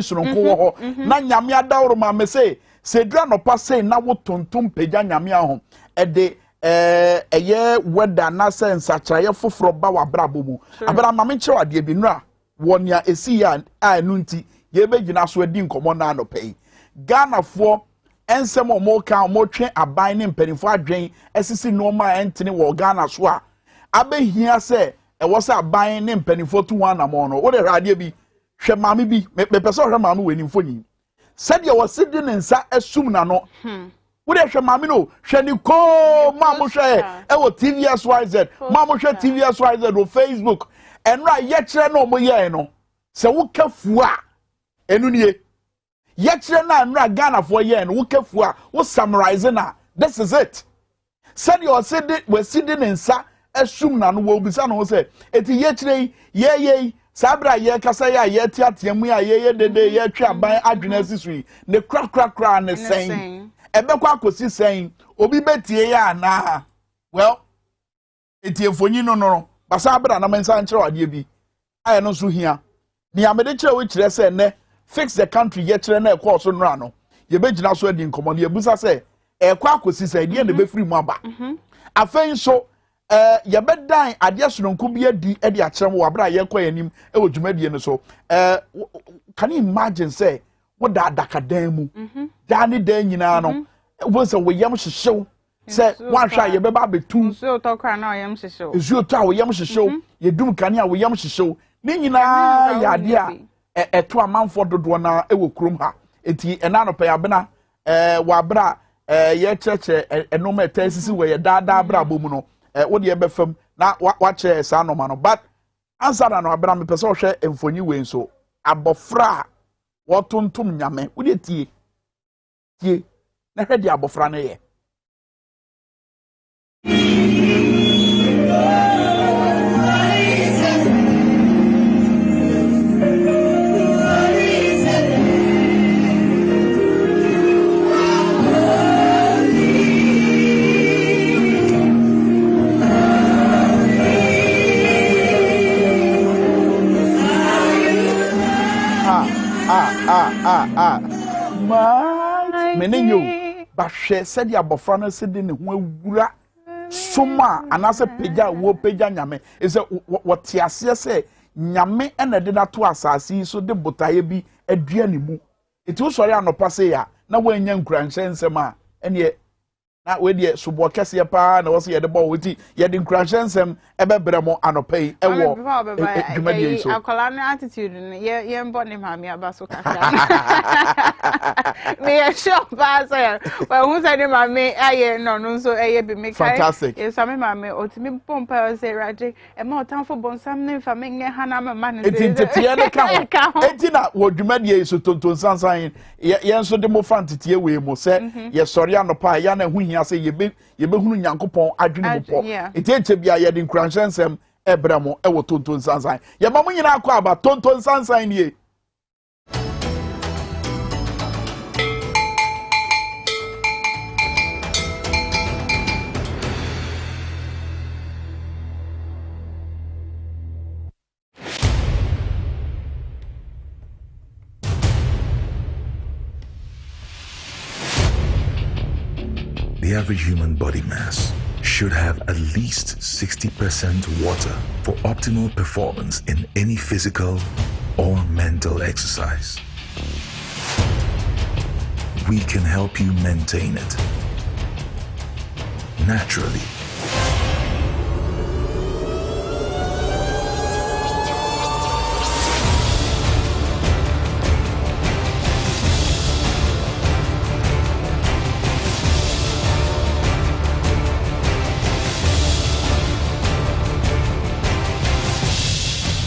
sononko wo ho na nyame adawro ma me se dra no pa say na wo tontom pagya nyame aho de eye weather na sense akyraye foforo ba wa brabo mu abra ma me nkyerɛ ade bi nura wonia esi ya anu nti ye begina so adi nkomo na no pay Ghana fo ensem omo ka omo twe aban ne mpanifo adwen esisi no ma entene wo Ghana so a abehia se e wo se aban ne mpanifo tu wan na mo no wo de radio bi hwe maame bi me pese hwe maame we ni mfoni said wo se de nsa asum na no wo de hwe maame no hwe ni ko ma mo hwe e wo TVSYZ ma mo hwe TVSYZ wo Facebook enra ye kire na omo ye no se wo kafu a enu nie ye kire na enra Ghana for ye no wo kafu a wo summarize na this is it said you said we see the nsa asum na no wo bisa no say eti ye kire ye sabra ye kasa ya ye tiatiamu ya ye dede ye twa ban adwena asisui ne kra ne sen ebekwa akosi sen obi betie ya na well eti efonyi no basa abra na mensa nkyere wade bi aye no so hia ni amede kire we kire se ne fix the country ye kire na ekọ so nra no ye begina so adi nkomo ne ebusa se ekwa akosi se die ne befiri mu aba afenso so ye bedan ade sononko bi adi e akyerem wo abra ye kọ yanim e wo dwumadie no so can you imagine say what da dakadan mu da ne dan nyina no wo se wo yam hyehyew se wan hwa ye beba betu so to kra na yam hyehyew ezu to a wo yam hyehyew ye dum kane a wo yam hyehyew ne nyina ya ade a eto amanfo dodo na e wo krom ha enti ena no pe abena wo abra ye cheche enoma etasisi wo ye da abra bomu no wo de be fam na wa che sa no ma no but answer na no abra me pese wo hwe emfonyi we nso abofra wo tontom nyame wo de tie na hwe de abofra na ye menenyo bahwe sedi abofra no sedi ne ho awura soma anase pagya wo pagya nyame ese wote ase se nyame ena de na to asase so de botaye bi adua ne mu eti wo sori anopa se ya na wanya nkranhye nsem a ene na we de sobo kese pa na wo se ye de bo woti ye de nkranhye nsem ebebre mo anopa yi ewo dwumadie so akola na attitude ne ye mbo ne maami abaso kaka me sure ba so well who say ne maami aye no so eye bi me kai fantastic e so me maami otimi pompa say raje e ma otanfo bonsam ne fa me nye hana ma ne enti ne ka ho enti na wo dwumadie so tonton sansan ye nso de mo fantetie we mo se ye sori anopa ya na hu hia se ye behunu nyankopon adwene mo po enti eche bia ye de nkranhye nsem ebramo ewo tonton sansan ye ba mo nyina akọ aba tonton sansan nie. The average human body mass should have at least 60% water for optimal performance in any physical or mental exercise. We can help you maintain it naturally.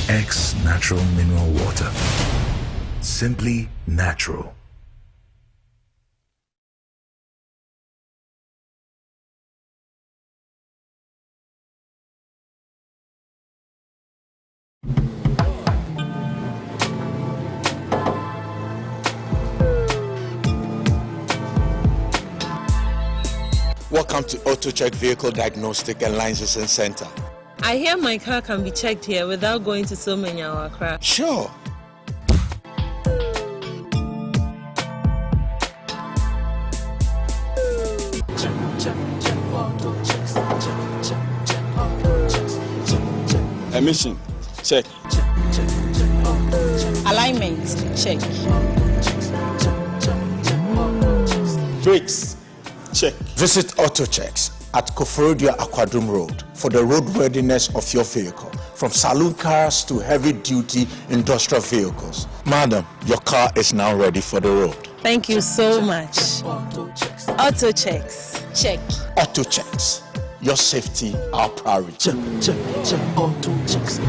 X Natural Mineral Water. Simply natural. Welcome to Auto Check Vehicle Diagnostic and Licensing Center. I hear my car can be checked here without going to so many Accra. Sure. Emission, check. Alignment, check. Brakes, check. Visit AutoChecks at Koforidua Aquadum Road for the roadworthiness of your vehicle, from saloon cars to heavy-duty industrial vehicles. Madam, your car is now ready for the road. Thank you so much. AutoChecks, check. AutoChecks, your safety, our priority. Check, AutoChecks.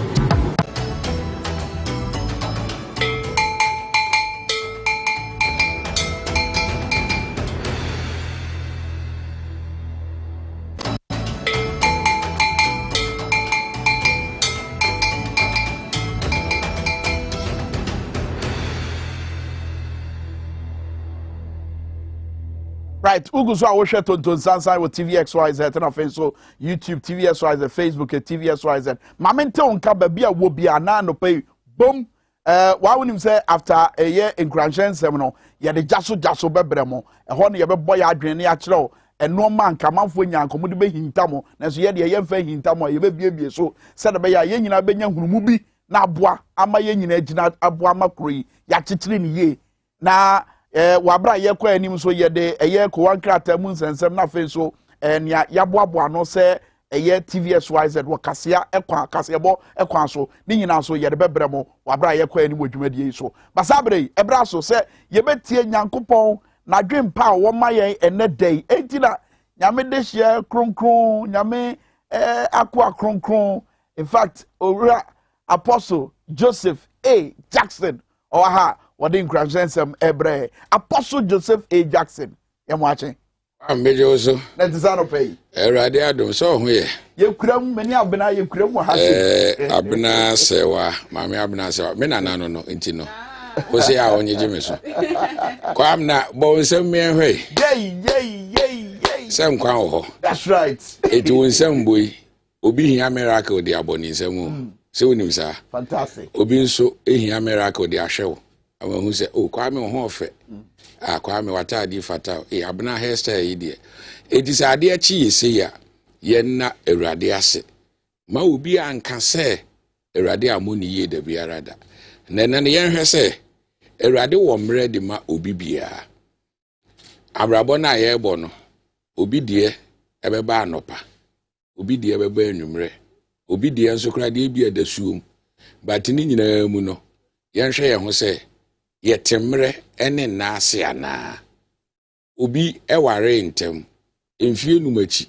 Right, Ugu so I share Tonton Sansan with TVXYZ and offense so YouTube TVXYZ, Facebook TVXYZ. Mamente onka baby a wo bia na no pay boom. Why would him say after a year in Grand Seminole, ya the jaso bebremo, a honey ya boy adwene ya chiro, and no man come out for yan commode be hintamo, na so ye de ye fa hintamo ye be so said be ya ye nyina be nya hurumubi na aboa ama ye nyina gina aboa makroyi ya chichiri ni ye na wabra ye kwa anim so ye de eye ko wankrata mu nsensem na fe so nia yaboaboa no se eye TVSYZ wo kasea ekwa kasebo ekwa so ni nyina so ye de bebremo wabra ye kwa anim odwumadie so basabre ebra so se ye betie nyankopon na dwempa wo maye ene day entina nyame de hye kronkron nyame akwa kronkron. In fact owura Apostle Joseph A. Jackson oha what in Cransensem Ebre Apostle Joseph A. Jackson. Yamwache. I'm major also. That is not pay. Radiado, so here. You cram many abena, you cram Abena sewa, Mammy Abena sewa, Menano no, intino. What's the hour on your Jimison? Quam na, boy, some mere way. Yay. Some crown. That's right. It was some boy, Obi America, the abonism. So, sir. Fantastic. Obi so, a America, the show. Who say, oh, Kwame Hofe. Kwame Watadi Fata, Abna hairstyle idea. It is a dear cheese, say, Yenna eradiase. Ma ubi an can say, eradia muni ye de biarada. Nenan yen say, eradi womre de ma ubibia. Abrabona yebono, ubi dear, ebeba nopa. Ubi dear bebe numre. Ubi dear so cradi be at the soom. But in muno, yan share who say, yetemre ene nase ana obi eware ntem emfie numachi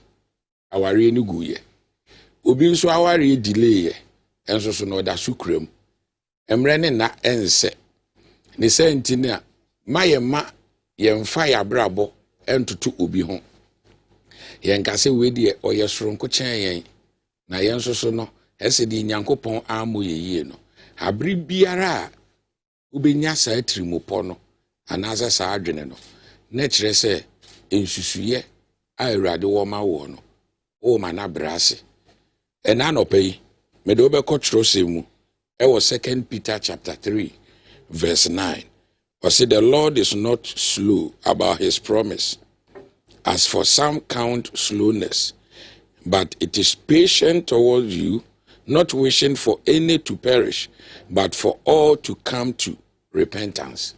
aware ni guye obi nso aware delay ye enso so no da sukrem emre ne na ense ne sentina mayema yemfa ya brabo entutu obi ho yenkase wedi oyesronko chen yen na yenso so no ese di nyankopon amo yeye no abri biara ubenya sa trimopo no anaza sa adwene no na kire se ensusuye a Awurade wo ma wo no o ma na brase ena no pay me de obekọ trosemu e wo 2 Peter chapter 3 verse 9 or say the Lord is not slow about his promise as for some count slowness but it is patient towards you, not wishing for any to perish but for all to come to repentance.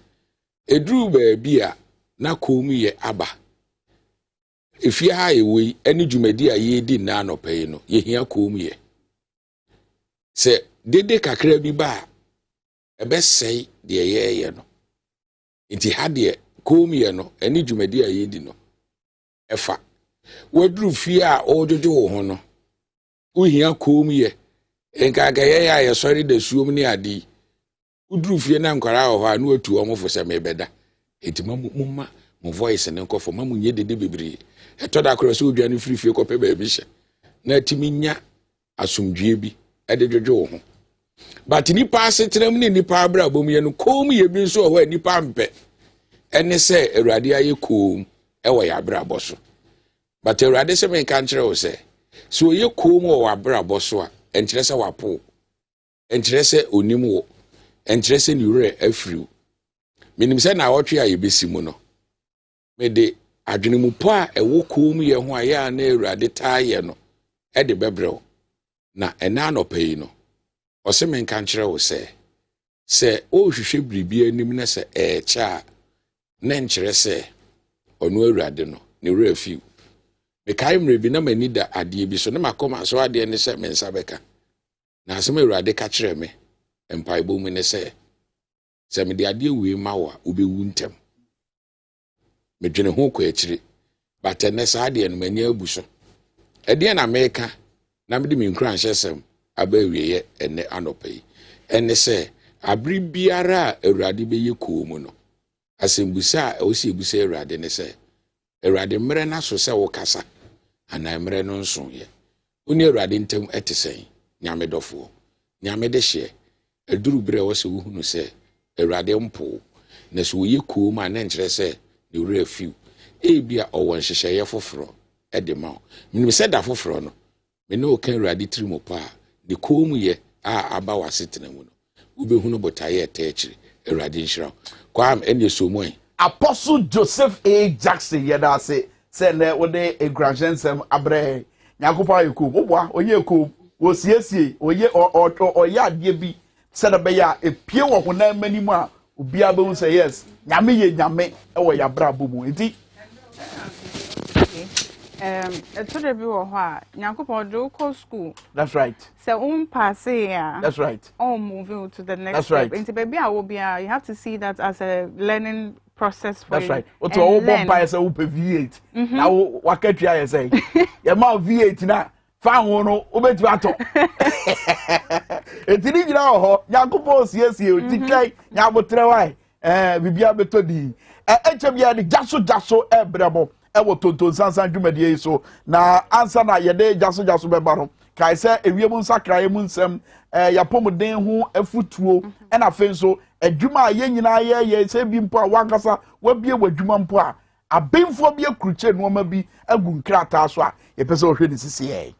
Edru baby a na komu ye aba. If ye ha ewe any jumedi a ye di na no pay no ye hia komu ye. Se dede kakra bi ba ebe sei de ye no. Inti ha de komu ye no any jumedi a ye di no. Efa. Wedru fie a ojojo wo ho no. Uhia komu ye. Enka ga ye ya ye sori de suom ni adi. Udru fie na nkwara ho ha na otu omofo se mebeda etima mumma mo voice ne nkofo mamu nye dede bebiri etoda akoro se odwa ne free fie kope ba bi hye na timi nya asomdwie bi ede dwodwo ho but nipa asetram ne nipa abra bom ye no kom ye bi nso ho nipa mpe ene se Awurade aye kom ewo ya abra boso but Awurade se me kan kire wo se so ye kom wo abra boso a enkire se wapo enkire se onim wo entrese ni ure afriu minim se na wotwe a yebesimu no me de adwene mu po a ewo kom ye ho aya na Awurade taaye no e de bebrɛw na ena no pɛyi no ɔsɛ menka nkyerɛ wo sɛ ɔhwehwɛ biribi anim na sɛ ɛɛkyɛ a na nkyerɛ sɛ ɔno awurade no ne werɛ afiw mekae mmerɛ bi na m'ani da adeɛ bi so na makɔma so adeɛ ne sɛ me nsa bɛka na asɛm awurade ka kyerɛ me mpaebɔ mu ne sɛ mede adeɛ wei ma wo a wobɛwu ntɛm medwene ho kɔ akyiri but ɛnɛ saa adeɛ no m'ani abu so ɛdeɛ na meka na mede me nkura nhyɛsɛm aba awieɛ ɛnɛ anɔpa yi ɛne sɛ abere biara a awurade bɛyɛ kɔɔ mu no asɛmbusa a ɛwɔ sɛ ebusa awurade ne sɛ awurade mmerɛ no so sɛ wokasa anaa mmerɛ no nsoyɛ wone awurade ntam ɛte sɛn nyame dɔfoɔ nyame de hyɛ aduru berɛ ɛwɔ sɛ wohunu sɛ awurade mpo na sɛ woyɛ kɔɔ mu a na nkyerɛ sɛ ne werɛ afiw ebia ɔwɔ nhyehyɛeɛ foforɔ ɛde ma wo menim sɛ da foforɔ no me ne woka awurade tiri mu paa ne kɔɔ mu yɛ a aba w'asetena mu no wobɛhunu botaeɛ ɛtɛ akyiri awurade nhyira wo kwam ɛne somu ɛ Apostle Joseph A. Jackson yɛda ase sɛ nɛ wode egransɛnsɛm abrɛ nyankopɔn ayɛ kom woboa ɔyɛ kom wɔsiesie ɔyɛ adeɛ bi sɛ na bɛyɛ a epie wɔ honam anim a obiara bɛhu sɛ yes nyame yɛ nyame ɛwɔ yɛabrɛ abɔ mu nti ɛto da bi wɔ hɔ a nyankopɔn de wokɔ school. That's right. Sɛ wompaase a That's right. Moving to the next That's step. right. Nti baabi a wo bia you have to see that as a learning process for That's you. right. Oto wo bomba yɛ sɛ wo pɛ V8 na wo wakatua yɛ sɛ yɛ ma V8 na fa ho no wobɛtumi atɔ etini gyina hɔ nyankopɔn siesie otitwai nyabotre wai bibia beto di ɛkyɛ bia de jaso ɛbrɛbɔ ɛwɔ Tonton Sansan dwumadie yi so na ansa na yɛde jaso bɛba no kae sɛ ewiem nsakrae mu nsɛm yapɔmuden ho afutuo ɛna afei nso adwuma a yɛn nyinaa yɛ sɛ bi mpo a wankasa wabie w'adwuma mpo a abemfoɔ bi akurukyɛ nneɛma bi agu nkrataa so a yɛpɛ sɛ ɔhwɛ ne sisi yɛ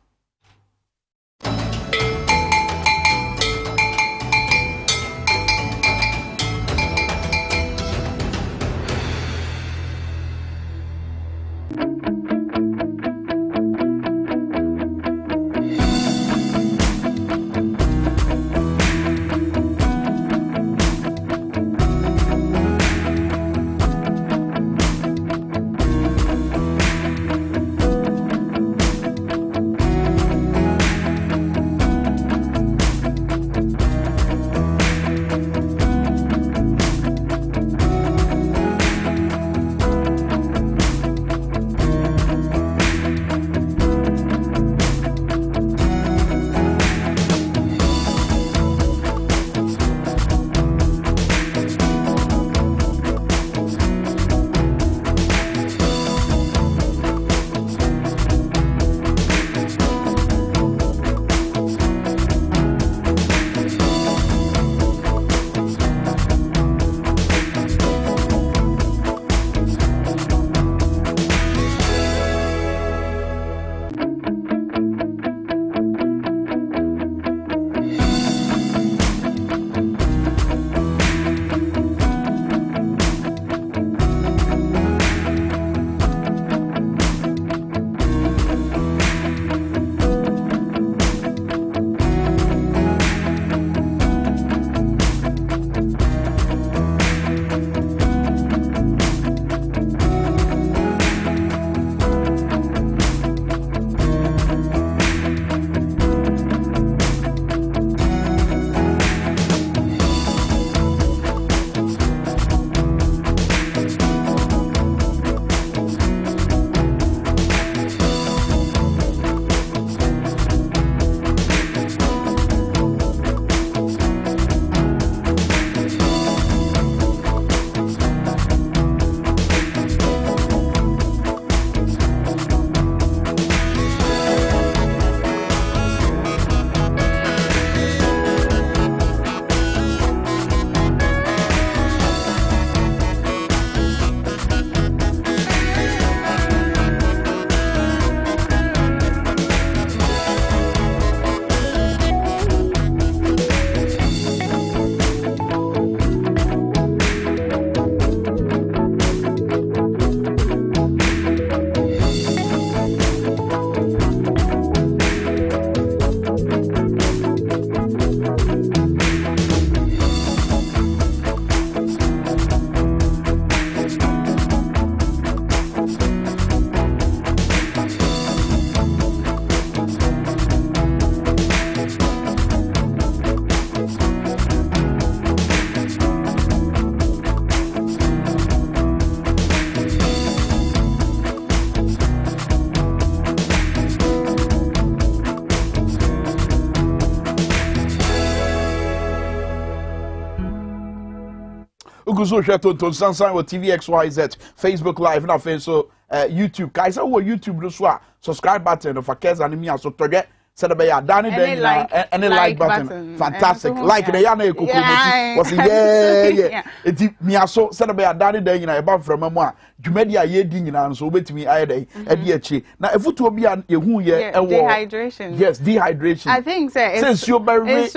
Facebook so share Tonton Sansan with TVXYZ, Facebook Live na so YouTube. Kai say wo YouTube do so subscribe button for Kez and me so to get said be ya dani den any like button. Fantastic. Like the yana ekokomoti was yeah. Eti me aso said be ya dani den nyina e ba from mu a dwumadi a ye di nyina so obetimi ayede e de achi. Na efutu obi a yehu ye e wo dehydration. Yes, dehydration. I think it's your very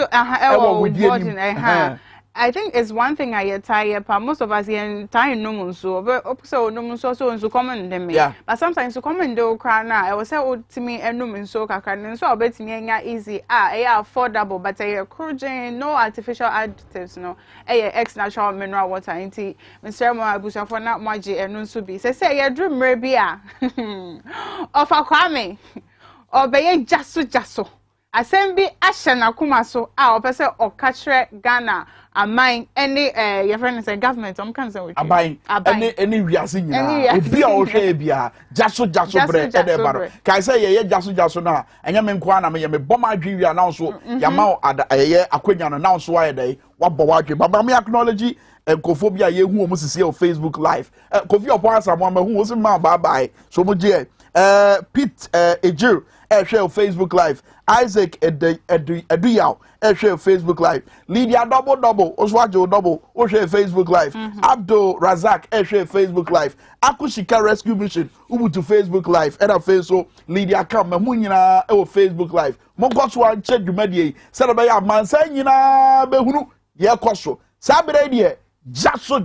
I think it's one thing I tire, but most of us here tie no so, but so no so common than me. Yeah. But sometimes to come and do cry now. I was say to me and no so can so I bet me easy. Affordable, but a collagen, no artificial additives, no ex natural mineral water. Inti, Mr. Moabusha for not magic and no so be. Say a dream maybe of a kwame or be just so. Asembi ashana kumaso opese okatre Ghana amine any your friend say government can say abine any wiase nyina obi a wo hwe bia jaso bre e de baro kai say ye jaso na enya me nko na me bom adwe wi na so yama ye akwanya no na so wa ye wabɔ wadwe baba me acknowledge enkophobia ye hu o musisi o Facebook live kofi opo asamo ma hu o se ma bye bye so mo je Pete Ejir share Facebook live Isaac Eduyao share Facebook live Lydia double Oswajo double o share Facebook live Abdul Razak share Facebook live Akushika Rescue Mission ubutu Facebook live and a so Lydia Kam mahu nyina e Facebook live monko so an che dwumadie se na be ya mansa nyina behunu ye koso sabere die jaso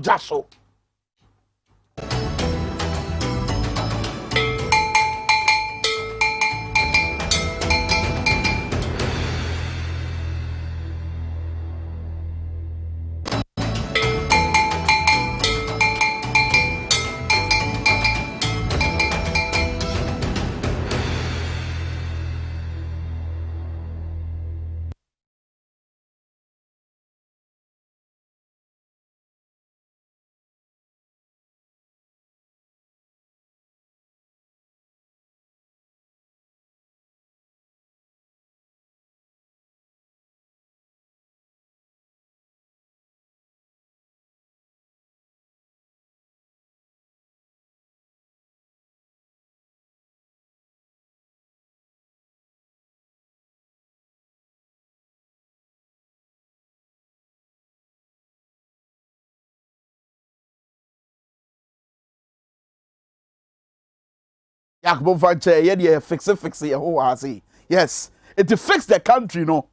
Yakbo Fanche, yeah, fix it, oh, I see. Yes, it to fix the country, no.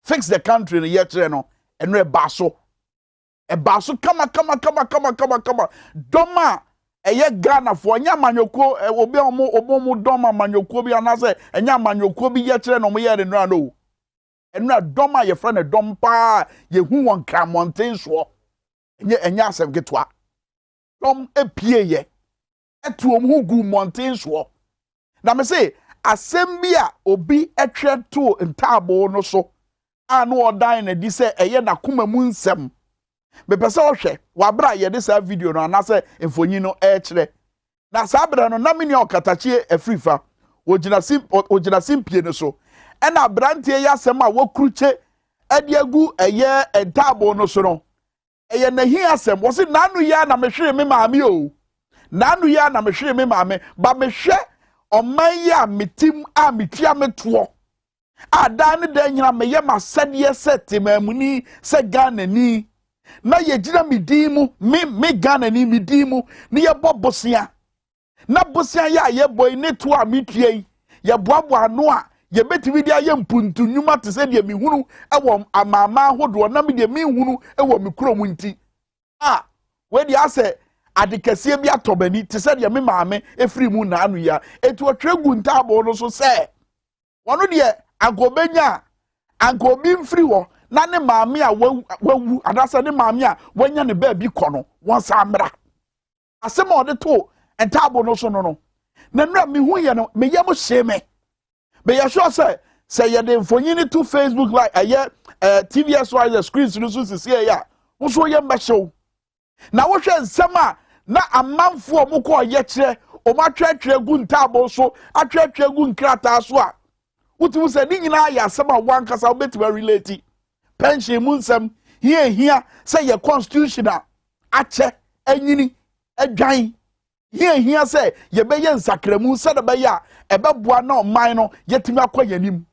Fix the country, no, yet, no, and re basso. A basso, come on. Doma, a ye Ghana for Yamanyoko, obomo doma manyokobi, and I say, and Yamanyokobi, yet, no, me and rano. And not doma, your friend, a dompa, ye who won't come mountain swap. And yasem get what? Dom a pie. Etu omhu gu mountain so na me say asembia obi etwe to ntabo no so anu odan na di say eye na koma mu nsem me pese ohwe wabra ye this video no na say emfonyi no kire na sabra no na me ni okatachie afrifa ogina simpie no so e na brantie ya asem a wokruche adiagu eye ntabo no so no eye na hi asem wo se nanu ya na me hwere me maame o nanu ya na mehwe me maame ba mehwe oman ya metim a metua meto a dan ne dan nyina meye masede sete mamuni se Ghana ni na ye gina medimu me Ghana ni medimu ne ye bobosia na bosia ya ye boy ne to a metue ye boabo ano a ye betimi dia ye mpuntu nwuma te se de mehunu ewo amama hodo na me de mehunu ewo me krom nti we dia ase adikesie bi atobani te se de me maame efri mu na anu ya etu otwegu ntabo no so se wono de agobenya agobi mfiri wo na ne maame a wawu adasa ne maame a wanya ne ba bi kono won samra asem ode to ntabo no so no na nra me hu ye no me yam hye be ya sure say ye de mfonyini to Facebook like aye TVSY the screens no so sie ya wo so ye mbahyew na wo hwe nsema na amanfo omukọ ye kire o ma twetwe gu ntabo so atwetwe gu nkrata so a wutu se ni nyina ya asema wankasa obetiba relate pension mu nsem hia say ye constitutional ache enyini edwan hia say ye be ye nsakramu se de be ya ebeboa na oman no yetimi akoyanim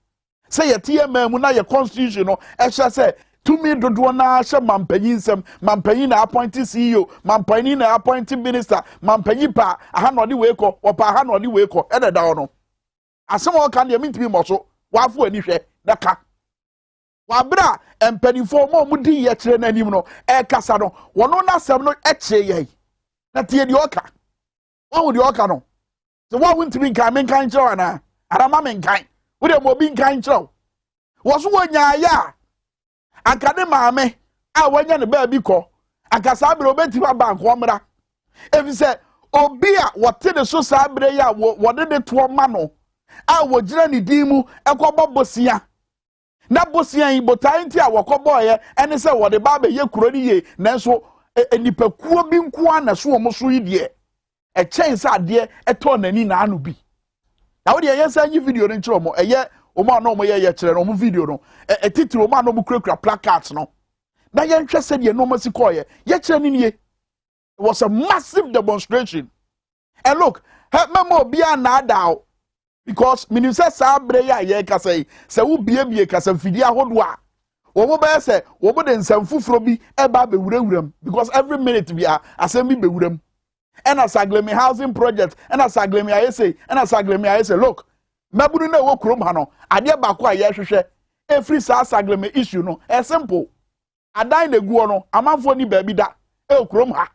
say yete ye mamu na ye constitution no ehye say tumi dodo na hye mampanyin nsem mampanyin na appoint CEO mampanyin na appoint minister mampanyin pa aha no de we ko opa aha no de we ko ededa no asem o kan de mintimi moso wafu ani hwe daka wabra empanifo mo mudi ye kire nanim no e kasa no wono na asem no e kire ye na tie de oka wo de oka no so wo wintimi kan men kan kire na arama men kan wo de mo bi kan kire wo so wo nyaaya akade maame a wanya ne ba bi ko akasa abre obetiba bank omra efi se obi a wote de so sa abre ya wode de to ma no a wogina ne dimu ekobo bosia na bosia yi botai nti a wokobo ye ene se wode ba be ye kuro ni ye nanso enipakuo bi nko ana so omo so yi de e chen sa de eto nani na anu bi na wode ye sa nyi video no nchiro mo eye Oma no mo ye kire no mo video no titiri oma no mo kura placards no na ye nhwe se de no mo sikoye ye kire ni nie. It was a massive demonstration and look memo bia na adaw because minim se sa bre ya ye ka say se wo bie ka se fidi ahodo a wo mo be se wo mo de nsam fufuro bi e ba be wurawuram because every minute bia asem bi be wuram and asaglemi housing project and asaglemi ayese and asaglemi ayese look mabunu na wo krom ha no ade ba ko aye hwehwe every sagleme issue no e simple adan na guo no amanfo ni ba bi da e krom ha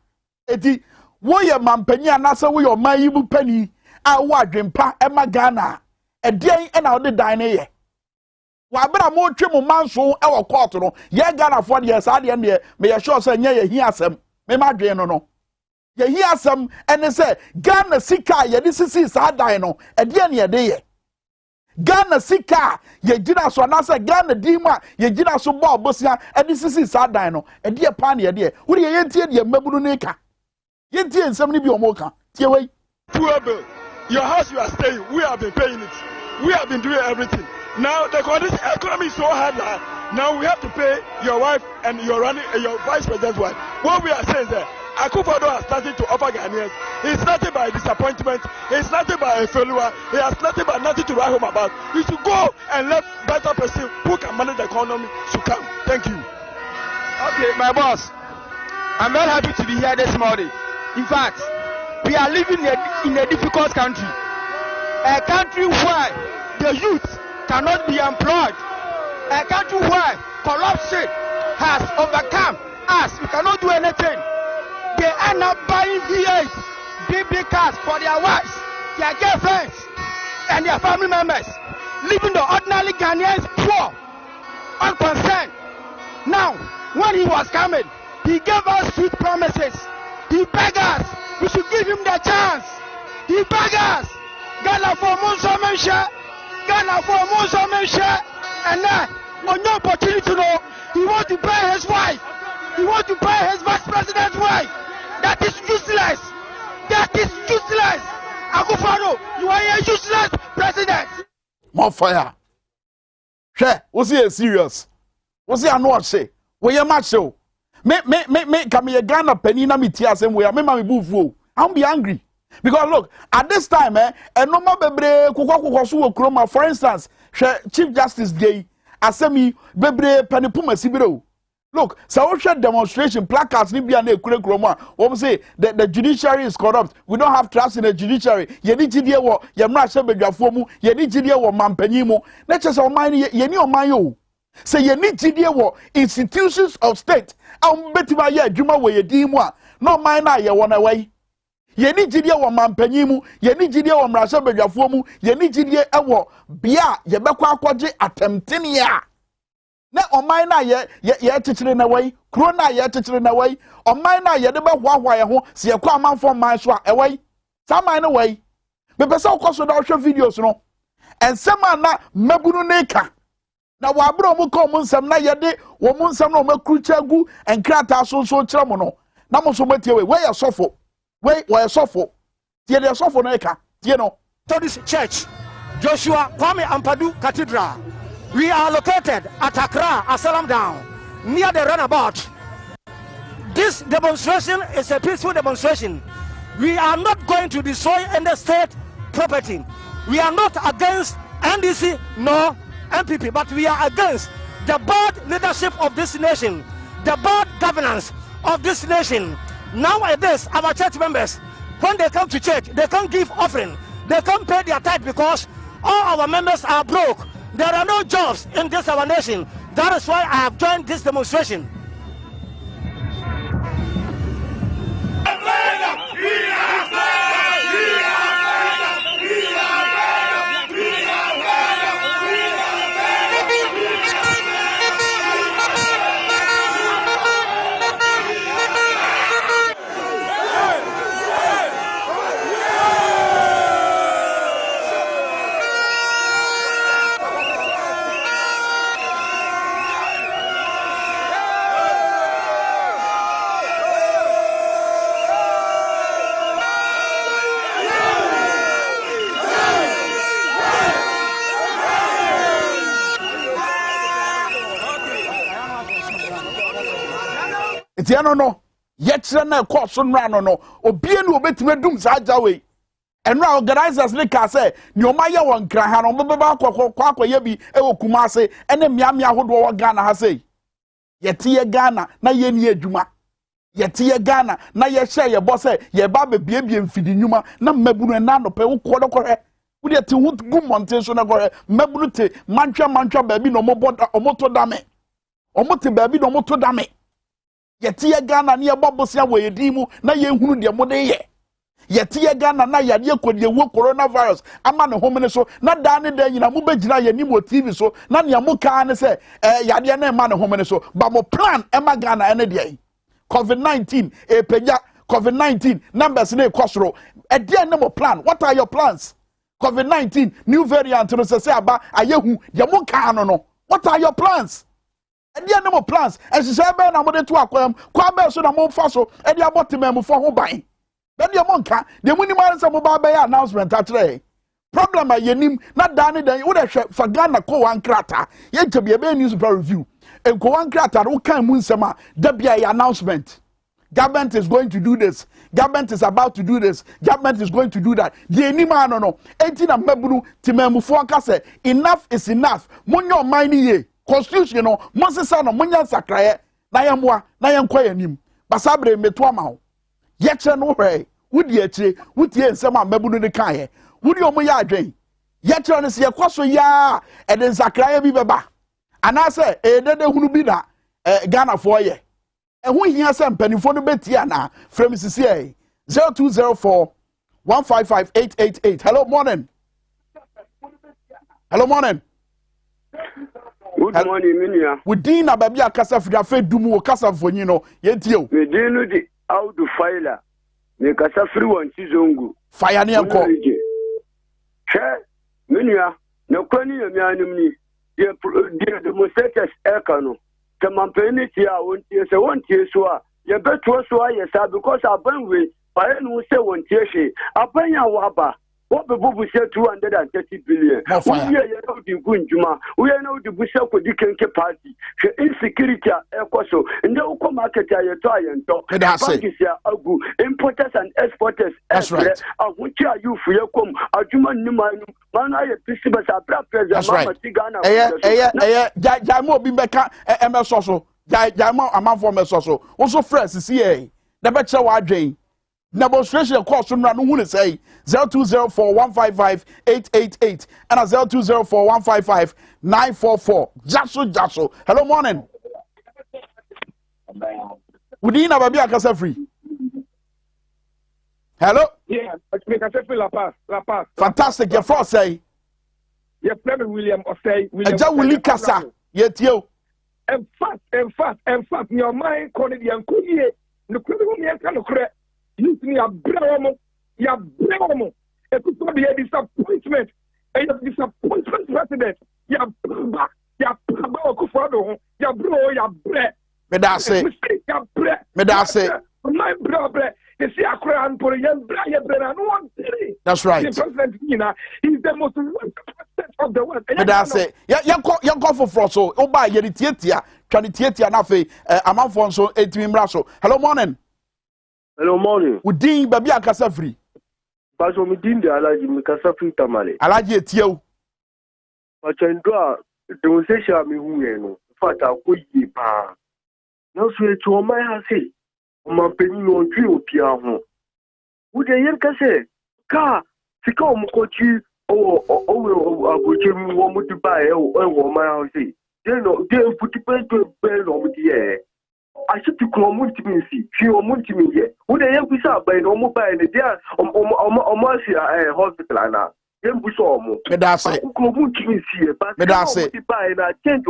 eti wo ye mampanyi anase wo ye oman bu pani a wo adwempa e magana e den e na wo de dan ne ye wa bra mo twe mo manso e wo court no ye Ghana for de sa de ne me ye sure say nya ye hi asem me madwen no ye hi asem ene say Ghana sika ye de sisi sa dan no e de ne ye de ye Ghana sika ye gina so na say Ghana dima ye gina so bo bosia e de sisi sa dan no e de pa ne ye de wo de ye ntie de mabunu ne ka ye ntie nsem ne bi o mo ka tie wei bill. Your house you are staying, we have been paying it. We have been doing everything. Now the condition economy is so hard now we have to pay your wife and your vice president's wife. What we are saying is that Akufo-Addo has started to offer Ghanaians. It's nothing by disappointment. It's nothing by a failure. He has nothing to write home about. We should go and let better person who can manage the economy to come. Thank you. Okay, my boss. I'm very happy to be here this morning. In fact, we are living in a difficult country. A country where the youth cannot be employed. A country where corruption has overcome us. We cannot do anything. They end up buying VAs, big cars for their wives, their girlfriends, and their family members, leaving the ordinary Ghanaians poor, unconcerned. Now, when he was coming, he gave us sweet promises. He begged us. We should give him the chance. He begged us. Ghana for Musa Ghana for Musa and then, on no opportunity to know, he wants to pay his wife. He wants to pay his vice president's wife. That is useless. That is useless. Akufo-Addo, you are a useless president. More fire. She, was he serious? Was he a no say? We are macho. Me come here Ghana penny na me tia same way. Me ma me bufu. I'm be angry. Because look, at this time and no more bebre kokoko so kroma for instance, Chief Justice Day asemi bebre penny puma sibiro. Look, so demonstration placards ni bia na ekure kroma. We say the judiciary is corrupt. We don't have trust in the judiciary. Ye ni gidie wo ye mra hye bedwafo mu, ye ni gidie wo mampanyi mu. Na che se o man ye ni o man yo. Say ye ni gidie wo institutions of state. Am betima ye adwuma wo ye din mu a no man na ye wo na wai. Ye ni gidie wo mampanyi mu, ye ni gidie wo mra hye bedwafo mu, ye ni gidie ewo bia ye bekwa akwaje atemtene a. Na oman na ye chichire na wai, kuro na ye chichire na wai, oman na ye de be hwahwa ye ho, se ye kwa amanfo man so a ewai. Sa man na wai. Be pese ukoso da hwe videos no. Ensema na mabunu neka. Na wa abro mu ko mu nsem na ye de wo mu nsem na o makrucha gu enkrata so kire mo no. Na mo so matie we ye sofo. We ye sofo. Tie de sofo na eka. Tie no. To this church, Joshua Kwame Ampadu Cathedral. We are located at Accra, Asalam Down, near the runabout. this demonstration is a peaceful demonstration. We are not going to destroy any state property. We are not against NDC nor MPP, but we are against the bad leadership of this nation, the bad governance of this nation. Nowadays, our church members, when they come to church, they can't give offering, they can't pay their tithe because all our members are broke. There are no jobs in this our nation. That is why I have joined this demonstration. Tiano no yetre na course nra no obie no obetime dum sa jawe enra organizers le ka say ni o maye won kra ha no beba akwaye bi e wokuma ase ene miamia hodo wo Ghana ha say yete ye Ghana na ye ni adwuma yete ye Ghana na ye hye ye bo say ye ba be biebie mfidi nwuma na mabunu na no pe wo kodokore wo de te hu gumonte so na gore mabunu te mantwa ba bi no omoto dame omote ba bi no omoto dame yete ye Ghana ne ye bobosia wo yedimu na ye hunu de mo de ye yete ye Ghana na ya de kodie wo coronavirus ama ne homene so na da ne da nyina mo begina ye nimo TV so na ne mo ka ne se ya de na ma ne homene so ba mo plan e ma Ghana ene de COVID-19 penya COVID-19 numbers ne kwasoro e de ne mo plan. What are your plans? COVID-19 new variant no se aba ayehu de mo ka no what are your plans? And the no plans and she said na mo de to akwam kwa be so na mo fa so e de abotem mo fo ho ban then the monka the minimal say mo ba be announcement atre problem a yenim na da ne dan wo de hwe fa Ghana ko wan krata ye tebe e be news review en ko wan krata wo kan mu nsem a da bia announcement government is going to do this, government is about to do this, government is going to do that. The enima no enti na mabunu timemufo aka say enough is enough munyo mine ye constitution no monsesa no munya sakraye na yemwa na yenkwa yanim basabre meto ama ho ye kire no hwe wudi akire wutie nsem a mabunu ne kan ye wudi omo ya adwen ye kire no se ye kwaso ya e den sakraye bi beba anase e dede hunu bi na Ghana for ye who here some penny for the betiana from CCA 0204 155 888. Hello, morning. Hello, morning. Good morning, Minia. We dina baby a casa for fe dumu casa for you know, yet you. We dino the out to fire. Me casa free one chizongu. Fire near call. Share, Minia, no crony of Yanimni. Dear demonstrators, Ercano. The Mampenity, I won't say 1 year so. You bet was why, yes, because I've been with, I don't say 1 year she. I've been a wabba. What the book will say 230 billion. We are not the Gunjuma. We are not the Busha for the Kenke party. The insecurity, Ecoso, and the Uko market, I try and talk. Importers and exporters. That's right. Which are you for your come? A human Numan, Mana, Pisibas, a president. That's right. Jamo Bimbeka, MS also. Jamo, a man for MS also. Also, fresh, CA. The better wa Jane. Demonstration course from Ranu say 0204 155 888 and 0204 155 944. Jaso. Hello, morning. Udina baby akasa free. Hello? Yeah, make a free La Paz. Fantastic. Your first say. Your friend William Osei. Eja Willie Kasa. Yet you. In fact, your mind calling the Ankuye. No credible you see a brown, it could be a disappointment, and a disappointment president. Ya Kufado, ya bro, ya bre. Medase. My brother, you see a crown for a young Brian Brennan. That's right. The president, he's the most wanted president of the world. But I say, you go for frost, so, oh, by your tietia, trying tietia, nafe, a month on so 18 brasso. Hello, morning. Hello, morning. We ding baby a casa free. Baso mi din de alaji mi kasa free tamale. Alaji etio. Machendwa demonstration mi hu ye no. Fata ko yi pa. Na so e to my ha say. O ma peni no twi opia ho. Wo de yen kase ka sika o mo ko twi o agoche mi wo mo dubai e wo my ha say. They put the pen to bell on the air. I should to come on to me see. She will want to me here. Would they have to by no mobile in the day almost a hospital? And then we saw more. That's it. But that's it. Buy and I change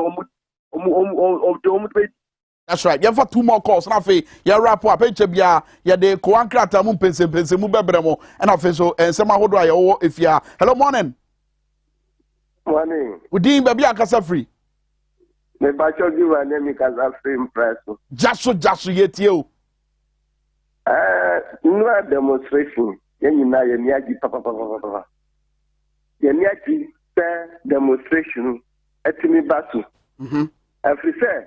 that's right. You have 2 more calls. Now, you wrap up. You de Kuankrata Mumpense, Mubebremo, and official, and some hold if you are. Hello, morning. Morning. We didn't baby a casa free. Me bacho give a name because I'm free impressed. Just yet you. No demonstration. Yeniaji papa. Yeniaji demonstration at me battle. Every say,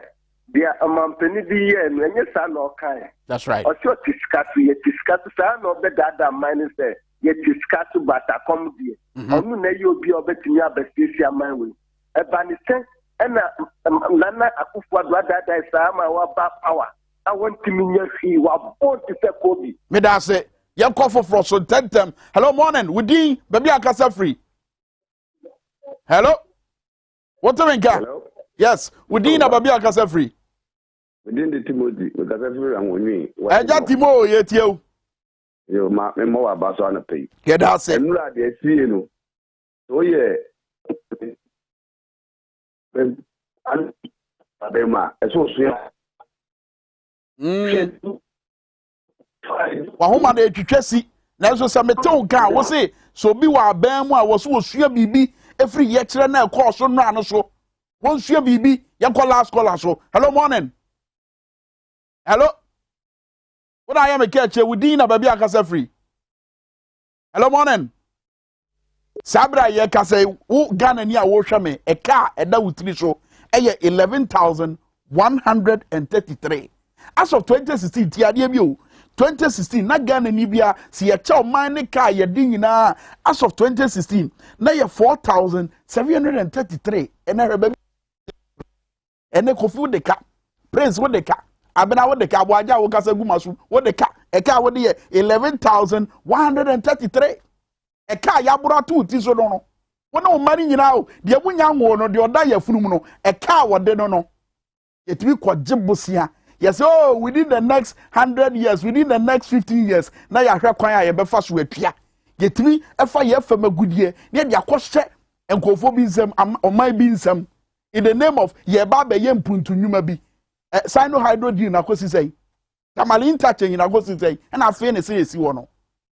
there are mampeni the year and when you son or kind. That's right. Or short discuss, yet discuss son of the dada minus there. Yet discuss but I come here. Or no, you'll be over to your bestia my way. A banishment. And Nana Akufo that is our power. I want to mean you are born to say Kobe. Me da say, you call for frost so 10 them. Hello, morning. We ding baby a casa free. Hello? What do you mean? Hello? Yes, we ding a baby a casa free. We didn't the Timothy because every and when we. I got Timo yet you. You ma more about on a pay. Get out, say. And they see you. Oh, yeah. Wahoma de twetwesi na so se metew kan wo se so bi wa ban mu a wo so osua bibi every ye kire na ekọ so no ano so won sua bibi ye call last caller so. Hello, morning. Hello, what I am a catcher within a baby akasa free. Hello, morning. Sabra ye kase wo Ghana ni a wo hwe me e car e da wutiri so eye 11,133 as of 2016 tiade bi o 2016 na Ghana ni bia si ye che o man ne car ye din nyina as of 2016 na ye 4,733 ene rebe ene kofu de ka prince wo de ka abena wo de ka boaja wo kase gumasu wo de ka e ka wo de ye 11,133 eka ya bura tu ti so no wona o mari nyina o de munya ngo no de oda ya funum no eka wode no yetimi kwaje bosia yes oh within the next 100 years within the next 15 years na ya hwe kwan ya be fa so atua yetimi efa ye fa magudie ne de akohye enkofo bi nsem oman bi nsem in the name of ye ba be ye mpuntu nwuma bi cyanohydrogen na kosi sei tamalin tache nyina kosi sei na afi ne se esi wo no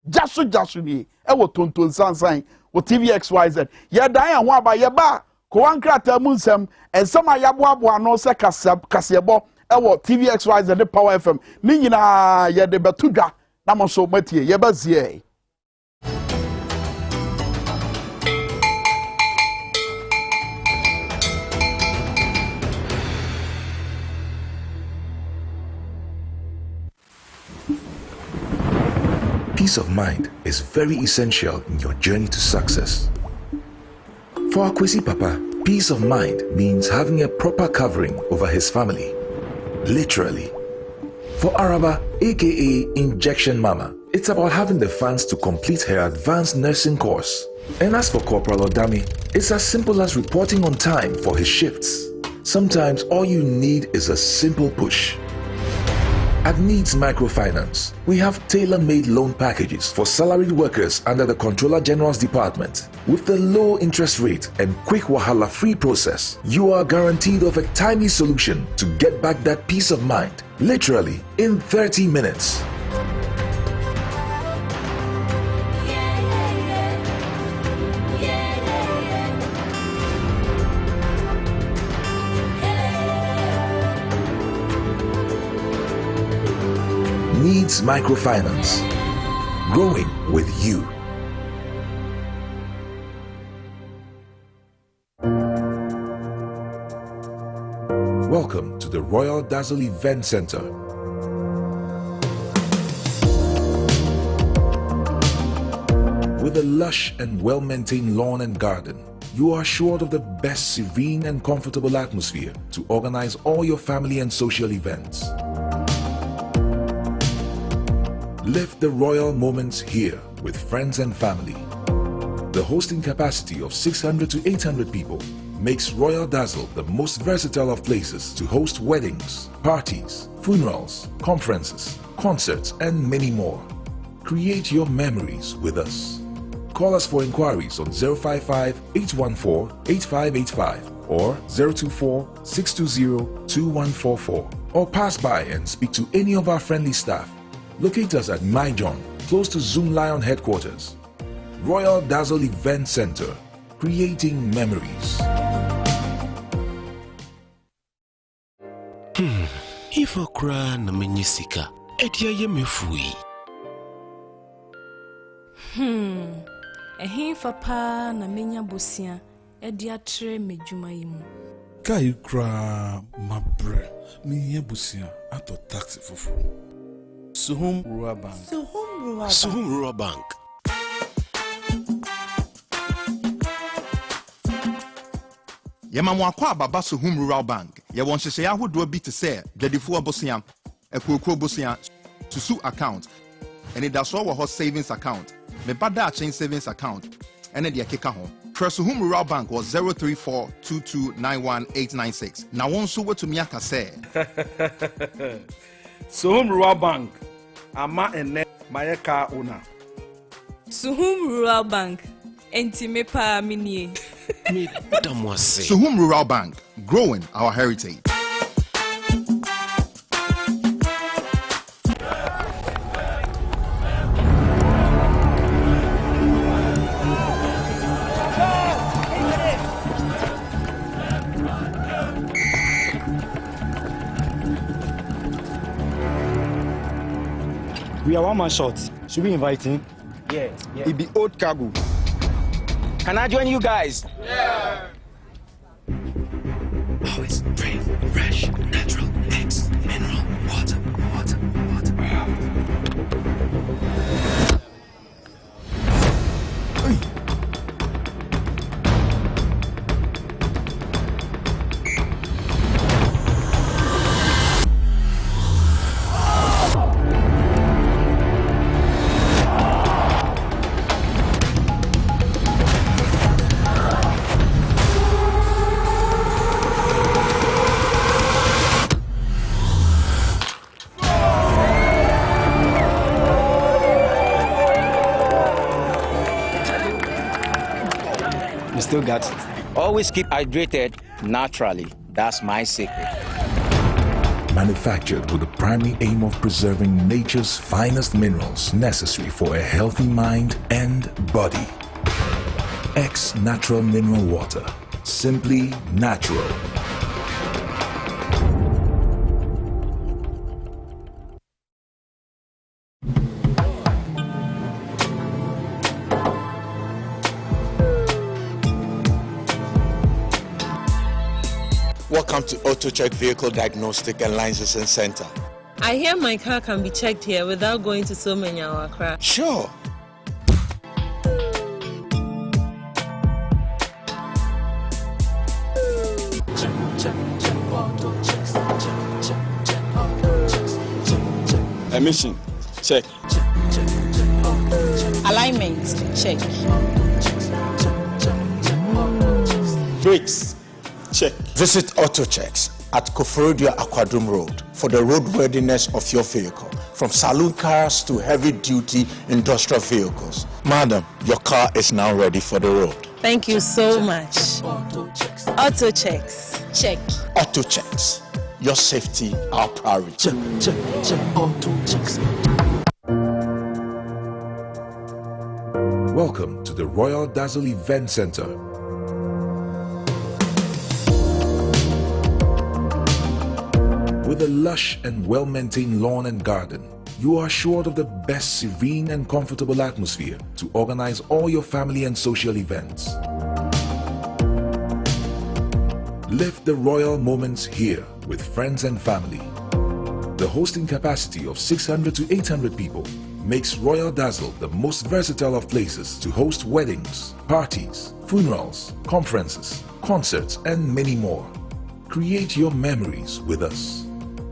jasu ni ewo tonton sansan wo TVXYZ ye dan ya ho aba ye ba ko wankrata mu nsem ensem ayabo ano se kasebo ewo TVXYZ the Power FM ni nyina ye de betudwa na mo so matie ye bazie. Peace of mind is very essential in your journey to success. For Akwesi Papa, peace of mind means having a proper covering over his family. Literally. For Araba, aka Injection Mama, it's about having the funds to complete her advanced nursing course. And as for Corporal Odami, it's as simple as reporting on time for his shifts. Sometimes all you need is a simple push. At Needs Microfinance, we have tailor-made loan packages for salaried workers under the Controller General's Department. With the low interest rate and quick wahala-free process, you are guaranteed of a timely solution to get back that peace of mind, literally in 30 minutes. Needs Microfinance. Growing with you. Welcome to the Royal Dazzle Event Center. With a lush and well-maintained lawn and garden, you are assured of the best serene and comfortable atmosphere to organize all your family and social events. Live the royal moments here with friends and family. The hosting capacity of 600 to 800 people makes Royal Dazzle the most versatile of places to host weddings, parties, funerals, conferences, concerts, and many more. Create your memories with us. Call us for inquiries on 055-814-8585 or 024-620-2144 or pass by and speak to any of our friendly staff. Locate us at My John, close to Zoom Lion headquarters. Royal Dazzle Event Center, creating memories. If I cry na menyisika, edia ye mefui. Ehinfa pa na menya bosia, edia tre medwuma yimu. Kai kra mabre, miye bosia ato taxi fufu. Suhum Rural Bank. Suhum Rural Bank. Yemamwa kwa baba Suhum Rural Bank. Ye won hyehyɛ ahodoɔ bi te sɛ dwadifo abosia, akuokuo bosia, susu account, ɛne da so wɔ hɔ savings account, me bada chain savings account, ɛne de keka ho. Hwɛ Suhum Rural Bank wɔ 03422919896. Na wɔn nso wetumi aka sɛ Suhum Rural Bank, ama ene mayeka owner. Suhum Rural Bank, enti me pa minie. Suhum Rural Bank, growing our heritage. We are one man short. Should we invite him? Yeah. It be old cargo. Can I join you guys? Yeah. Always brave, fresh, natural, eggs, mineral, water. Still got it. Always keep hydrated naturally. That's my secret. Manufactured with the primary aim of preserving nature's finest minerals necessary for a healthy mind and body. X Natural Mineral Water. Simply natural. Welcome to AutoCheck Vehicle Diagnostic and Licensing Center. I hear my car can be checked here without going to so many hour crash. Sure. Emission, check. Alignment, check. Brakes, check. Visit AutoChecks at Koforodia Aquadrum Road for the roadworthiness of your vehicle, from saloon cars to heavy-duty industrial vehicles. Madam, your car is now ready for the road. Thank you so much. Auto checks, check. AutoChecks, your safety, our priority. Check, auto checks. Welcome to the Royal Dazzle Event Center. With a lush and well-maintained lawn and garden, you are assured of the best serene and comfortable atmosphere to organize all your family and social events. Live the royal moments here with friends and family. The hosting capacity of 600 to 800 people makes Royal Dazzle the most versatile of places to host weddings, parties, funerals, conferences, concerts, and many more. Create your memories with us.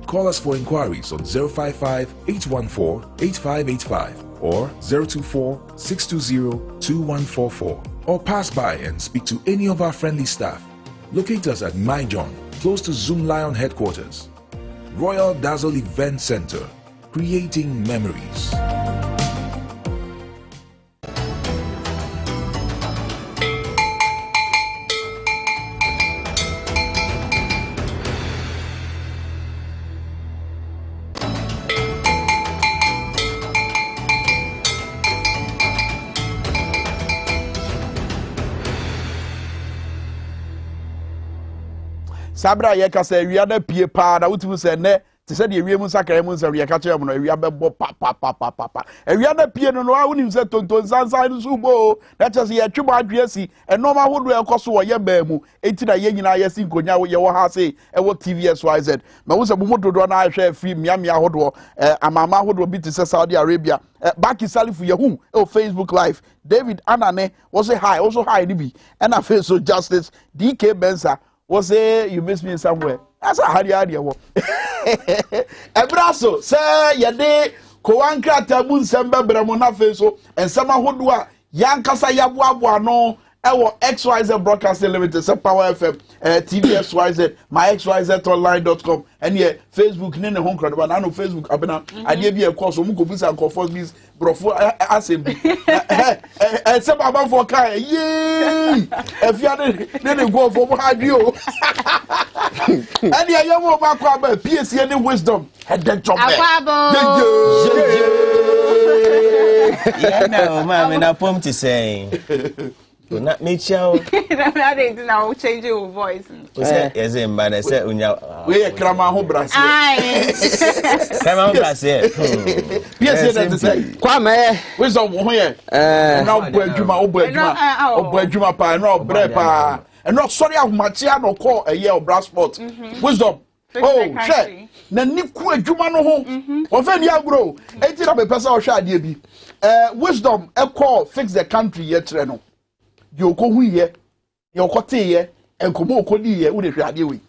Call us for inquiries on 055-814-8585 or 024-620-2144, or pass by and speak to any of our friendly staff. Locate us at My John, close to Zoom Lion headquarters. Royal Dazzle Event Center, creating memories. Sabra yeka se ewia na pie pa na wutu se ne te se de ewie mu sakare mu se ewia ka kire mu no ewia bebo pa ewia na pie no no a woni se tonton sansan so bo na che se ye twebo adwe si eno ma hodo ekoso wo ye ba mu enti na ye nyina ye si nkonya ye wo ha se e wo TVSYZ ma wo se bu mododo na ahwe free miamia hodo amama hodo bi te se Saudi Arabia Baki Salifu Yahoo Facebook Live David Anane was say hi also hi ni bi and I feel so justice DK Benza was say you miss me somewhere. That's a hard idea. Ebraso say yade kowankra tabun semba bremona feso and sama hodwa yankasa yabuabu no ewo XYZ Broadcasting Limited se Power FM TVSYZ my xyzonline.com and here Facebook ne home crowd but no Facebook abena ade bi e course mu ko bisa ko force bis brofo assembly e se baba for kai ye e fia ne go for mo hadio and here you mo ba kwa ba PSC any wisdom head the job yeah no mama na pom to say not me chow. I didn't know change your voice. Yes, man. I said, we are Krama Hobras. Krama Hobras, yes, Kwame, wisdom here. Now, Bujuma, Obujuma, Pa, no Brepa, and not sorry of Machiano call a year of brass spot. Wisdom. Oh, shit. Naniku Jumano home. Of any agro, 80 of a person or shad ye. Wisdom, a call, fix the country yet, Reno. You go here, you kote here, and komo kodi here, we dey ade we.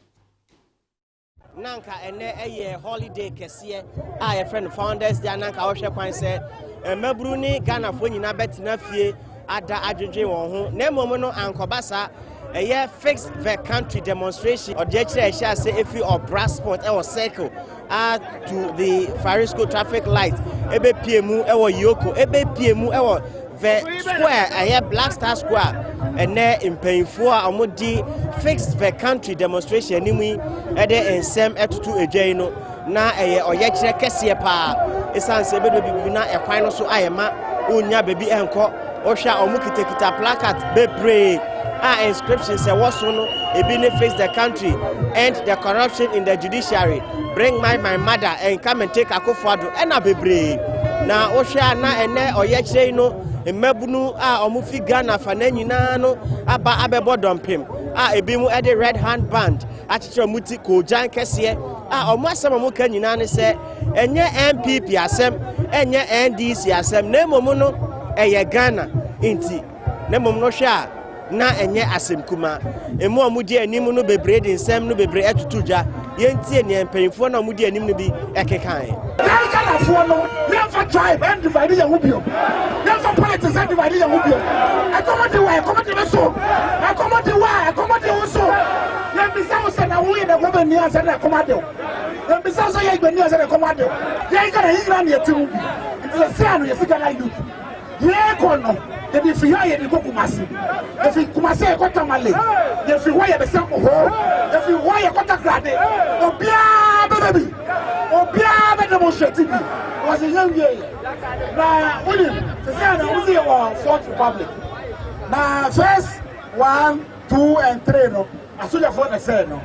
Nanka ene eye holiday kese a friend founders dia nanka wo hwe kwan se mabru ni Ghana fo nyina betina fie ada adwedwe won ho na emom no ankobasa eye fixed the country demonstration or dey kire ehia se efi of brass sport e was circle to the Farisco traffic light ebe piemu e wo yoko ebe piemu e wo the square a Black Star Square and there in painful amudi fixed the country demonstration nimu ede ensem etutu ejeino na oye kire kese pa esanse bedo bibi na ekwan no so ayema onya bebi enko ohwa omukitekita placard bebre inscription say woso no ebi ne fix the country end the corruption in the judiciary bring my mother and come and take Akufo-Addo ena bebre na ohwa na ene oye kire no Mebunu omufi Ghana fana nyina no aba abebo dompem ebi mu ede red hand band achiche muti kojan kese omu asem mu ka nyina ne se enye MPP asem enye NDC asem na emomu no eye Ghana inti na emomu no hwa na enye asem kuma emu omudi anim no bebre de nsem no bebre etutudwa yentie ne empanyfo na omudi anim no bi ekekan Ghana fo no never tribe and divide your hubio never politics and divide your hubio akomode wa akomode so akomode wa akomode so na bisa so na wo ye na go ni asa na akomode na bisa so ye gbani asa na akomode ye ga na yira na yetimu bi nti se anu ye sika na idu ye kono de bi fi ya ye de Kumasi de fi Kumasi e kota male de fi wa ye be sam ho de fi wa ye kota grade obia baby obia be demonstrate bi was a young year na uni se say na uzi wa Fourth Republic na first 1 2 and 3 no asoja for na say no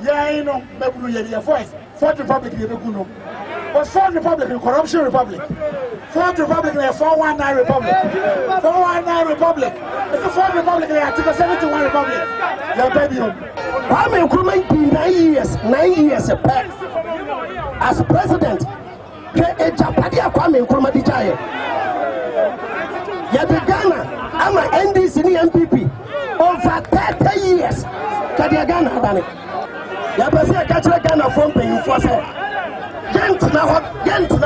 ye no be bulu ye voice Fourth Republic ye be ku no But Fourth Republic is corruption republic. Fourth Republic is a 419 republic. 419 republic. It's a Fourth Republic is Article 71 republic. Yeah, baby. Kwame Nkrumah been 9 years as president. Japadia Kwame Nkrumah Dijaye. Yeah, the Ghana. I'm an NDC MPP over 30 years. Kadia Ghana Dani. Yeah, but say catch the Ghana from paying for say. Gent na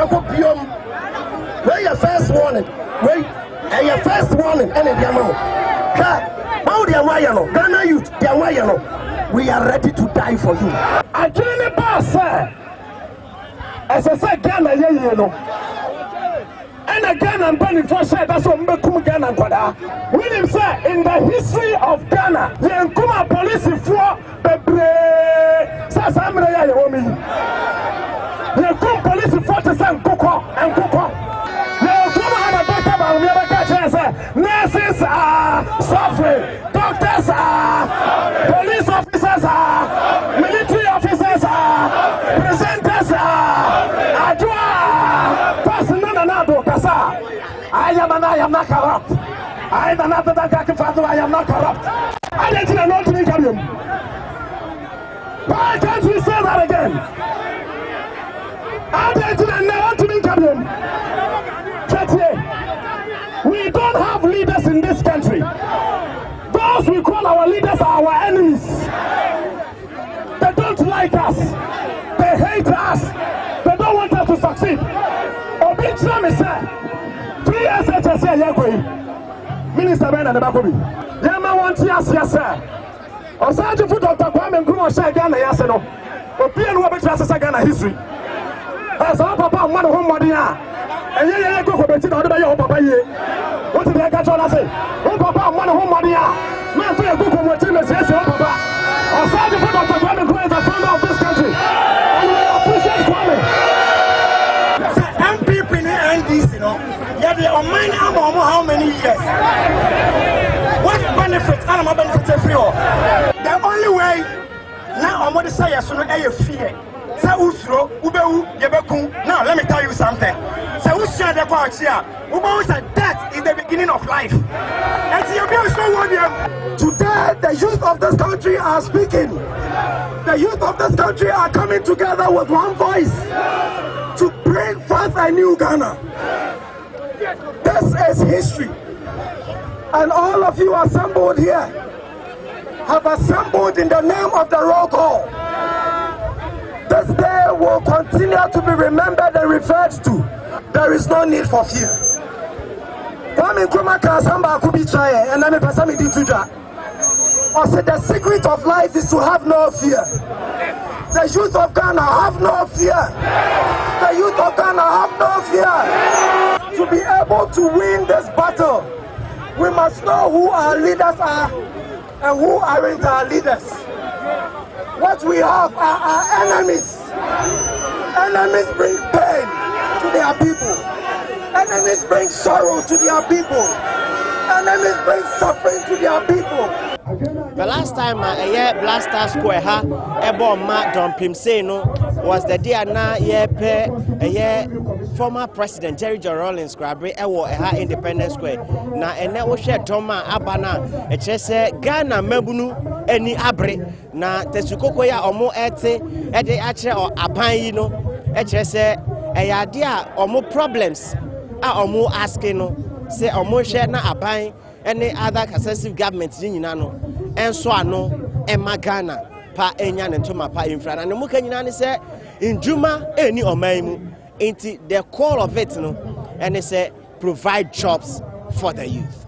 go biom. Where your first warning? Where your first warning? Any diamo. Ha! How they are no? Ghana youth, they are no. We are ready to die for you. I can't the pass, sir. As I said, Ghana, you know. And again, I'm burning for sure. That's what Mbekum Ghana Kwada. When him say in the history of Ghana, the Nkuma police for Bebre. Sasamre ya yomi. The Nkuma police for to say Nkoko and Nkoko. The Nkuma have a doctor, but we never catch us. Nurses are suffering. Doctors are. Police officers are. Military officers are. Presenters are. Adwa. I am not corrupt. I am not father. I am not corrupt. I didn't know to make him. Why can't we say that again? I didn't know to make him. We don't have leaders in this country. Those we call our leaders are our enemies. They don't like us. They hate us. They don't want us to succeed. Obincham is said. 3 years later, say, Minister Ben and the Bakobi. Yama wants yes, sir. Or such a foot of Takwam and Guru Shah Ghana, yes, no. Or Pian Wabit Ghana history. As our papa, one of whom Modia. And you go for Betty or your papa. What did I catch on? I say, oh, papa, one of whom Modia. Man, for a book of what you say, papa. Or such a foot of Takwam and Guru is a founder of this country. And we appreciate Kwame. MPP in the NDC, you know. Yeah, they are mine how many years? What benefits? I don't benefits every year. The only way now I'm going to say yes, so no fear. Say usro, ubeu, yebeku. Now let me tell you something. Say usro de kwa chia. Ubeu said death is the beginning of life. And see, you so one year. Today, the youth of this country are speaking. The youth of this country are coming together with one voice to bring forth a new Ghana. This is history, and all of you assembled here have assembled in the name of the roll call. This day will continue to be remembered and referred to. There is no need for fear. Kwame Nkrumah Kasamba could be trying, and let me pass me the the secret of life is to have no fear. The youth of Ghana have no fear. The youth of Ghana have no fear. To be able to win this battle, we must know who our leaders are and who aren't our leaders. What we have are our enemies. Enemies bring pain to their people. Enemies bring sorrow to their people. Enemies bring suffering to their people. The last time a year Blaster Square ha ebo ma Dumpim say no was the day na year a year former President Jerry John Rawlings Square ewo ha Independence Square na ene wo hwe Toma abana e kire se Ghana mabunu ani abre na tesukoko ya omo ete e de a kire aban yi no e kire se eyade a omo problems a omo asking no se omo hwe na aban any other successive governments nyina no enso ano ema Ghana pa enya ne ntoma pa infra na mu ka nyina ne se njuma eni oman mu enti the call of it no and say provide jobs for the youth.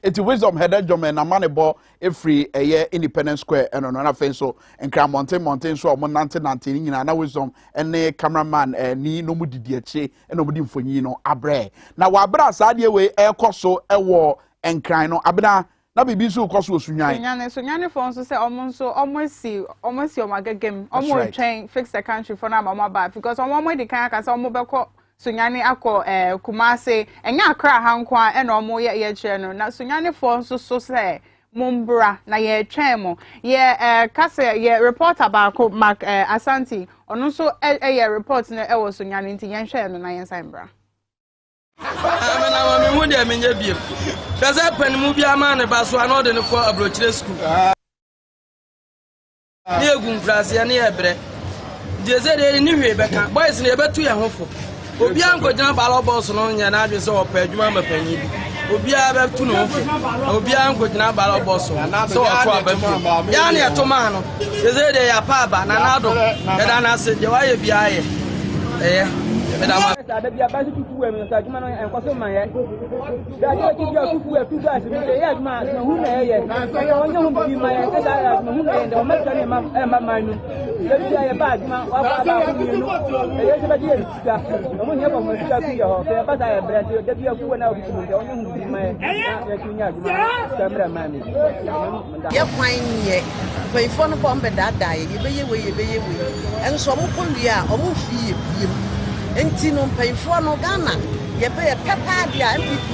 It's wisdom headed German and money ball every a year Independence Square and on another so and cram mountain so on 1919 and wisdom and a cameraman ni no mudi diache and nobody for you know abre. Now wabra sadia way air coso a war and crying no abna na bibi so coso sunyane for so say almost see my game almost train fix the country for now mama bad because on one way the kind of almost Sunyani ako Kumase enya akra hankwa eno omo ye kire no na Sunyani for so say mumbra na ye twemo ye kase ye report about Mark Asante ono so ye report na e wo so nyane nti yen hwe no na yen san bra amena wa me hu de menye biem kaza panimu bia ma ne ba so ano de ne ko abrochire school ni egun frase ya ne ebre jeze de ni hwe beka boys ne betu ya hofo obi an ko jina balo boss no nya na adwe so opa adwuma mapanyi bi obi a betu no hofo obi an ko jina balo boss so oto abafi ya ne to ma no jeze de ya pa ba na na do de da na se je wa ye bia ye Madam, I be about to do women, so you and Cosmo, my head. That you give your 2 guys, yes, man, who may, I don't know who my head, who may, and I'll tell him, I'm mine. Let me say a bad man, what about you? Yes, but yes, I won't have a study, but I have bred you, that you have 2 hours to the only my cameraman. You're fine yet. When you phone upon that die, you be away, and so Mukundia, or Mufi. Enti no mpanyfo no Ghana ye be papa dia MPP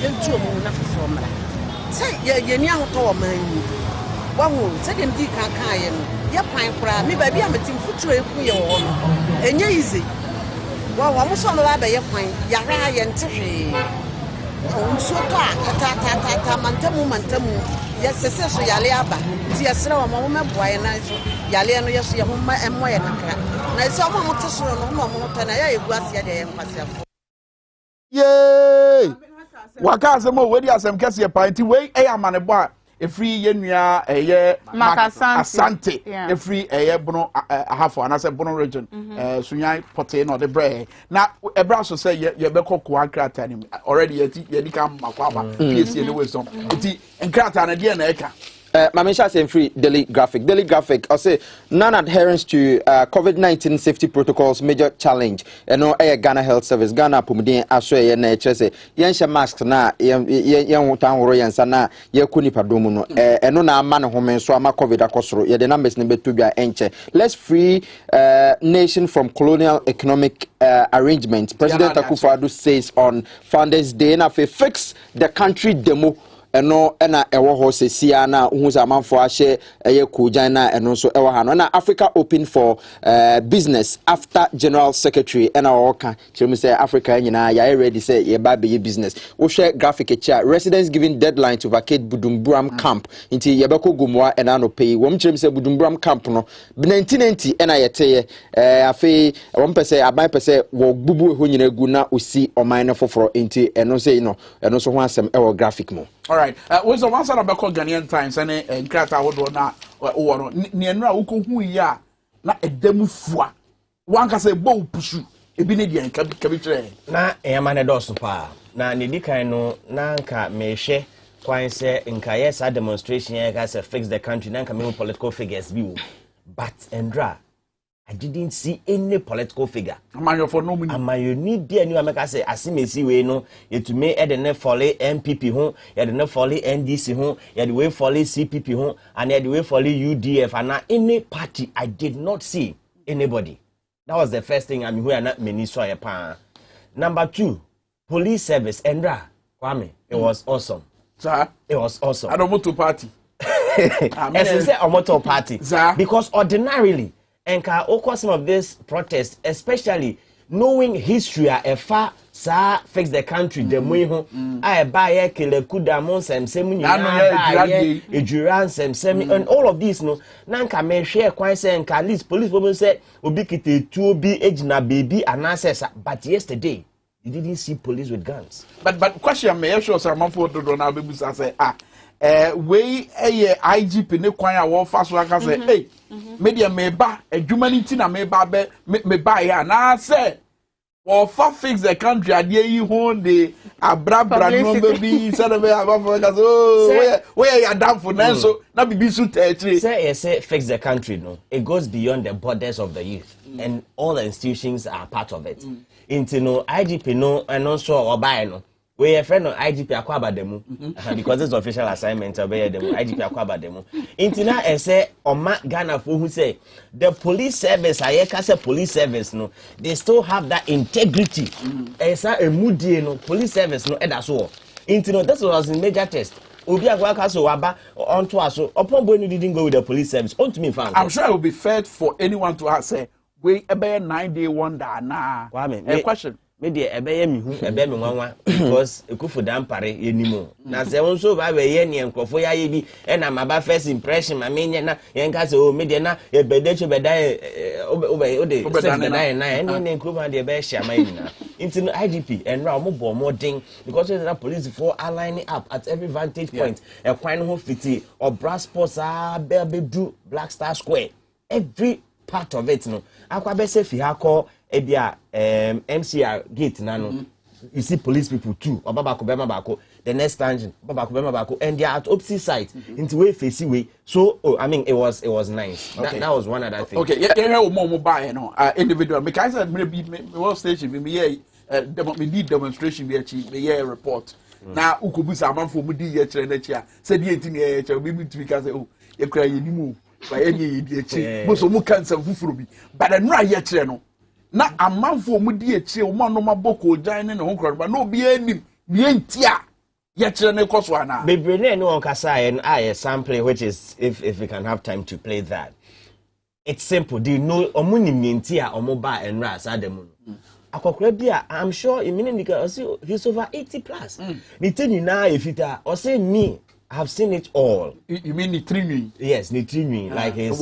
ye ntu omu na fofo mra se ye ni ahoto o manyu wahu se dem di kan ye no ye pan kura me ba bia metim futuro eku ye wo no enye easy wa mo so no ba ye pan ya ra ye ntehwe o nso to a ta mantamu ye sese so yale aba ti ye sere wa mo meboa ye na so yale no ye so ye ho ma emo ye kakra na so mo tsoro no mo to na ya egu ase de ye nkwase afo yey waka asemo we di asem kese panti we amane bo a efri ye nua eye Asante efri eye bono ahafo anase bono region sunyan pote no de bre na ebra so say ye be kokko akrata ni already ye di kam makwaba PSC ne wisdom nti nkrata na de na eka Mamisha saying free Daily Graphic. I say non-adherence to COVID-19 safety protocols major challenge. You know, Ghana Health Service, Ghana Pumudin, Aswe, and HSA. Yensha masks na, yan royan sana, ye kuni padomuno. And no na man home so ama COVID akosro. Ye the numbers number 2 be enche. Let's free nation from colonial economic arrangement. President Akufo-Addo says on Founders Day, na fix the country demo. Eno ena ewo ho sesia na hu za manfo ahye eye kujan na eno so ewo ha no na Africa open for business after general secretary ena oka chiremu say Africa nyina ya ready say ye ba be business wo hwe graphic echa residents giving deadline to vacate Budumburam camp nti ye beko gumwa ena no pay wo chiremu say Budumburam camp no 1990 ena yete afi wo mpese aban pese wo bubu ho nyina gu na osi oman no foforo nti eno say no eno so ho asem ewo graphic mo. All right. Was the one side of the Ghanaian Times and Krata would not or near Uku ya na a demu fwa. One can say bow pushu a Benedian cabitre. Na Yamane Dosupa. Na Nidika no Nanka me she quite say in Kayesa demonstration as a fix the country Nanka political figures view. But Endra, I didn't see any political figure. Am for no money? Am you need dear new America say as me see we no you to me at the folly MPP home, you had the folly NDC home, you had the way folly CPP home, and you had the way folly UDF, and now any party I did not see anybody. That was the first thing. I mean, we are not many so a pan. Number 2, police service. Endra, Kwame, it was awesome. Sir, it was awesome. I don't want to party. As you say, a motor party. Sir, because ordinarily. And some of this protest, especially knowing history, a far sa fix the country, the way I buy a killer kudamon sem and all of these no nanka may share quite saying at least police woman said ubikite to be ejna baby and answers, but yesterday you didn't see police with guns. But question may sure some for do not be say we IGP ne kwan a wo fa so aka say hey media me ba adwumaniti na me ba be me ba ya na say wo fa fix the country ade yi ho de abrabra no be say be abafo ka so we ya damfo na so na bibi su tetri say fix the country no it goes beyond the borders of the youth and all the institutions are part of it into no IGP no and also obai no we a friend of IGP Akwaba demo because it's official assignment obey demo IGP Akwaba demo. Intina and say Oma Ghana for who say the police service say police service no they still have that integrity. Esa a moody no police service no that's all. Intino that was in major test. Obi agwa so waba onto aso. Upon when you didn't go with the police service, on to me found. I'm sure it will be fair for anyone to ask say we about 9-day wonder nah. A question. Maybe a bay me who a baby mama because a kufu dampare anymore. Now, they also buy a yen and cofoya yebi, and I'm about first impression. I mean, Yankas, oh, Mediana, a bedecho bedai, and then Kuba de Besha, Mayina. Into IGP and Ramubo more ding because the police for aligning up at every vantage point. A quine home fitty or brass sports are baby do Black Star Square. Every part of it, no. Aquabese Fiako. Ebia MCR gate nano. You see police people too. Obabako Bema Bako. The next tangent, Obabako Bema Bako, and they are at opposite sides into way facing way. So I mean it was nice. Okay. That was one of that things. Okay, yeah, more mobile, you know, individual. Because I maybe one station me need demonstration be a report. Now ukubusa man for mudi ye chere said ye tin ye chere be to because oh ye cry ye mu by any ye most of mu cancer fufuru bi. But then right ye chere no. Na amanfo mu di echi o man no maboko jan ne ho kro ba no bi anim bi entia ye kire ne koso ana bebre na no on kasa and I sample which is if we can have time to play that. It's simple. Do you know omunim entia omoba enra asademu akokora bia I'm sure immediately he's over 80 plus. The thing na efita or say me I have seen it all. You mean the training? Yes, the training. Like his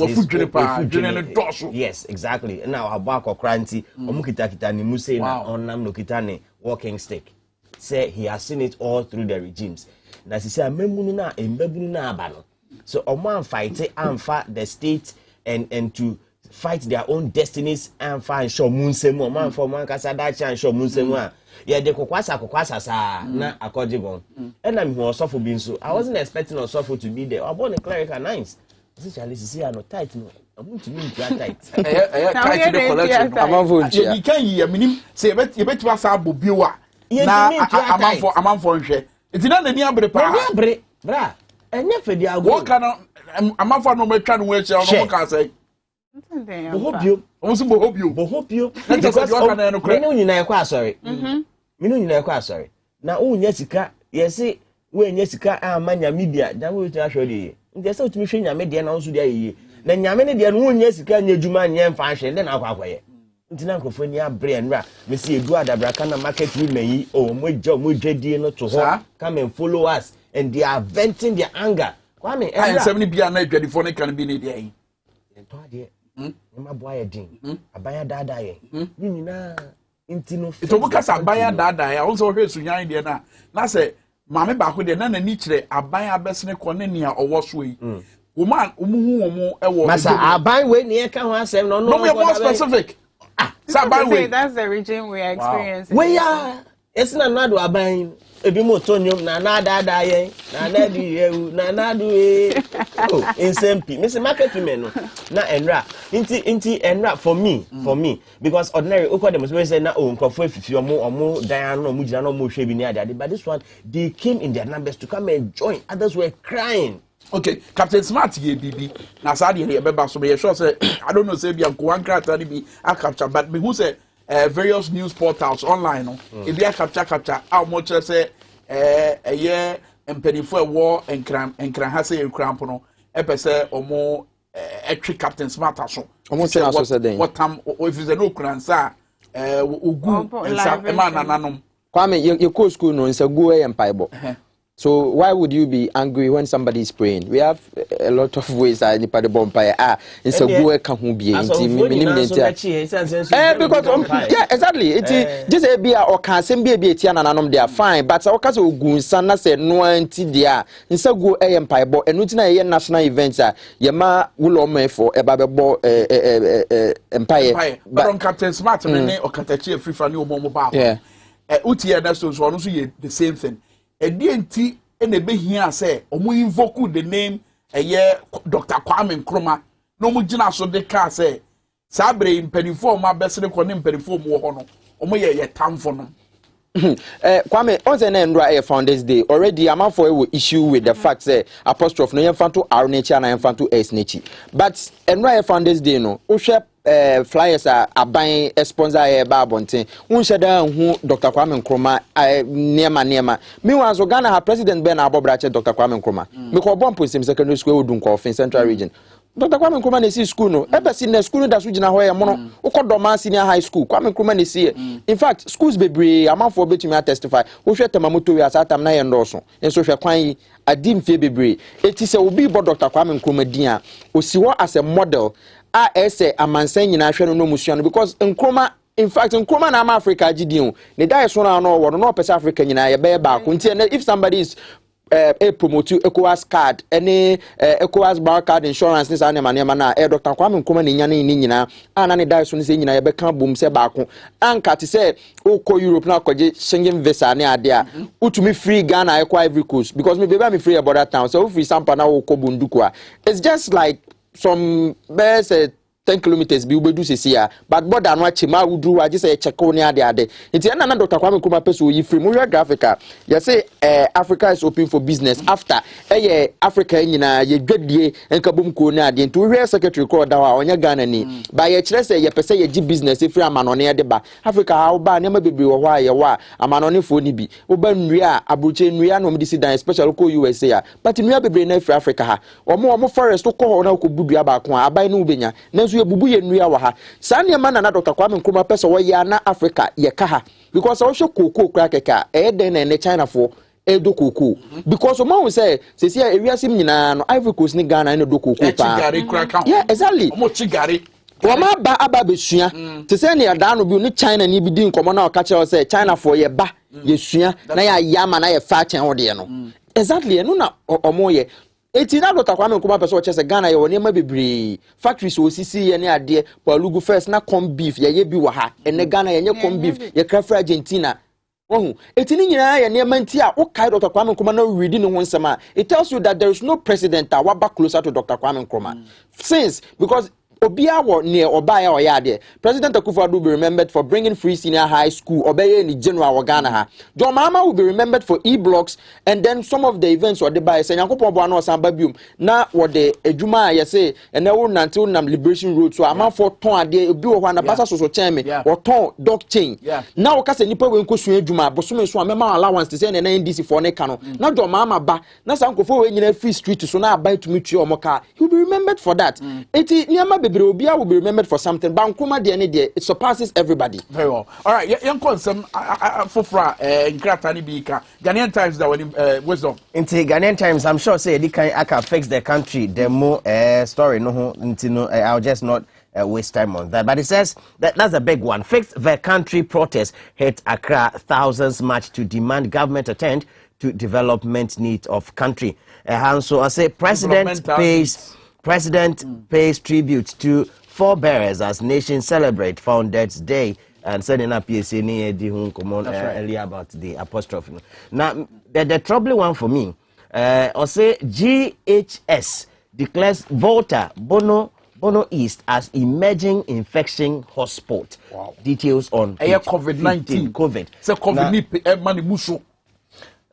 yes, exactly. Now Abako Kranti, Omukita ni Muse na Onam Lokitane walking stick. Say he has seen it all through the regimes. Na si say memunu na embebunu na abano. So Oman fight amfa the state and to fight their own destinies and find show munsemu Oman for man kasadachi and show munsemu. Yeah, the kokwasa sa na akojigon. And I'm who suffer being so. I wasn't expecting a suffer to be there. I born a clerical nice. This is see no tight no. I'm going to mean tight. Tight to the collection. I'm you can hear minim say you bet was abo biwa. Na amam for nhwe. It's not the near brepa. Bra. And if they are what kind of amam for no me twa no we say no can say. Hope you. Hope you. Because menu nyina ekwa sorry. Menu nyina ekwa sorry. Na unya sika, yesi we nya sika amanya media, dan we twa hwede. Nde se utumi hwe nyame de na nso de ayi. Na nyame ne de no unya sika nya adwuma nya mfa hwe, nde na akwakoye. Ntina nkofo ni abre enra, me se edu adabraka na market women yi, oh mo die no to ho. Come and follow us and they are venting their anger. Kwame, and 70 bia na adwadifo ne kan bi ne de ayi. Ento ade. Nyama boya din. Abaya dada ye. Nyina intino. Ito buka sa abaya dada ya. Onso hwe sunyan de na se maame ba ko de na ni kire abaya abesene ko ne nia owo so yi. Woman omuhu omo ewo. Masa aban we ne ka ho asem no no. No we more specific. That's the regime we are experiencing. We are. It's not nado aban. Ebi mo tonyom na dada ye. Na di yewu na do e. Oh, SMP. Mr. Market women no. Na enra. Inti enra for me because ordinary okwa dem say na o nkofo afifi omo dan no omo gina no omo hwe bi ni ade but this one they came in their numbers to come and join. Others were crying. Okay, Captain Smart ye bibi. Na sa de ye beba so be sure say I don't know say bi anko wan krata ni bi a capture but me who say various news portals online no. E bi a capture how much say eye empenifo ewo enkran ha say ekrampo no e pese omo etwe Captain Smart aso. Omo say aso say den. What time if is no kransa ogu ensa e ma nananom. Kwame you go school no nsa go e empaibo. So why would you be angry when somebody is praying? We have a lot of ways I nipa the bonfire. It's a go can who be because yeah, exactly. It just a be or can send be a tiana nanom they are fine, but our case ogun sana say no anti dia. Insa go empire bo and nutina national events yama will me for a babebo empire. But on Captain Smart or Katachi free for new mobile. Yeah. Utia that's so the same thing. A DNT and a behia say, Omu invoke the name a year Dr. Kwame Nkrumah. No mujina so de car say, Sabre in Periform, my best record in Periform Wohono. Omo ye town for no. Kwame, on the end Founders Day, already I'm out for issue with the fact that apostrophe no fan to our nature and fan to S nature. But and Founders Day no, Usha flyers are buying a sponsor a babontin. Unshada who Dr. Kwame Nkrumah near. Meanwhile, so Ghana have President Ben Abobrache Dr. Kwame Nkrumah. Because bomb puts him secondary school Dunkoff in Central Region. Dr. Kwame Nkrumah is school no. Ever seen the school that's regional where mono Ukodoma Senior High School. Kwame Nkrumah is here. In fact, schools be a month for betting me testify. Who share Tamamutu as Atam na endorsement. And so Kwai a dim febebre. It is a will be Dr. Kwame Nkrumah dia. Usiwa as a model. Say a man saying in Ashano no Musiano because Nkrumah, in fact, Nkrumah na Africa Gideon. The dice one no or no West African in a bear back. If somebody is a promote ECOWAS card, any ECOWAS bar card insurance, this animal, Dr. Kwame Nkrumah Nina, and any dice when saying I become boom se back. Anka to say, Oko Europe now, Schengen visa near there. To me free Ghana, Ivory Coast because me baby me free about that town. So if we sample now, Oko Bundukwa, it's just like some best 10 kilometers be ubedu here, but more than what Chima would do, I just say check on the other. It's another Dr. Kwame Nkrumah person you free Muria Africa. You say Africa is open for business after Africa in ye good day and kabum kona the to real secretary called on your Ghana ni. By a chance say you say ye business if you are man on the deba. Africa how ba never be why you are a man on phone be. Uban Ria, Abuche Ria no medicine special co USA. But in Ria be brain for Africa or more forest to call on Kububia Bakwa, Abai Nubenya. Bubu ye nua wa ha sane man na Dr. Kwame Nkrumah pese wo ya na Africa ye ka ha because wo hwe koko kra keka den na China for edo koko because man we say se ewiasim nyina no Ivory Coast ni Ghana na do koko pa yeah exactly omo chigari wama ba aba besua te se ne ada no bi ni China ni bi din komo na o ka che say China for ye ba ye sua na ya yama na ye fa chen wo de no exactly no na omo ye eti na Dr. Kwame Nkrumah person che se Ghana ye woni ma bebre factories osisi ye ne ade palugu first na corn beef ye bi wa ha ene Ghana ye corn beef ye krafa Argentina ohu eti ni nyina ye ne manti a wo kai Dr. Kwame Nkrumah na read no ho nsema it tells you that there is no president that wa back closer to Dr. Kwame Nkrumah since because Obia wa near Obaya or Yade. President Akufo-Addo will be remembered for bringing free senior high school, Obeye in general or Ghana. John Mahama will be remembered for e-blocks and then some of the events or the by saying Yankopo Boano Sambabium. Now what the Ejuma I say and now until Nam Liberation Road. So I'm for ton de Bill Wana Basa so chairman or ton dog chain. Now Kasa Nipa will Kusu Juma, Bosume so mema allowance to send an NDC for Nekano. Now John Mahama ba now Sankofo in a free street so now buy to meet you or Moka. He'll be remembered for that. Obia will be remembered for something. But Nkrumah it surpasses everybody. Very well. All right, young consum Fofra Nkratani Bika. Ghanaian Times that were wisdom. Into Ghanaian Times, I'm sure say they can fix the country. The more story no I'll just not waste time on that. But it says that's a big one. Fix the country protest hit Accra. Thousands march to demand government attend to development needs of country. And so I say President pays tribute to forebearers as nations celebrate Founders Day and sending up earlier about the apostrophe. Now, the troubling one for me, I say GHS declares Volta Bono East as emerging infection hotspot. Wow. Details on COVID-19. COVID. So COVID money muso.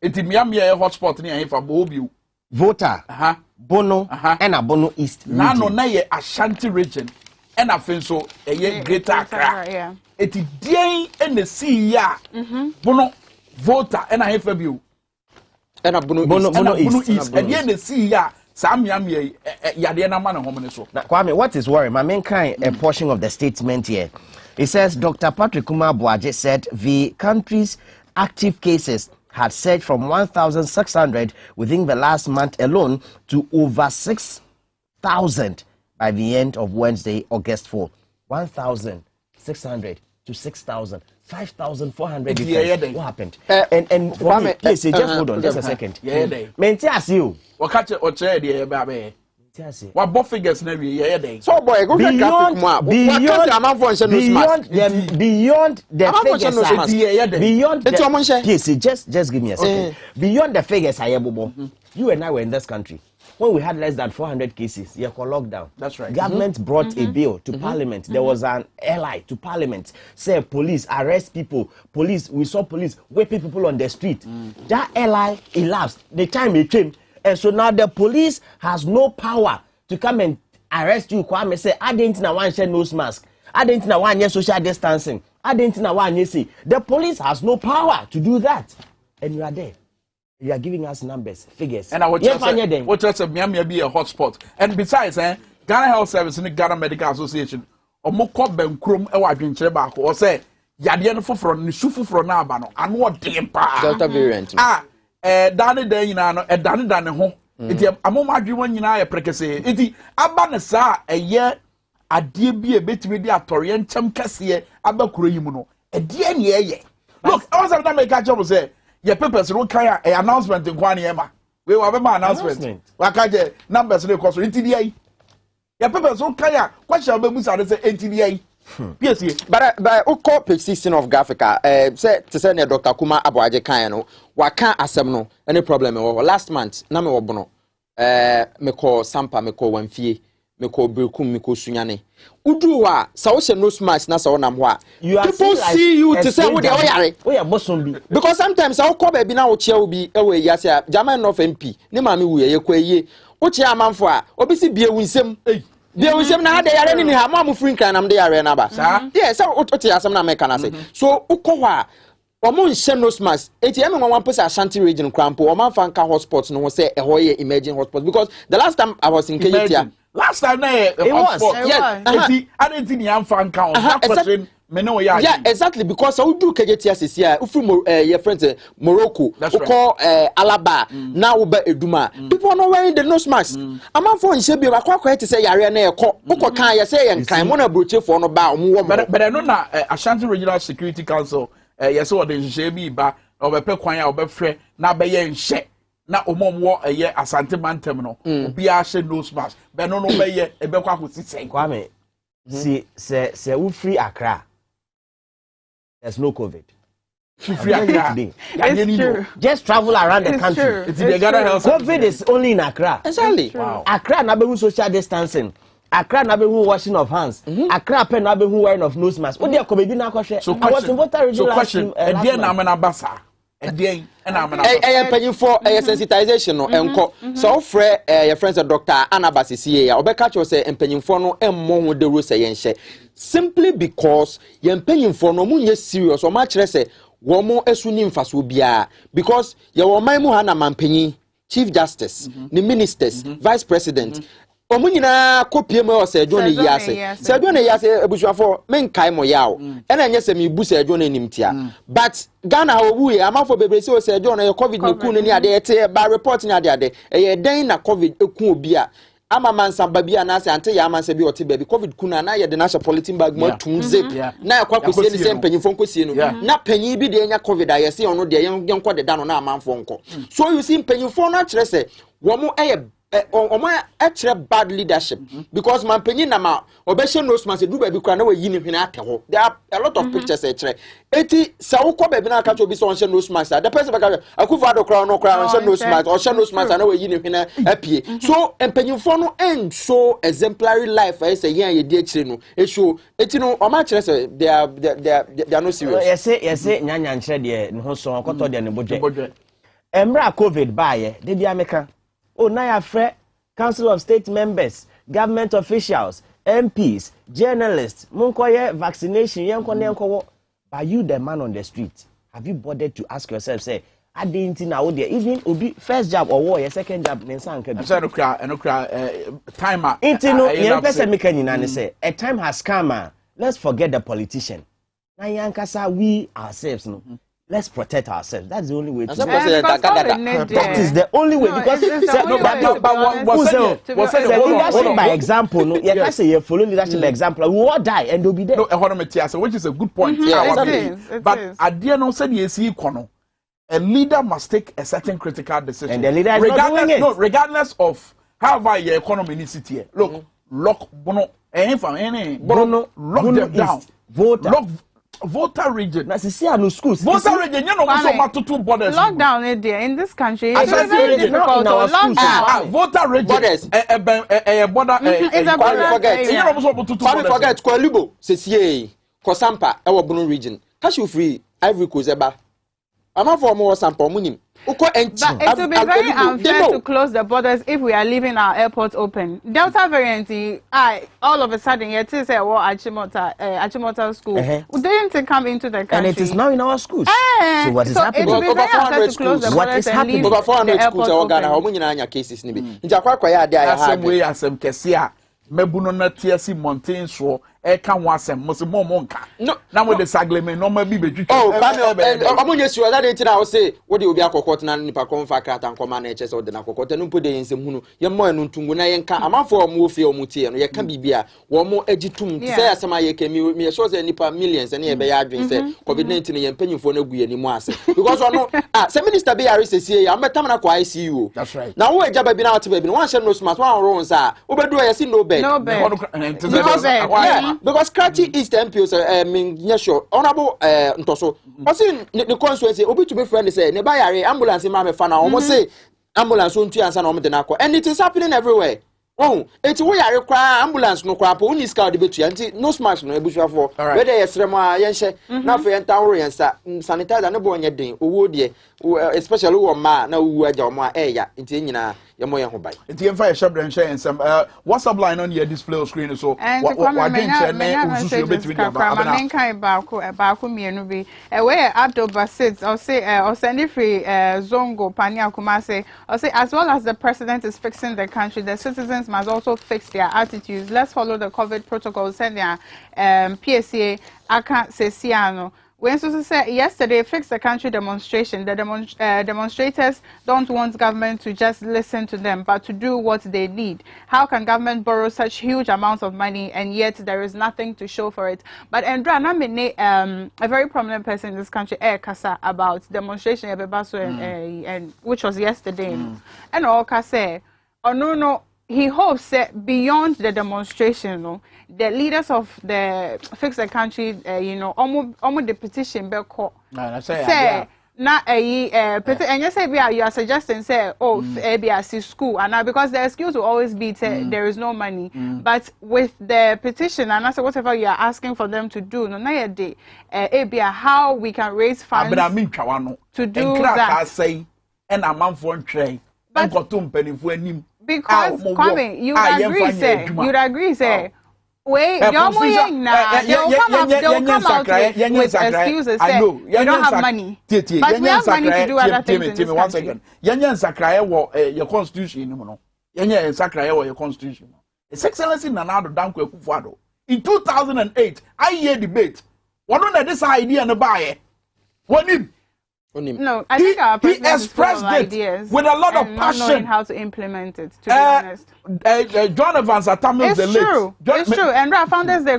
It Miami hotspot near for Bobio. Volta. Bono and a Bono East. Nano na ye Ashanti region and a fenso a ye greater Accra. It is day and the sea ya. Bono Volta and a half of you. And a Bono East. And ye the sea ya. Samyam ye Yadiana man home so. Now Kwame, what is worrying? My main kind a portion of the statement here. It says Dr. Patrick Kumar Boaje said the country's active cases had surged from 1,600 within the last month alone to over 6,000 by the end of Wednesday, August 4. 1,600 to 6,000. 5,400 difference. What happened? And please, just hold on just a second. Maintain you. What catch it or chair the baby? What both figures never day. So boy, go beyond the figures. Just give me a second. Beyond the figures, you and I were in this country when we had less than 400 cases. You call lockdown. That's right. Government brought a bill to Parliament. There was an ally to Parliament. Say police arrest people. Police, we saw police whipping people on the street. That ally elapsed. The time it came. And so now the police has no power to come and arrest you Kwame say I didn't na one share nose mask. I didn't na one social distancing. I didn't na one say the police has no power to do that. And you are there. You are giving us numbers, figures. And I would just say, what just a Miami be a hotspot. And besides, Ghana Health Service and the Ghana Medical Association, or Moko Ben Krum, a wife in Chebako, or say, Yadian for Nishufu for Nabano, and what damn pa. Delta variant. Danny Day, a Danny Danny home. It's a moment you want you know a precase. It's Abanasa, a year, a dear be a bit with the Torian Cham Cassia, Abakurimuno, a dear ye. Look, I was going to make a job say. Your papers will carry an announcement in Kwaniema. We will have an announcement. Wakaje numbers in the course of NTDA. Your papers will carry question be Musa say NTDA. Yes, but Oko page 16 of Graphica, say to send Dr. Kuma Abuaje Kayano, waka asem no any problem last month na me wobono me call Sampa me call Wamfie me call Brekum me call Sunyane uduwa sa wo se nose mask na sa wo nam ho a people see you to say wo de oyare we are bosom bi because sometimes I call baby na wo chia wo bi e we yase a German of MP ne ma me wu ye kwa ye wo chia amanfo a obi si bie wunsem bie wunsem na ade yare ni ha ma free kan nam de yare na ba yes so wo tie asem na me kan say so ukọ ho a omo nhyɛ nose mask eti eme nwa pese Ashanti region crampo omo fanka hotspots no say ehoye emerging hotspots because the last time I was in Kenya last time it was yes eti I didn't think am fanka on that question me no ya yeah exactly because I do Kenya sesia ufi your friends Morocco call Alaba now be Eduma people are not wearing the nose mask amanfo nhyɛ bi akwa te say yare na ekɔ ukọ kan ye say yen kan mo na broche for no ba omo wo but I know na Ashanti Regional Security Council yes what the nhye bi ba obepe kwan a obefrɛ na be ye nhye na omomwo eye Asante Mantem no obi a hye nose mask be no be ye ebe kwa ko sisen Kwame se we free Accra there's no COVID. Free Accra. It's true. Just travel around the country. It's the Ghana Health COVID is only in Accra. Exactly. Wow. Accra na be social distancing. Accra na be washing of hands. Accra pen na be wearing of nose mask. Odi akobebi na akɔhwɛ. So I was in Volta region last question. Edien na amena basa. Edien na amena. Penyin for sensitization no enko. So frɛ your friends Dr. Anabasi CA. Obeka cho say penyin for no emmo ho de ro say yenhye. Simply because yen penyin for no mu nye serious o ma kyerɛ say wo mo esu ni mfaso bia because ye wo man mu ha na mampenyin chief justice the ministers vice president omu nyina kopie mu o se John Eyase se John Eyase ebusuafo menkai mo yawo ena enye se me bu se John animtia but Ghana ha owu e amafo bebre se o se John e covid ne ku ni ade ete ba report ni ade e den na covid eku obi a ama mansa babia na se ante ya mansa bi ote baby covid kuna na ye de national politin bag mo tum zip na yakwa kosie ni se mpanyimfo nkosie no na panyi bi de enya covid a ye se ono de yenkɔ de da no na amanfo nkɔ so you see mpanyimfo na kyerɛ se wo mo omo actually bad leadership because man panyi na ma obehye nose mask do baby kura na we yi ni hwene ateho there are a lot of pictures actually eti sa wo kɔ baby na aka to bi so on hye nose mask the person baka akufa do kura no kura on hye nose mask or hye nose mask na we yi ni hwene apie so empanyimfo no end so exemplary life I say here ye di akire no e show eti no o ma kyerɛ say they are no serious yes say nyanya nkyerɛ de ne ho so kɔtɔ de ne bodwe emra covid baaye de bia meka oh, now afre Council of State Members, government officials, MPs, journalists, munkoye vaccination, but you the man on the street, have you bothered to ask yourself, say, I didn't know there, even obi first job or war, your second job, then sank timer. Say, a time has come, let's forget the politician. Now, we ourselves, no. Let's protect ourselves. That's the only way. That is the only way because leadership by example. No, you can say you follow leadership by example. We all die and they'll be there. No, which is a good point. But at the end of the a leader must take a certain critical decision. And the leader is not doing it. No, regardless of how your economy is here. Look, lock Bono, lock them down. Voter region. No schools. Voter region, you know, so much to two borders. Lockdown in this country. It's very difficult to lockdown. Voter region. Borders. A border. It's a border. Forget. You know, so to forget. Kwalubo, Sesie, Kosampa, our Bono region. Cashew free, Ivory Coast, ama for more sample munim. But it will be very unfair to close the borders if we are leaving our airports open. Delta variant, all of a sudden, yet is a war Achimota school. Didn't come into the country. And it is now in our schools. So what is happening? It will be very unfair to close the what borders is happening? and leave over 400 the schools airport Ghana, how open. many cases ni bi. Nja kwa ya dia ya ha. Way asem kesia. Mebuno na tiasi mountain so e ka ho asem mo se mo nka. No, na mo de sagleme no ma bi betwitwa. Oh, omonye sure that dey na wo say wo de obi akokot na nipa konfa krata nkoma na eche se wo de na akokot no pode yensem hunu ye mo enu ntungu na ye nka amanfo o mo ofie o mo tie no ye ka bibia wo mo agitum ti say asem aye ka mi sure say nipa millions na ye be ya adwen say covid-19 ye mpanyimfo na gu ye ni mu ase because ono say minister be yare sesie ya metam na kwa ICU. That's right. Na wo eja baby na what baby no wan share no smart wan ro nsa wo bedu ye see no bed. Because Karachi East MPO sure honorable Ntoso also the constituency obi to be friend say ne ba yare ambulance ma me fa na almost say ambulance on tu ansa na omo de na ko and it is happening everywhere. Oh, it's we are require ambulance no kwa po uni ska de betu anti no smash no ebusua for whether yesrem a yenhye na fa yenta woro yensa sanitizer ne bo onye den owo de especially wo ma na wu aja omo a eya nti nyina yemo ye ho bai nti yemfa ye shabren share ensem WhatsApp line on your display screen so what drink ne ususu betwi dia ba abana menkan ba ko mienu bi we Abdul Basit or say or send free Zongo Pania Kumase or say as well as the president is fixing the country, the citizens must also fix their attitudes. Let's follow the COVID protocols. Send their PSA Aka Sesiano. When Susan said yesterday, fix the country demonstration. The demonstrators don't want government to just listen to them, but to do what they need. How can government borrow such huge amounts of money and yet there is nothing to show for it? But Andra, a very prominent person in this country, Kasa, about demonstration and which was yesterday, and all Kasa, no. He hopes that beyond the demonstration, the leaders of the Fix the Country, almost the petition, say, na and you say you are suggesting say ABRC school and now because the excuse will always be there is no money, but with the petition and also whatever you are asking for them to do, no na day ABR how we can raise funds to do that. And a man for tray and kotum penifo anim. Because Kwame, you'd agree, say, wait, they'll come out with excuses, say, we don't have money. But we have money to do other things in this country. Once again, Yanyan Sakraya your constitution, Yanyan Sakraya your constitution. His Excellency Nanado Danko Kufuado. In 2008, I hear debate. What on this idea and buy it? No, I think our president expressed ideas with a lot of and passion. Not knowing how to implement it, to be honest. John Evans at It's true. It's true. And our founders, they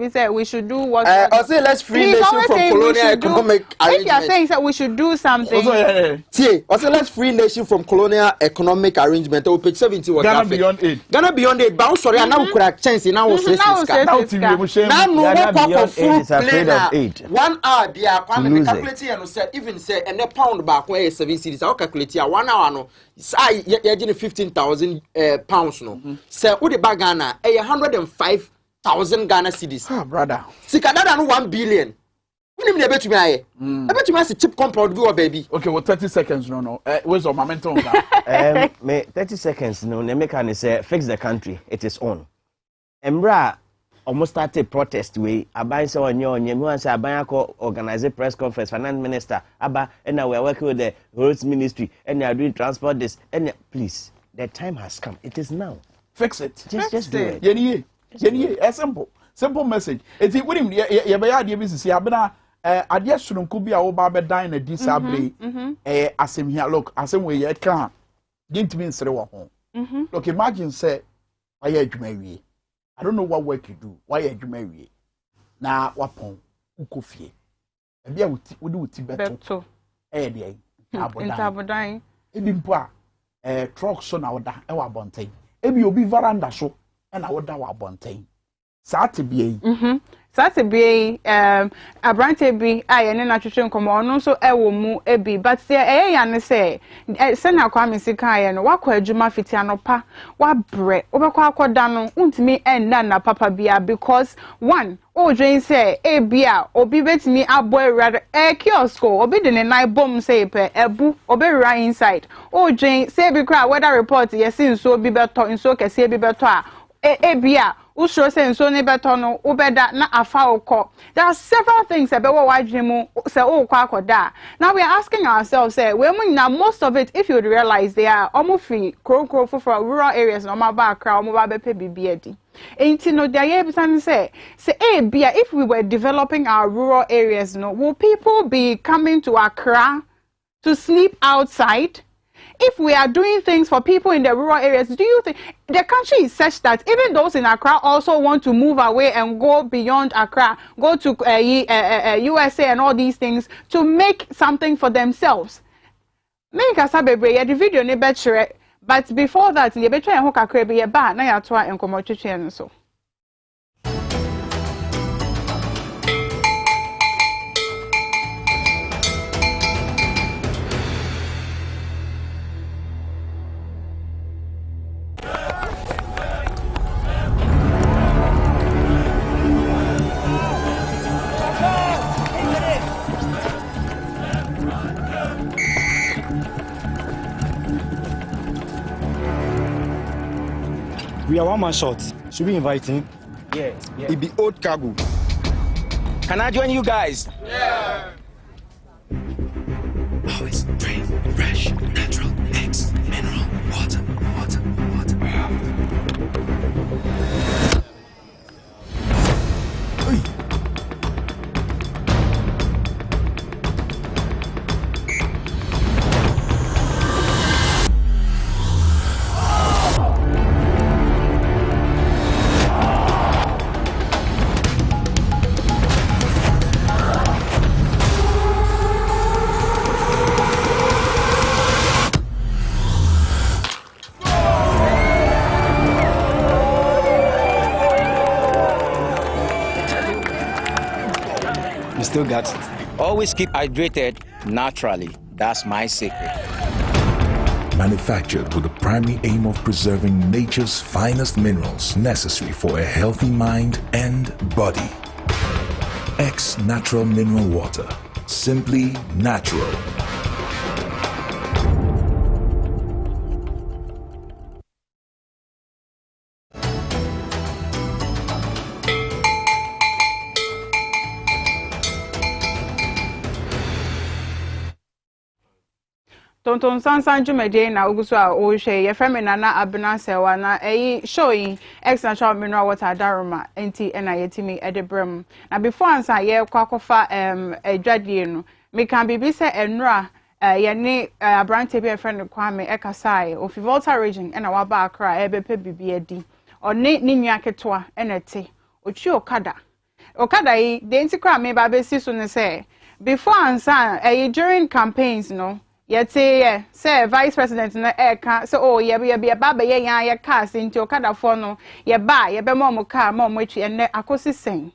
said we should do what. Say let's free nation from colonial economic arrangement. If you are saying that we should do something. See, let's free nation from colonial economic arrangement. Oh, page 70 was Ghana beyond aid. Ghana beyond aid. But sorry, now we could chance now was Ghana beyond aid is afraid of aid. 1 hour, dear, calculating and said even say and a pound back where 7 cities. I'll calculate 1 hour. No, say you're 15,000 pounds. No, say what the Ghana 105,000 Ghana cedis. Ah, brother. Sikadada no 1 billion. When you bet me, I bet you a cheap compound view, baby. Okay, well, 30 seconds. No. Where's our momentum? Me 30 seconds. No, Nemeka say fix the country. It is on. Embra almost started protest way. Abai say on your name. Say Abai organize a press conference. Finance minister Aba, and now we are working with the roads ministry, and they are doing transport this. And please, the time has come. It is now. Fix it. Just do it. Yeah, simple message. It's with him. Yeah, by idea business. Yeah, but idea shouldn't could be our barber dying a disabled. As him here, look, as him way you can. Didn't mean say home. Look, imagine say, why you marry? I don't know what work you do. Why you marry? Now what pon? Ukofie. Ebi a we do tibeto. Dear. Abodan. Ebi mpo a truck so na oda e wa bonten. Ebi obi veranda so e na oda wa bonten. Saturday. Saturday, abrante bi aye ne na twetwe nkomo no so ewo mu ebi but say ya ne say na kwa mesika aye no wakọ adwuma fiti anopa wa bre obekọ akoda no untimi enna na papa bia because one o dwen say ebia obi betimi abo ewrade kiosk obi de ne nai bom say pe ebu obi ra inside o dwen say bi kra weather report yesin so bi beto nso kese bi beto a ebia usro say nso ne beto no ubeda na afa okọ. There are several things about what wadrimu say okọ akoda. Now we are asking ourselves say now most of it if you would realize they are almost free for rural areas no ma ba Accra omo ba bepe bibiedi. Enti no there say if we were developing our rural areas no will people be coming to Accra to sleep outside? If we are doing things for people in the rural areas, do you think the country is such that even those in Accra also want to move away and go beyond Accra, go to USA and all these things to make something for themselves? Make us have a video ne betre, but before that, you better and hoka crebe ye ba na ya toa enkomo twetwe en so. We are one man short. Should we invite him? Yeah. It be old cargo. Can I join you guys? Yeah. Always brave, fresh, natural, X, mineral, water. Still got it. Always keep hydrated naturally. That's my secret. Manufactured with the primary aim of preserving nature's finest minerals necessary for a healthy mind and body. X Natural Mineral Water. Simply natural. Tonton Sansan Jumede na ugusu a ohwe ye frame nana abena sewa na showing X Natural Mineral Water daruma enti na yetimi edebrem na before ansa ye kwakofa adwadie no me kan bibi se enra ye ne abrante bi friend Kwame ekasai ofi Volta region na waba Accra ebepe bibi edi one ni nwa ketoa enete ochi okada yi de enti kra me ba besi so ne se before ansa during campaigns no yete say vice president na eka say oh ye baba ye yan ye car sinti okada for no ye ba ye be mo car mo atwi ene akosi sen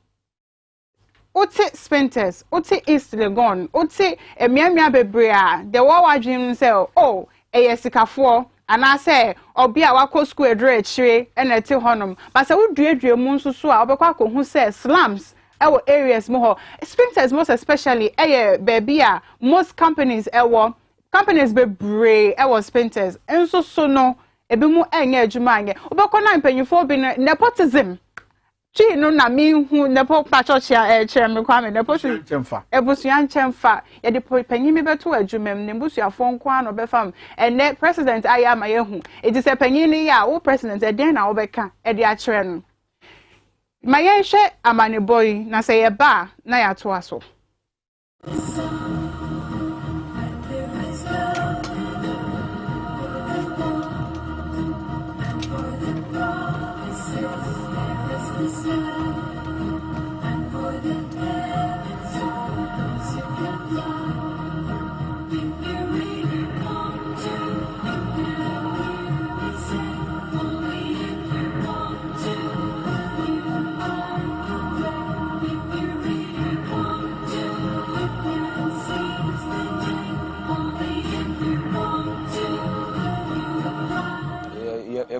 ote spinters ote east legon ote emiamia bebre a de wo wadwin say oh eye sikafo ana say obi a wako school edre chire ene te honom but say woduadua mu nso so a obekwa akohu say slums ewo areas mo ho spinters most especially baby a most companies companies be brave was painters and so no ebimu enye adwuma anye obekọ na mpanyifo bi nepotism chi no na mi hu nepo pachochia chere me kwa me nepotism chemfa ebusuan chemfa ye de panyimi beto adwuma me nebusuafo nko ano befam ene president aya ma ye hu eti se panyini ya wo president e den na wo beka e de a chere no maye hwe amane boy na se ye ba na ya to aso.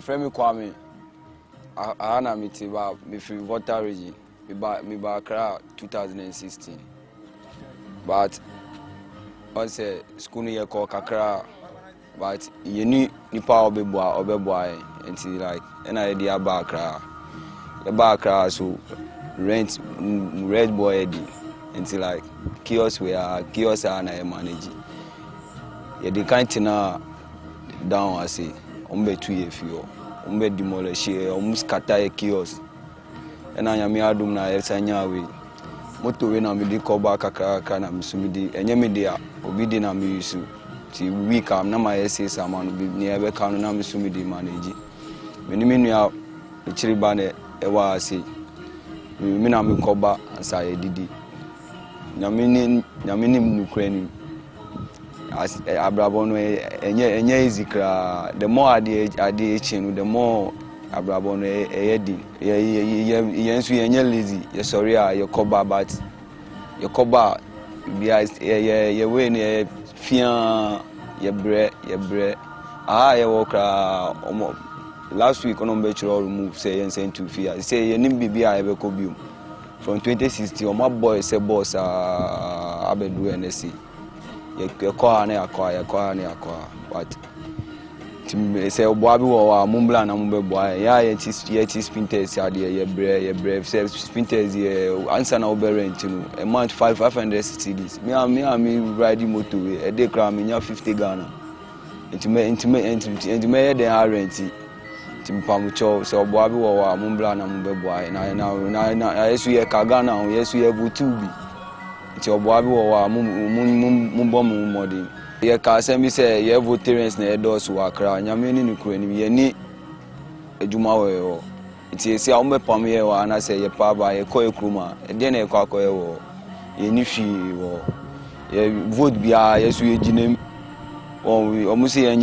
friend me Kwame. Ana me tiba me free water region. Me ba Accra 2016. But I say school year call kakra. But you need nipa obeboa until like and I dey Accra. The Accra so rent red boy until like kiosk are na manage. You dey kind na down I say ombe 2 year fio. Ombe demolish scatter kiosk. And I am adum na elsanya we. Moto we na me dey call back kakra na me so me dey enye me dey obi dey na me use. Ti week am na my say sama no be near be kan na me so me dey manage. Me ni me nua e chiri ba na e wa say me na me koba ansa ye didi. Na me ni nukra ni as abrabo no enye easy kra. The more ade chin the more abrabo no e di ye nso enye lazy ye sorry ye koba but ye koba bia ye we ni fia ye bre ye work last week on be chiro remove say ye send to fear say ye nim bibia ye be ko biom from 2016 o my boy say boss abedu NSC ye ko na yakwa but say obo abi wo mumbla na mumbe boy ye ti sprinters ade ye bre say sprinters ye answer na obe rent no a month 500 cedis me ride motor we e dey kra me nya 50 Ghana intime dey rent timpamucho say obo abi wo mumbla na mumbe boy na yesu ye ka Ghana yesu ye butubi ti obo abi wo mumbo mumodi ye ka say me say ye veterans na edos wa Accra nyame ni nukro ni ye ni adwuma wo ti say a pam ye wa na say ye pa ba ye ko ekruma e de na ye ko akoye wo ye ni hwi wo ye vote bia yesu ye ginem o say ye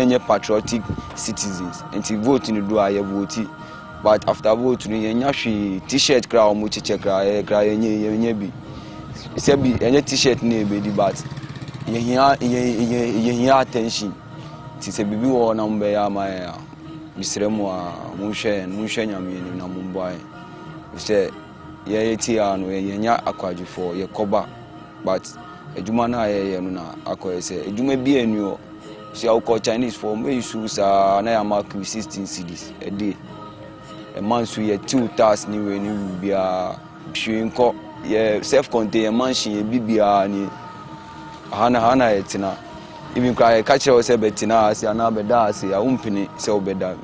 nye patriotic citizens and vote ni do a ye vote but after vote ni ye nya hwi t-shirt kra o mu cheche kra ye nye bi say bi enye t-shirt ni e be di but ye here attention ti se bibi wo na mbe ya ma ya misremu a munhwe nyame ni na mumboa say ye ti anu ye nya akwadwefo ye koba but ejuma na ye no na akoye say ejuma bi enu o si awko Chinese for me use sa na ya mark 16 cedis a day a man so ye two task ni we ni bia hwinko ye self contained mansion ye bibia ni hana etina even cry catch us betina as na beda as ya umpini se obeda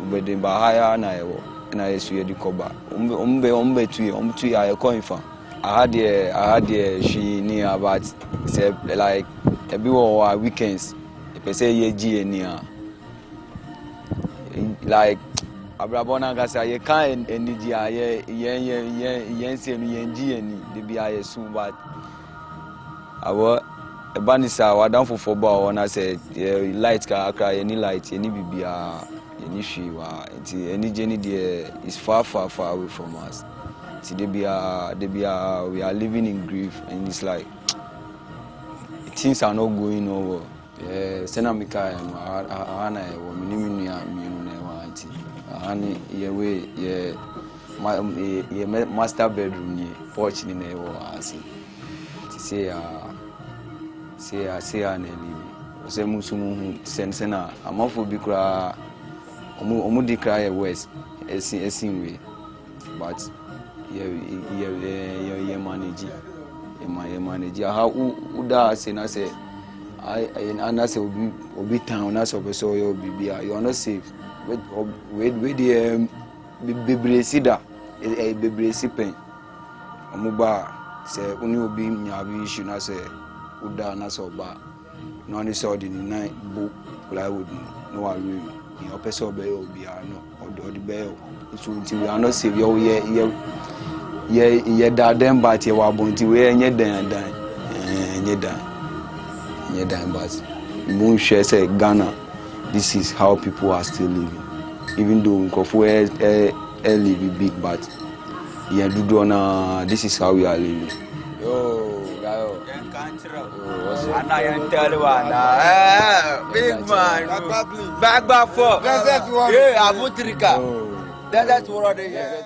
ba haya na ewo na yesu ye di koba ombe tu ya e coinfa I had she ni about say like every weekends if say ye gi enia like abrabona gasa ye kan eniji aye ye se mi ye gi eni de bia ye su but awo ebanisa wadan fofo ba wona say light ka akra ye ni light ye ni bibia ye ni hwi wa enti eni jeni there is far away from us. See, we are living in grief and it's like things are not going over. Senamika ana wo minimini ya mienu na wa anti ani ye master bedroom ni porch ni na wo asi ti say na ni o se musumu sensena amafo bi kra omu di kra ye west esin we but ye manage how uda say na say I say obi town na so so you bibia you are not safe with the bebresida bebresi pen omuba say oni obi nyabi issue na say uda na so ba no ni so di nine bo plywood no wa room ni opeso be obi no odi be so until we are not safe ye da dem but ye wa bonti we nye dan but mun share say Ghana this is how people are still living even though nkofo live big but this is how we are living. Yo gayo what's And I am telling one. Big man. Back for. Yeah, Abutrika. That's what they are.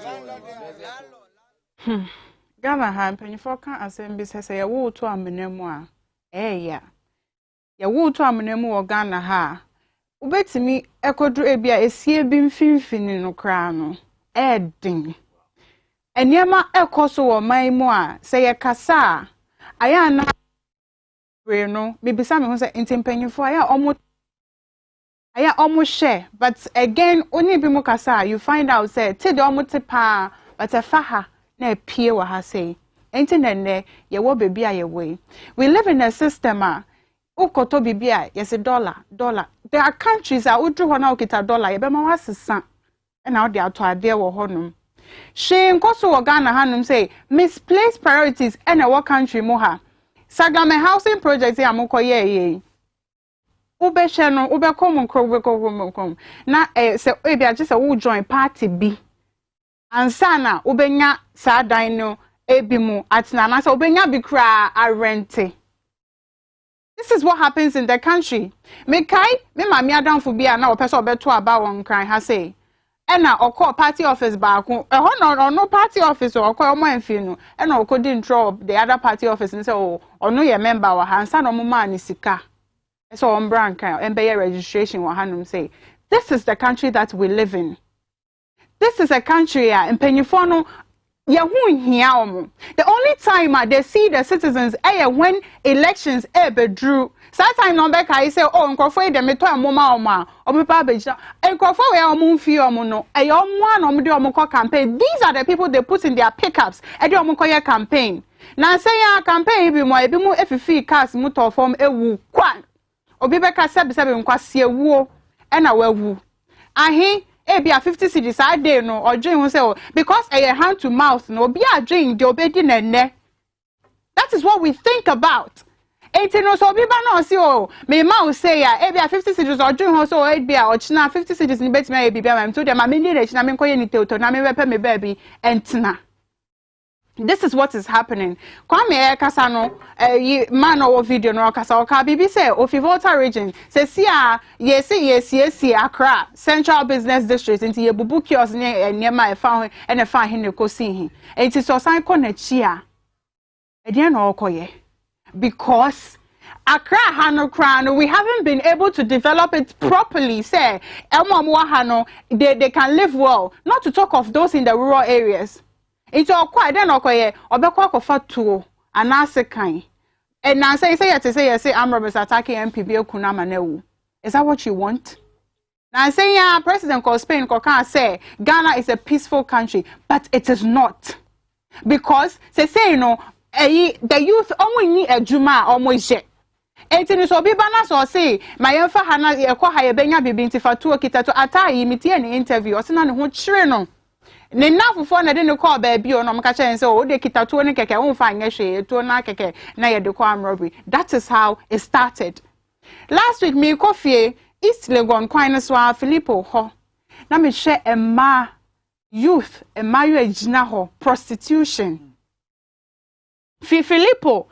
Ghana ha mpanyifo kan asem bi sese ye wo to amenemu a ya ye wo to amenemu wo Ghana ha ubetimi ekodru ebia esie bi mfimfini no kra no edin eniema ekoso wo man mu a se ye kasa aya na we no bibisa me ho se mpanyifo aya omo share but again oni bi mu kasa you find out say te de omo te pa but afaha na pie wa ha say internet ye wo baby a ye we live in a system ukoto bibia yes dollar there are countries that udru ho na okita dollar ye be ma wasesa na odi ato ade wo honum she nkoso wo Ghana hanum say misplaced priorities and our country mo ha sagame housing project ya moko ye ube she no ube kom nkro na se ebia je se wo join party bi ansana ubenya sa dan no ebimu atina na so ubenya bi kra arente. This is what happens in the country. Me mami adamfo bi na opese obeto aba won kran ha say na okọ party office ba ko no party office okọ omo enfi no na okọ di intro the other party office and say ono ye member wa hansa no mo man sika so on brand kan embe registration wa hanum say this is the country that we live in. This is a country mpanyifo no ye hu hia omo. The only time they see the citizens when elections bedru. So time no be kai say nkrofo e de meto amoma oma omepa beja nkrofo we omo mfi omo no omo an omo de omo campaign. These are the people they put in their pickups e de omo koye campaign. Na say ya campaign bi mu efifi cars mu to form ewu kwan obi be ka sebe nkwase ewuo e na wawu ahi ebia 50 cedis a day no odwin hu say because a hand to mouth no obi adwin de obedi nenne. That is what we think about. Enti no so obi ba na si me ma o say ya ebia 50 cedis odwin hu so ebia ochina 50 cedis ni betime e bibia mam to dem ma me ni na china me nkoye ni teoto na me bepe me baby entna. This is what is happening. Kwame kasa no man or video no kasa o ka bibi say Ofivolta region say yes Accra Central Business District into ye bubu kiosk near my found and a fan hin ko sin. It is so sign ko na chia. E dey no okoye because Accra Hano Crown, we haven't been able to develop it properly. Say they can live well. Not to talk of those in the rural areas. It's all quite then okay, or fatu and answer kind. And now say I'm Roberts attacking MPB Kunama. Is that what you want? Now say President of Spain can say Ghana is a peaceful country, but it is not. Because say the youth only need a juma almost yet. Enti so bi bana so say my emfa hana ye kwa ha ye benya bibinti fatu okita to ata yi mitie ne interview o se na ne ho kyere no. Ne nafufo na de ne call baby o no mka chen say o de kitatuo ne keke won fa anya hwe to na keke na ye de kwa robbery. That is how it started. Last week me kofie East Legon kwan so a Filippo ho na me hwe emma youth emma yu agina ho prostitution. Filippo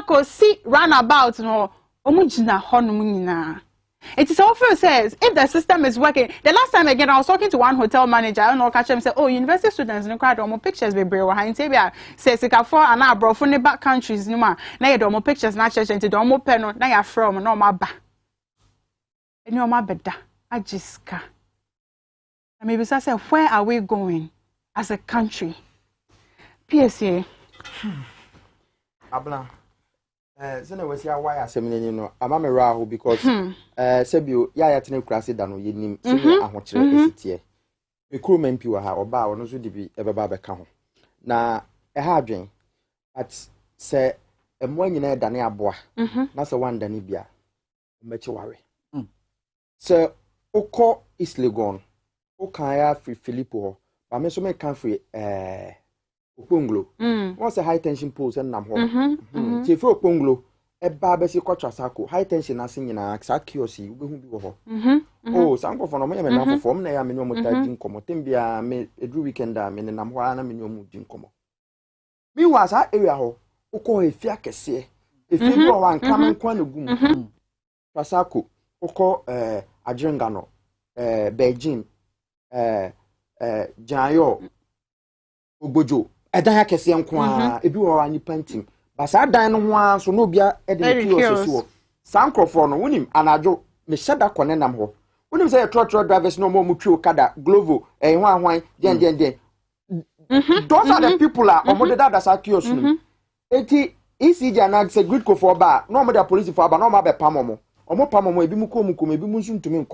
ko see runabout no omugina ho no nyina. It is often says if the system is working. The last time again I was talking to one hotel manager, I don't know, catch him say, university students no crowd omo pictures be brave wa intebia say sika for and abroad from the back countries no ma na ye do omo pictures na church into do omo pen no na ya from no ma ba. Eni omo beda ajiska. And maybe say where are we going as a country? PSA. Abla. Sene wasi awaya asem no ama me raho because sebio ya tene krase da no yenim sene ahokyere esitie me kuro mempi wa ha oba wono so dibi ebeba beka ho na ha adwen at se emo nyina e dane aboa na se wanda ne bia mechi ware se okọ East Legon o kan ya free Filippo ho ba me so me kan free Okonglo. What's a high tension poles and nam ho? If you Okonglo, a babesi quatrasako, high tension as in accuracy, we will be ho. Oh, some of them are form, they are minimum dincomo, Timbia, me a drew weekend, I mean, and I'm one minimum dincomo. Me was our area ho, Oko a fiacase, If you go one come and gum. Pasako, Oko Adrengano, Beijing, Jayo, Obojo, Edaya Kesian Kwa, if you are any painting. But I dine one so no beer edit. Sankrofono, win him, and I do. Me said that Conenam ho. When you say a trotro drivers no more mutual kada, Glovo, and one, den. Those are the people are or more that's our kiosk. 80 ECG and say good go for bar, no more police for bar, no more pamomo. Or more pamomo, maybe muko, maybe musun to me.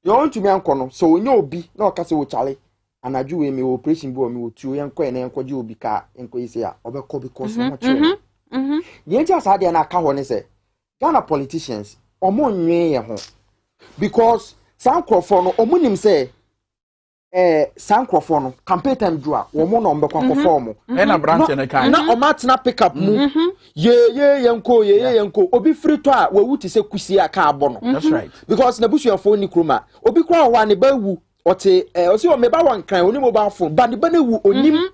You want to me uncle, so we know be no castle Charlie. And I do me operation boy me with 2 young queen and you be car and Quisia or because much. You just had an account say Ghana politicians or more near home because Sankrofono or Munim say Sankrofono campaign time draw or more on the conform and a branch and a kind now or matna pick up yanko obi free to where would say Kusia carbon. That's right. Because the bush of phone kruma obi kwa one bewu or say or maybe one kind only mobile phone but the benewu onim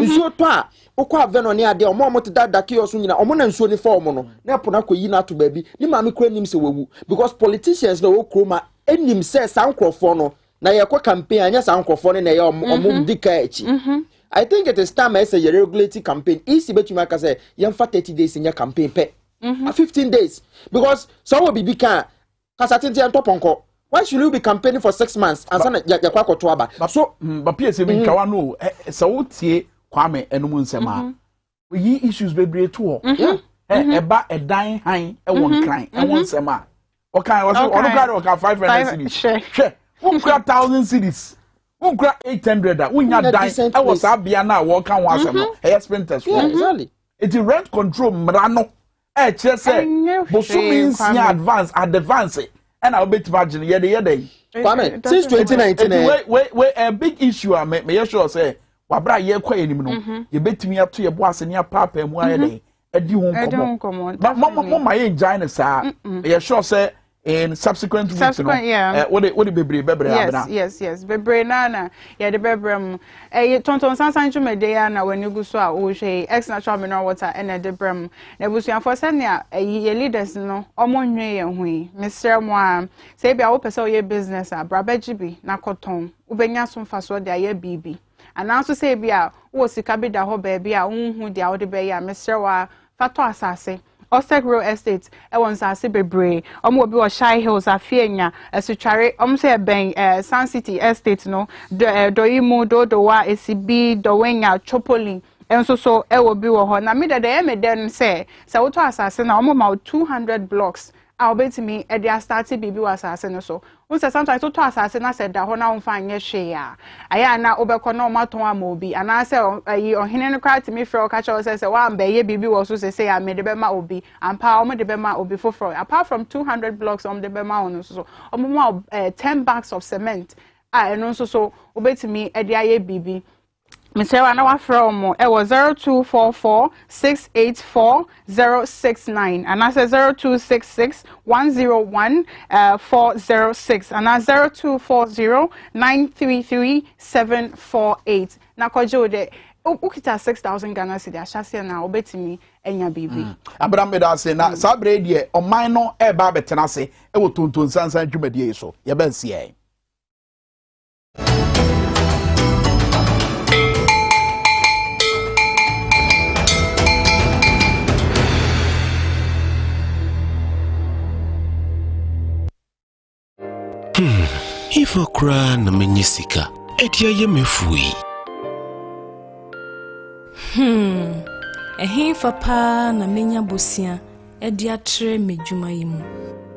is your pa okwa venonia de omo to that kiosk nyina omo na nsuo ni form no na pona koyi na to baby ni ma me kra nim se wewu because politicians no kroma enim se sankrofo no na ye kwa campaign anya sankrofo no na ye omo dika echi. I think it is time I say a regulating campaign easy betuma aka say ye mfa 30 days in your campaign pe 15 days because so will be can kasatenti antoponko. Why should you be campaigning for 6 months and sana ya kwa koto aba so but PSA bin kawa no so tie Kwame enum nsema we issues bebre to ho eba edan han e won kran e won nsema o kan was on grade o kan 500 cities hwe won kra 1000 cities won kra 800 da won nya dan e was abia na wo kan wa asem no e sprinters exactly it rent control mra no e kire say bosumi nsia advance and I'll bet margin yede Kwame since 2019 we a big issue me sure say wabra ye kwa enim no ye betimi ato ye boase ne apapa mu ayede edi ho nkomo but mama ye enjoy sa ye sure say in subsequent weeks no what the bebre abena yes bebre na ye de bebrem tonton sansan twemede ya na wani gu so a wo hwe ex natural mineral water and de brem na busuanfo se ne ye leaders no omonwe ye hui mesre mo a se bia wo pese ye business a brabaji bi na koton ubenya so mfaso de aye bibi ananso se bia wo sika bi da ho ba bia unhu dia wo de be ya mesre wa fato asase Ostek Real Estate won sase bebre omo obi o Shy Hills afienya esutware omo se ben Sun City Estate no doyimu dodowa esibi dowenya chopolin enso so wo bi wo ho na me de me den say wo to asase na omo ma 200 blocks a obetimi e dia start bibi wa asase no so won say sometimes to asase na say da ho na won fa anye hwe ya aya na obekọ na omaton ama obi ana say ohene no kwati me frɛ ka cha say wa mba ye bibi wo so say ya me de be ma obi ampa omo de be ma obi foforo apart from 200 blocks omo de be ma on so omo ma 10 bags of cement eno so obetimi e dia ye bibi Mr. Anawa from it was 0244-684-069 and that's 0266-101-406 and that's 0240-933-748. Now kojo de ukita 6,000 Ghana cedi ashase na obetimi enya bibi. Abraham da say na sabre de o man no e ba betena se e wo tonton sansan dwumadie so ye ben sie. If I cry na menyisika, etia ye mefui. Ehin fa na menya bosia, edia tre medwuma yimu.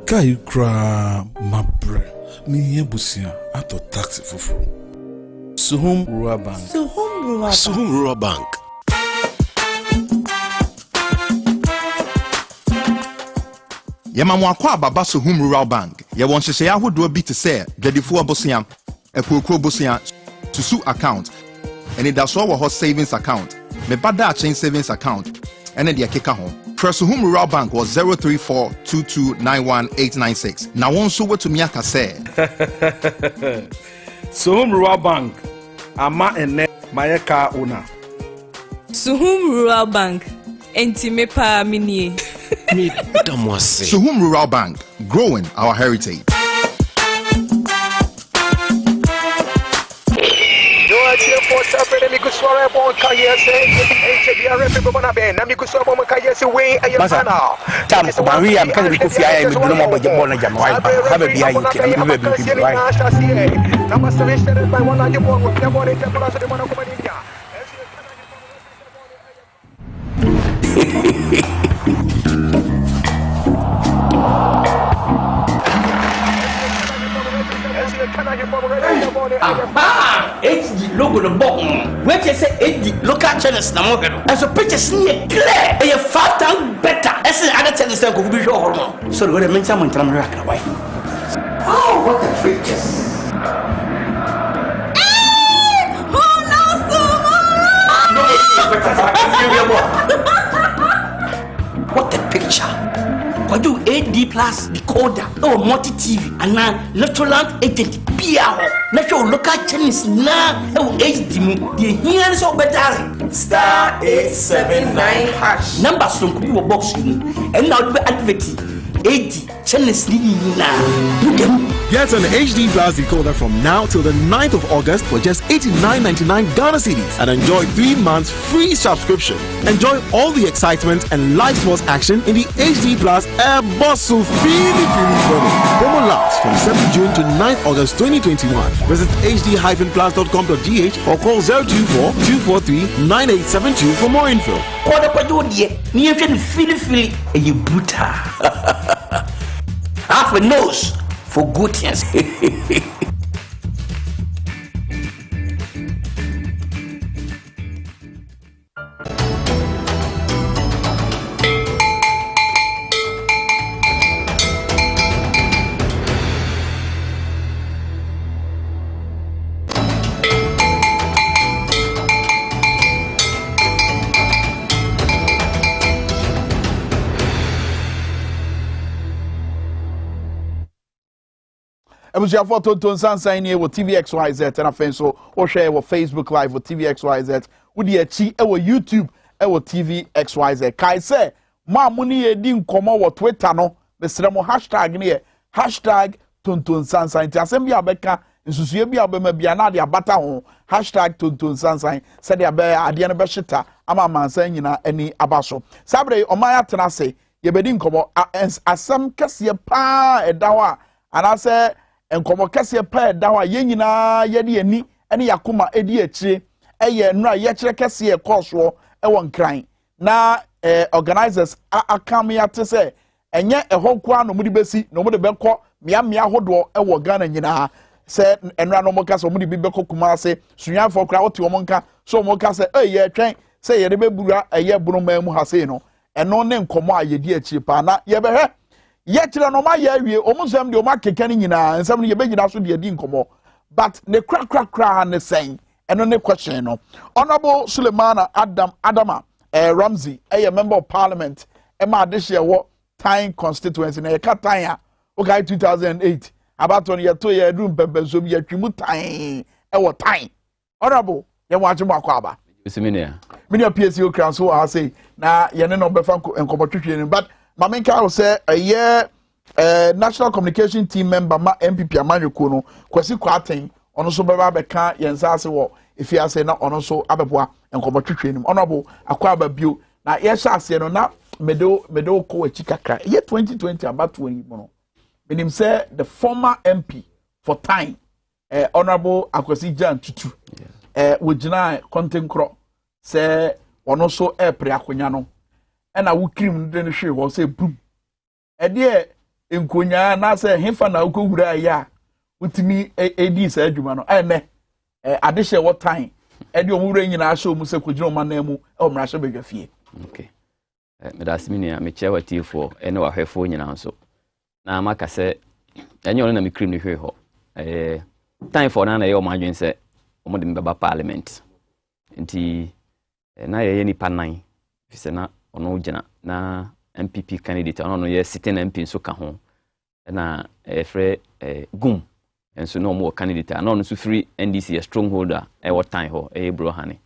Kai cry mabre, me ye bosia ato taxi fufu. Suhum Rural Bank. Suhum Rural Bank. Yema kwa baba Suhum Rural Bank. Ye won hye ahodo bi te se dwadifo abosia, ekokro bosia, susu account. Eni da so wo ho savings account. Me bada chain savings account. Ene de keka ho. Suhum Rural Bank was 03422919896. Na won so wetumi aka se. Suhum Rural Bank. Ama ene mayeka ona. Suhum Rural Bank. Enti me pa minie. Me damwase. Suhum Rural Bank, growing our heritage. HD logo the bottom. Where you say HD local channels na mo gado. As a picture see clear. E 5 times better. As other channels go be show hormone. So go the mention man tram rock why. Oh, what the pictures. What a picture. What do AD plus decoder or multi TV and now Electroland agent PR natural local channels now HD the here so better star 879 hash numbers from people box and now the activity 80 channels now. Get an HD Plus decoder from now till the 9th of August for just $89.99 Ghana cedis and enjoy 3 months free subscription. Enjoy all the excitement and live sports action in the HD Plus Air Bustle promo lasts from 7th June to 9th August 2021. Visit hd-plus.com.gh or call 024-243-9872 for more info. Half a nose for good things. Ebusiafo Tonton Sansan here with TVXYZ and afin so or share with Facebook Live with TVXYZ with the chi with YouTube with TVXYZ. Kai say ma muni e di nkomo wo Twitter no besere mo hashtag ne hashtag Tonton Sansan ti asem bia beka nsusue bia obema bia na de abata ho hashtag Tonton Sansan se de abe ade ne be hita ama mansan nyina ani abaso sabre omaya tena se ye bedi nkomo asem kese pa edawa anase enkomo kese pa edawa ye nyina ye de ani ene yakoma edi akire eye nura ye kire kese e koso e won kran na organizers akam ya te se enye ehokwa no mudi besi no mudi bekọ mia hodo e wo Ghana nyina se enura no moka so mudi bi bekọ kuma se sunyafo kra oti wo monka so moka se ye twen se ye de bebura eye bunu mamu ha se no eno ne nkomo ayedi akire pa na ye behwe ye kire no ma ye awie omusem de o ma kekani nyina nsem ne ye begina so de edi nkomo but ne kra ne sen eno ne question no Honorable Sulemana Adama Ramsey a member of parliament Emma Adishia wo Time constituency na ye ka time a okay 2008 about on ye to ye room pempe so bi atwimu time wo time Honorable ye wache mo akwa aba Siminia PSO crown so I say na ye ne no befa nkobotwetwe but mamenka will say a year national communication team member ma MPP Amanyoko no kwasi kwaten ono so beba beka yensa ase wo if you say na ono so abeboa nkobotwetwe nim Honorable akwa aba bio na ye sha ase no na medo ko achi kakra ye 2020 about 20 no menim say the former MP for time Honorable Akwasi Jan Tutu wojina content cro say ono so pre akonya no na wukrim de no hwe ho say brum e de enkonya na say hefa na ukowura ya utimi edi sa adwuma no ene ade hye wo time e de omura nyina hye omu se kogina oma na mu e omra hye bedwafie okay me da siminia me chewa tifo ene wa hwefo nyina nso na maka se enye ono na me krim no hwe ho time for na ye o madwen se omo de mbeba parliament nti na ye ni panan fise na ono gina na MPP candidate ono no ye sitting MP so ka ho na frɛ gum enso no mo candidate na ono so free NDC strongholder e what time ho e bro hane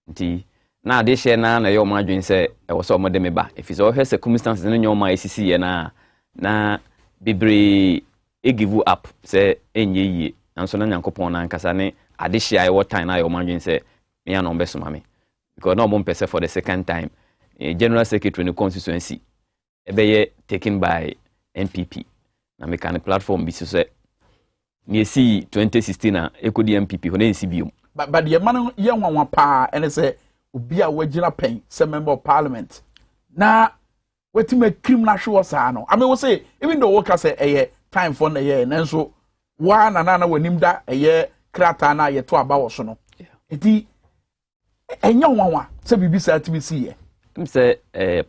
nti na ade hye na na ye o ma adwen se e wo so o de me ba if is all her circumstances no nyoma esisi ye na bebre e give up se enye yie nanso na Nyankopon na nkasa ne ade hye ai what time na ye o ma adwen se me ya no beso ma me because no mo mpese for the second time general secretary in the constituency ebe taken by NPP na me kan platform bi so se me see 2016 na ekodi NPP ho na nsi biom but the man ye nwanwa pa ene se obi a wagina pen se member of parliament na wetin me criminal show sa no I mean we say even though work say time for na ye nanso wa na wanim da krata na ye to aba wo so no enti enya nwanwa se bibi sa timi si ye say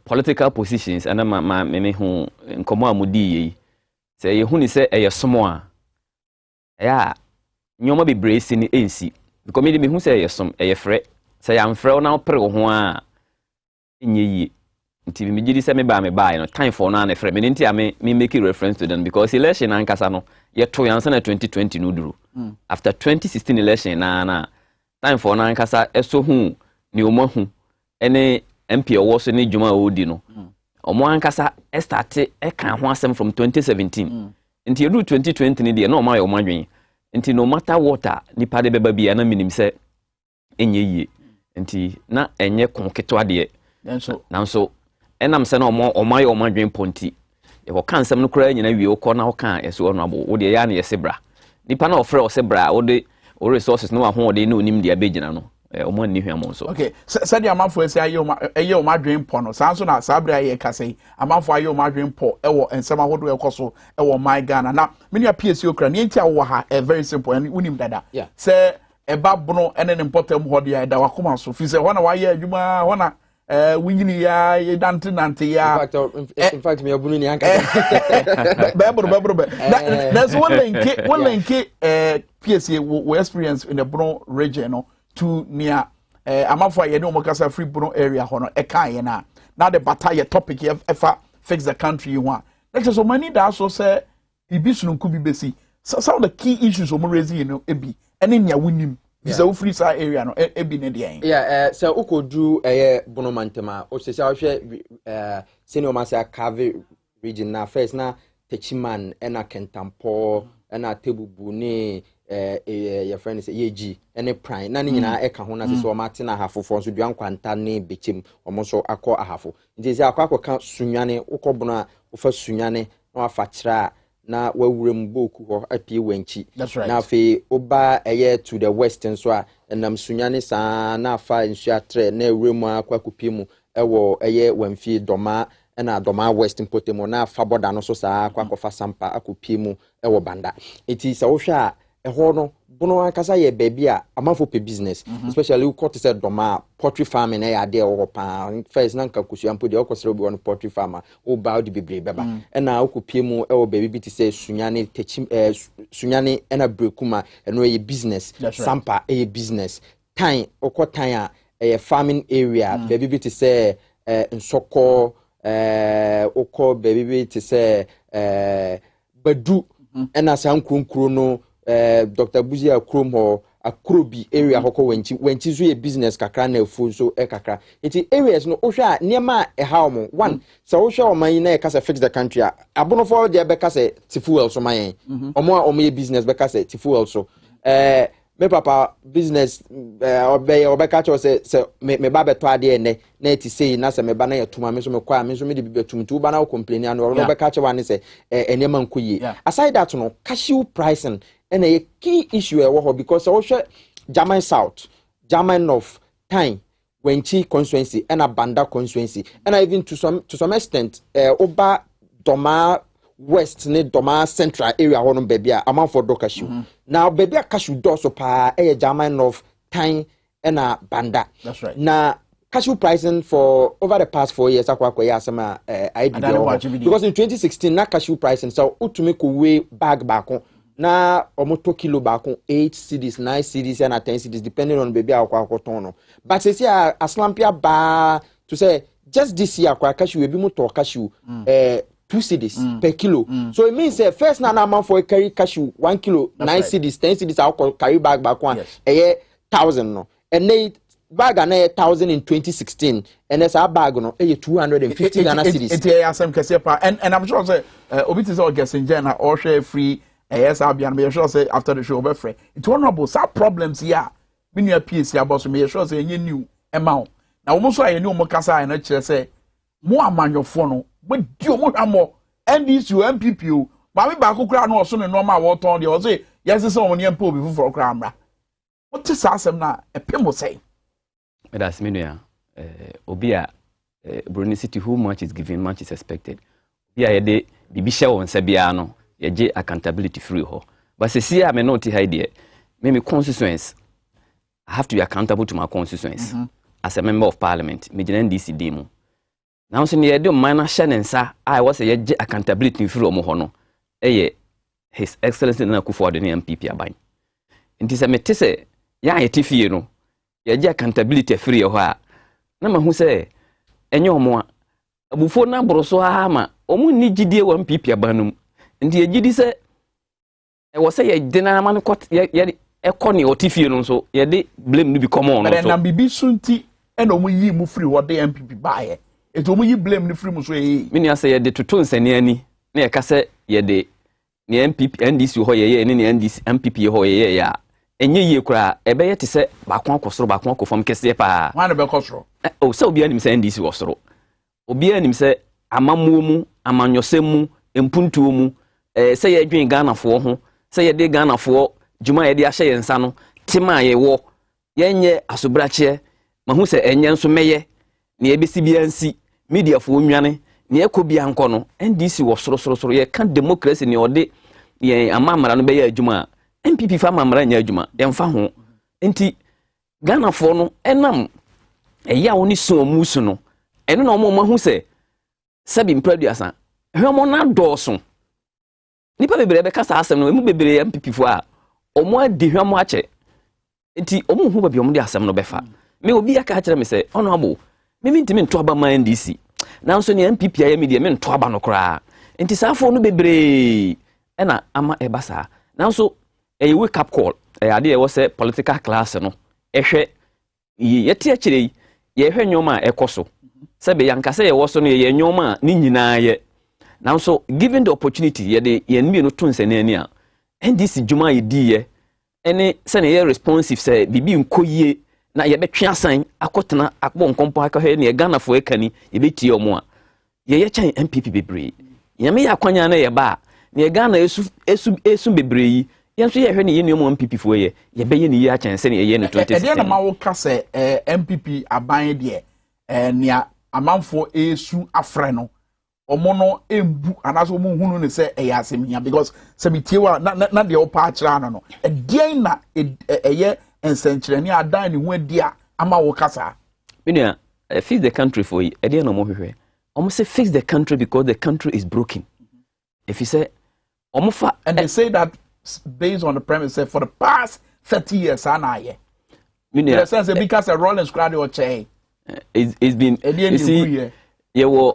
political positions and me hu nkomo amudi yi say ye hu ni say somo a ya nyoma bebre si ni ensi because me hu say som frɛ say am frɛ na opre ho a enye yi nti me gidi say me ba no time for na frɛ me nti me make reference to them because election ankasa no ye to yansa na 2020 no duru after 2016 election na time for na ankasa eso hu ni omo hu ene MP was ni juma odi no omo ankasa start kan ho asem from 2017 nti edu 2020 ni de na omo ayo omadwen nti no matter what nipa de beba bia na minim se enye yie nti na enye konketo ade nanso enam se na omo ayo omadwen ponti e ko kan sem no kura nyina wie wo na wo kan eso no abo wo de ya na yesebra nipa na ofre osebra wo de o resources no ho de na onim de abegina no omo ni hwam so okay said the amount for say ayo madwen po no sanso na sabra ye kase amount for ayo madwen po ewo ensema hodo ekoso ewo my Ghana na many PSC okra ne ntia wo ha very simple and unim dada say eba bono ene important hodo ya da wakoma so fi say hona wa ye adwuma hona winyini ya ye dante ya in fact me abunu ni anka bebro that's one link PSC we experience in the Bono region no to near amafo ye no mokasa free Bono area hono e kan ye na the battle topic ever fix the country you want let so many that so say ibisunu ku bi besi some of the key issues o mo raising you know ebi ene nya wunim visa free sa area no ebi ne de so ukodu Bono mantema o se sa hwe senior master Cave region na first na Techiman ena Kentampo ena Tebubu ne your friend is yeji any prime na nyina eka ho na se o mate na hafofo so duan kwanta ne bechem omo so akọ ahafo nti se akọ ka sunwane ukọbono a ufa sunwane na afa kira na wawurem boku ho apie wanchi na afi oba to the western so a enam sunwane sa na afa nsu atre na ewuremu akwa kupimu ewo wamfie doma na doma western potemo na afa boda no so sa akwa kofa sampa akupiemu ewo banda iti sa wo hwa no Bono ankasa ye baby a amanfo pe business especially ukọ to say doma poultry farming na ya de wo pa first na nka kusuampo de okosere obi one poultry farmer o ba odi bebre beba na okopie mu e wo baby bi te say sunyane techim sunyane na brekuma eno ye business sampa ye business time okọ time a farming area baby bi te say nsoko okọ baby bi te say badu na san kronkro no Dr. Buzia Krom ho akrobi area hoko wenchi zo ye business kakra na efu so kakra enti areas no ohwa niema ha omo one so ohwa oman na e kasa fix the country abono for dey be kasa tifuel so man omo ye business be kasa tifuel so me papa business obe ka cho se me ba beto ade ne na eti sei na se me ba na yetuma me so me kwa me so me de betum tu ba na complain anu no be ka cho wane se enema nkoyi aside that no cashew pricing and a key issue because also German South, German North, time when Chi constituency and a Banda constituency, and even to some extent, Oba Doma West, ne Doma Central area, one baby, amount for do cashew. Now, baby, cashew does so pa a German North, time and a Banda. That's right. Now, cashew pricing for over the past 4 years, because in 2016, na cashew pricing, so utumiko way bag on. Na omoto kilo bako 8 cedis 9 cedis and 10 cedis depending on baby akwa tono but say aslampia ba to say just this year akwa cashew we be moto cashew 2 cedis per kilo so it means first na amount for carry cashew 1 kilo 9 cedis 10 cedis akwa carry bag bako 1000 no and bag na 1,000 in 2016 and as our bag no 250 Ghana cedis. It's a some kesipa and I'm sure say obiti say guessing jana or share free yes I'll be sure say after the show be free. It's one of those problems here. When you PC about me sure say you new amount. Now almost I know mo kasa and actually say mo amanyofo no but dio mo amo NDC MPP but me back kura no so no normal water on the say yes say on the MPP before for kra. What is asem na epemo say? That's me no Obia Bruni City who much is given, much is expected. Yeah, ye bibi share won sabia no ye accountability free ho. But see I may not idea. Me constituents I have to be accountable to my constituents as a member of parliament. Me NDC demo. Now so ye do minor shenensa I was a ye accountability free omo ho no. His Excellency na Akufo Addo ne MPP aban. Nti se metese ya yetifie no ye accountability free ho a na mahu se enye omo a abufo na boroso ama omu ni gidie wa MPP abanum ndi ye gidi se e wo se ye dena ma no kot ye ekoni otifie no so ye de blame no bi common no so but na bibi sunti e na omu yi mu free wo de MPP baaye eto omu yi blame no free mu so ye mini ase ye de toto nsane ani na ye ka se ye de ni MPP NDC ho ye ni NDC MPP ho ye ya enye yie kura ebeye te se bakon akosoro bakon akofam kese pa wan be kosoro o se obi anim se NDC wosoro obi anim se amamuo mu amanyosem mu empuntuo mu se ye dwen Ghana fo ho se ye de Ghana fo juma ye de ahye ye nsa no tema ye wo ye nye asobrache mahu se enye nso meye ne ebesi bia nsi media fo nwane ne ekobia nko no NDC wosoro ye kan democracy ne ode ye amamara no be ye adwuma MPP fa mamara nya adwuma yemfa ho enti Ghana fo no enam eya woni so musu no eno na omo mahu se sabi mpraduasa hwemo na doso nipa bebre be kasa asem no emu bebre MPP fo a omo adi hwemo ache enti omo hu ba bi omo di asem no befa me obi aka kire me se honorable me ntimi nto aba ma NDC na nso ne MPP aye media me nto aba no kra enti safo no bebre ena ama ebasa na nso a wake up call ade was a political class no ehwe yete akire ye hwe nyoma ekoso sebe yankase ye woso no ye nyoma ni nyina ye now so given the opportunity ye nmi no to nsane ani a NDC juma ye di ye ene se ne ye responsive se bibi nkoyie na ye betwe asan akotena akbo nkompo akahwe ne Ghana fo ekani ye betie omo a ye chan MPP bebre yame ya kwanya na ye ba ne Ghana esu bebre yi yenso ye hwe ne ye ne omo MPP fo ye beye ne ye a chan se ne ye no 2016 e na ma wo ka se MPP aban de nia amanfo esu afre no omo no embu anaso omo hunu ne se e yasemia because se bitiewa na de opa akira no edien na eye ensenkyereni adan ne hu adia ama wo kasa minia fix the country for you edien no mo hwehwe omo say fix the country because the country is broken if you say omo fa and they say that based on the premise that for the past 30 years anaye minia the sense because a rolling squad or chain it's been you see you were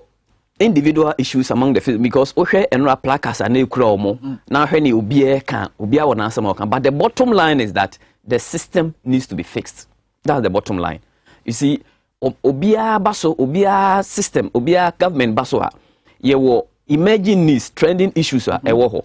individual issues among the because ohwe enra placards and ekura omo na hwe ni obi wona asem okan but the bottom line is that the system needs to be fixed. That's the bottom line. You see obia baso obia system obia government baso a ye wo emerging needs trending issues a ewo ho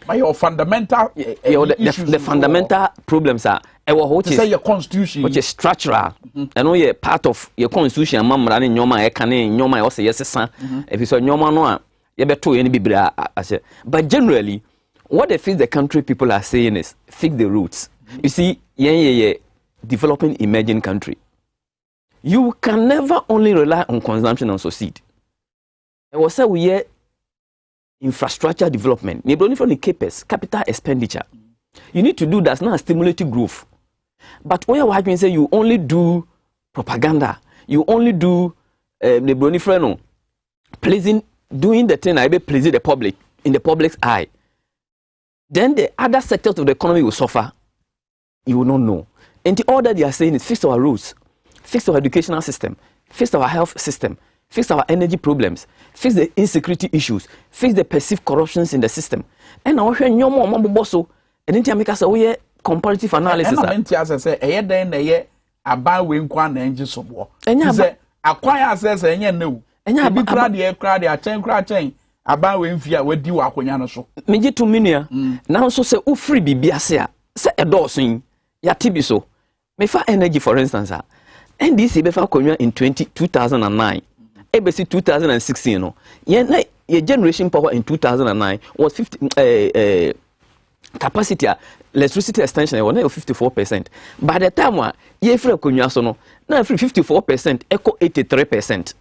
but your fundamental the fundamental problems are which is your constitution which is structural and all your part of your constitution mamra ne nyoma e kane nyoma e o se yesesa if you so nyoma no a ye beto ye ne bibira ase but generally what they fix the country people are saying is fix the roots. You see ye developing emerging country you can never only rely on consumption and succeed. It was say we infrastructure development maybe only from the capital expenditure you need to do that's not stimulating growth. But when you say you only do propaganda, you only do the bonifreno pleasing, doing the thing I be pleasing the public in the public's eye, then the other sectors of the economy will suffer. You will not know. And all that they are saying is fix our roads, fix our educational system, fix our health system, fix our energy problems, fix the insecurity issues, fix the perceived corruptions in the system. And now when you more bosso, and then make us aware comparative analysis. And I say, then aban we nkwa na enje sobo say akwan access enye newu enya bi kra de achen kra achen aban we mfia wadi wa akonya no so meje to menua na so se ufri bibia se a se edosun ya tibi so me fa energy for instance NDC be fa akonya in 2009 ebesi 2016 no ye generation power in 2009 was 50 capacity electricity extension was 54%. By the time ye free akonya so no na free 54% echo 83%.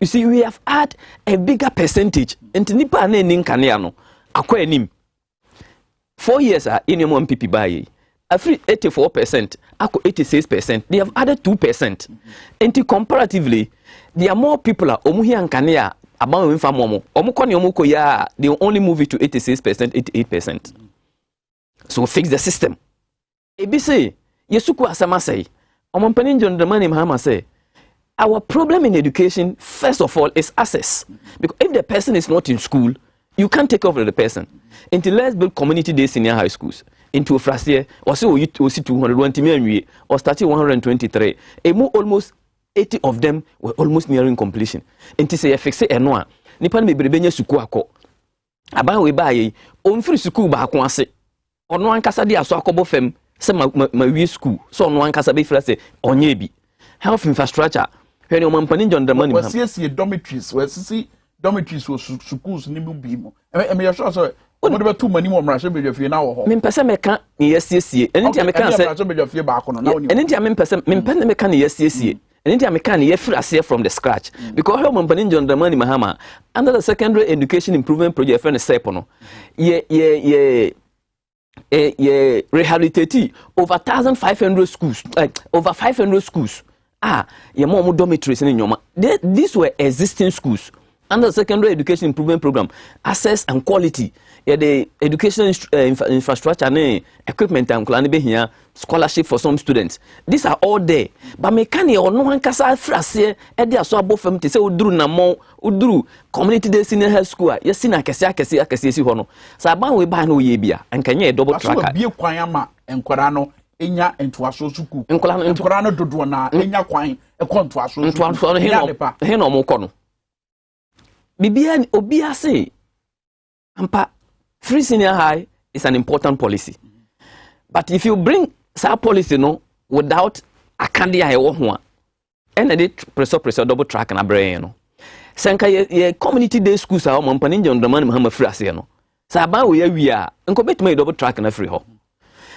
You see, we have had a bigger percentage. And nipa na nin kanea no akwa enim 4 years in your MPP buy a free 84%, ako 86%. They have added 2%. And comparatively, there are more people omu hi ankanea about we famomo. Omu kwani omu ko ya they only move it to 86%, 88%. So fix the system. Ebi say yesuku asama say omo mpanin John Dramani Mahama say our problem in education, first of all, is access. Because if the person is not in school, you can't take over the person. Until let's build community day senior high schools. Into a first year, or so you see 220 million, or starting 123. Almost 80 of them were almost nearing completion. Until say fix it and one. Nipan me brebenya suku ako. Aban we buy on free suku ba ako ase. Ono ankasa dia so akobo fem se ma wi school. So ono ankasa be fira se onye bi. Health infrastructure. When you mampanin John Dramani Mahama. We see dormitories. We see dormitories or schools ni bi mo. Me sure so. Omo de too many more mrashe bedwafie na wo ho. Me pese meka ne yesiesie. Enti ameka se mrashe bedwafie ba ko no na woni. Enti ameka pese me pese meka ne yesiesie. Enti ameka ne yefira se from the scratch. Because how mampanin John Dramani Mahama under the secondary education improvement project for the SEP no. Rehabilitate over 1,500 schools, over 500 schools. Your more dormitories in Yoma. These were existing schools under the secondary education improvement program. Access and quality. The education infrastructure and equipment and here, scholarship for some students. These are all there. But mekani or no one can say frase they are so above them to say udru namo udru community day senior high school. Yes, sina kesi si hono. So aban we ba no yebia and kanya double tracker. So be kwan ma enkwara no enya entoaso suku. Enkwara no dodo na enya kwan ekontoaso suku. Entoaso he no mo kono. Bibia obia say ampa free senior high is an important policy. But if you bring that policy no without akandia ewo ho and they pressure double track na brain no. Senka ye community day schools are mampanin John Dramani Mahama free ase no. Sa ba we awia enko betuma double track na free ho.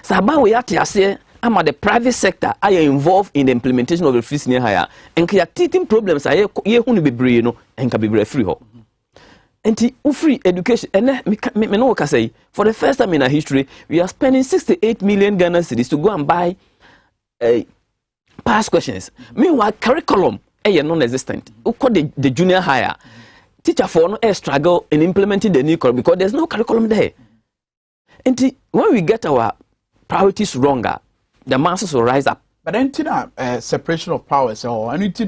Sa ba we ate ase ama the private sector are involved in the implementation of the free senior higher enka ya teething problems are ye hu no bebre no enka bebre free ho. And free education, and me know what I say. For the first time in our history, we are spending 68 million Ghana cedis to go and buy past questions. Meanwhile, curriculum is non-existent. We call the junior higher. Teacher for no struggle in implementing the new curriculum because there's no curriculum there. And when we get our priorities wronger, the masses will rise up. But then, separation of powers or anything,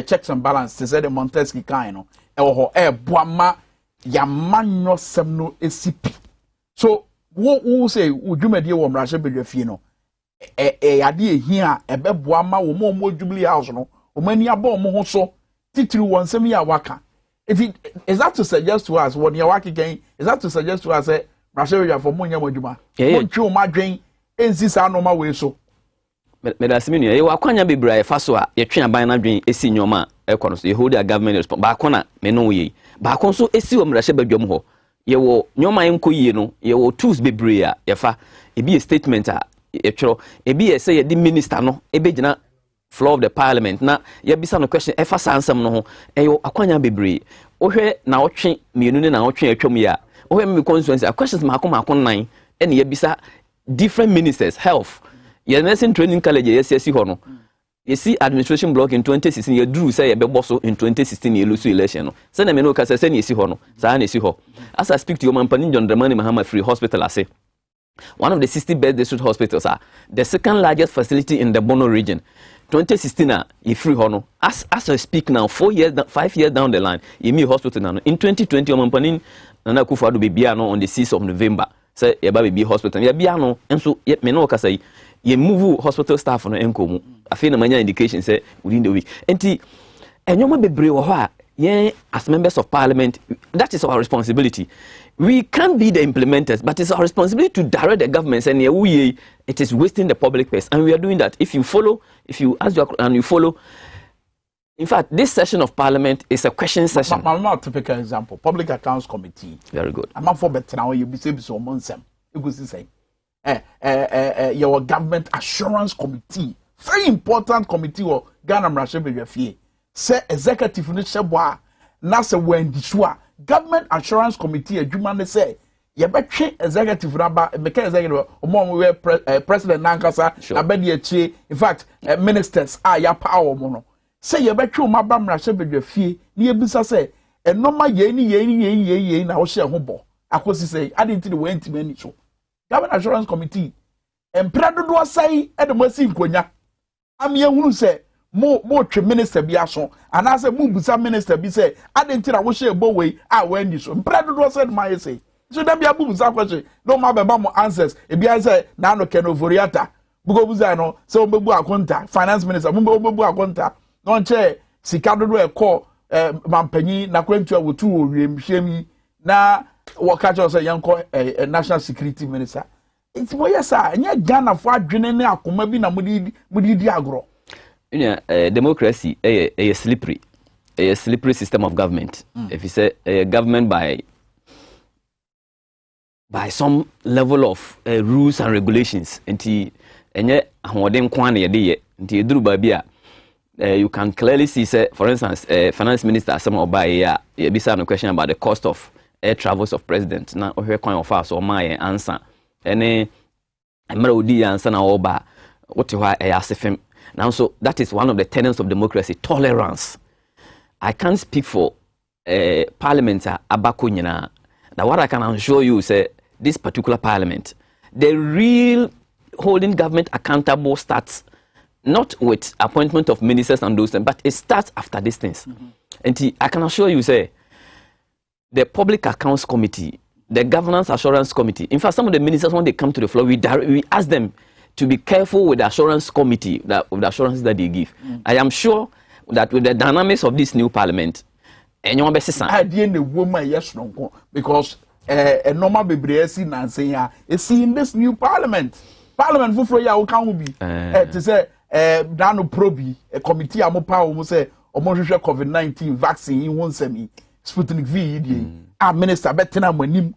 checks and balances, the Montesquieu kind. Boama Yamanyo Semno SCP. So, who say, would you make your Russia be your fino? Idea here, a beboama or more jubilee house, no, or many a bomb so, Titru one semi waka. If it is that to suggest to us what your waki again, is that to suggest to us, Russia for Munya Mojuma? Won't you, my drain, and this are no my way so. Medasiminia, you are quite be brave, Faswa, your train by na dream, a senior man, you hold their government response. Bakona, meno ye. Bakonso, a seal Rasha Jomho. You will no mind coyeno, you will choose be brea, yafa, it be a statement, a be a say a minister, no, a bejana floor of the parliament. Now, ye be some question, efa Sansan no, a yo aquanya be brave. Ohe na watching me, na watching a chomia. Ohe me constituency, a questions Macon 9, and ye bisa different ministers, health. Your nursing training college, yes, hono. You see, administration block in 2016, you drew say a bebosso in 2016, you lose election. Send a meno cassa, send you see hono, San is ho. As I speak to your man, John Dramani Mahama Free Hospital, I say, one of the 60 best district hospitals are the second largest facility in the Bono region. 2016, you free hono. As I speak now, 5 years down the line, you meet hospital now. In 2020, your man Panin Nana Kufa be biano on the 6th of November. Say, a baby hospital, ya biano, and so yet meno cassa. Ye move hospital staff on enkomu I feel na indication say within the week. Enti enyoma bebre wo ho a as members of parliament, that is our responsibility. We can't be the implementers, but it's our responsibility to direct the government and it is wasting the public purse. And we are doing that. If you follow, if you ask your and you follow. In fact, this session of parliament is a question session. I'm not a typical example. Public Accounts Committee. Very good. I'm not for better now. You be so monsem. You go say, your government assurance committee, very important committee. Or Ghana Mrashe say executive ni shebwa na se wendishwa government assurance committee adwuma ne say ye betwe executive raba make executive we president nankasa abedi echi in fact ministers ya power mo no say ye betwe ma ba Mrashe bedwafie ni ebisa say enoma ye na wo hye ho bo akosi say adinti de wentimi ani so government assurance committee empradodo sai e de masi nkonya am ye hunu say mo twe minister bi aso anase mo busa minister bi say adentira wo hye ebo wei a wani so mpredo do said my say so dem bia busa question no ma beba mo answers e bia say na no kenovoriata bugo busa no say o mebu akonta finance minister mo mebu akonta no che sika dodo e call mampanyi na kwantu awotu wo wiem hwemi na wo ka cho say yanko national security minister it's boy sa nya Ghana fo adwene ne akoma bi na mudi agro. Democracy a slippery system of government. If you say government by some level of rules and regulations, you can clearly see, say, for instance, finance minister some of a question about the cost of air travels of president. Now, or my answer, any answer now what you are a now, so that is one of the tenets of democracy, tolerance. I can't speak for parliament abakunyina. Now, what I can assure you is this particular parliament, the real holding government accountable starts not with appointment of ministers and those things, but it starts after these things. And I can assure you, say, the Public Accounts Committee, the Governance Assurance Committee. In fact, some of the ministers, when they come to the floor, we ask them to be careful with the assurance committee, with the assurances that they give. I am sure that with the dynamics of this new parliament, anyone be sisan. I didn't the woman yes no because a normal baby see Nancy is in this new parliament. Parliament for ya o kan be. To say Dano Probi a committee amopa o say omo COVID-19 vaccine in one semi Sputnik V minister betena manim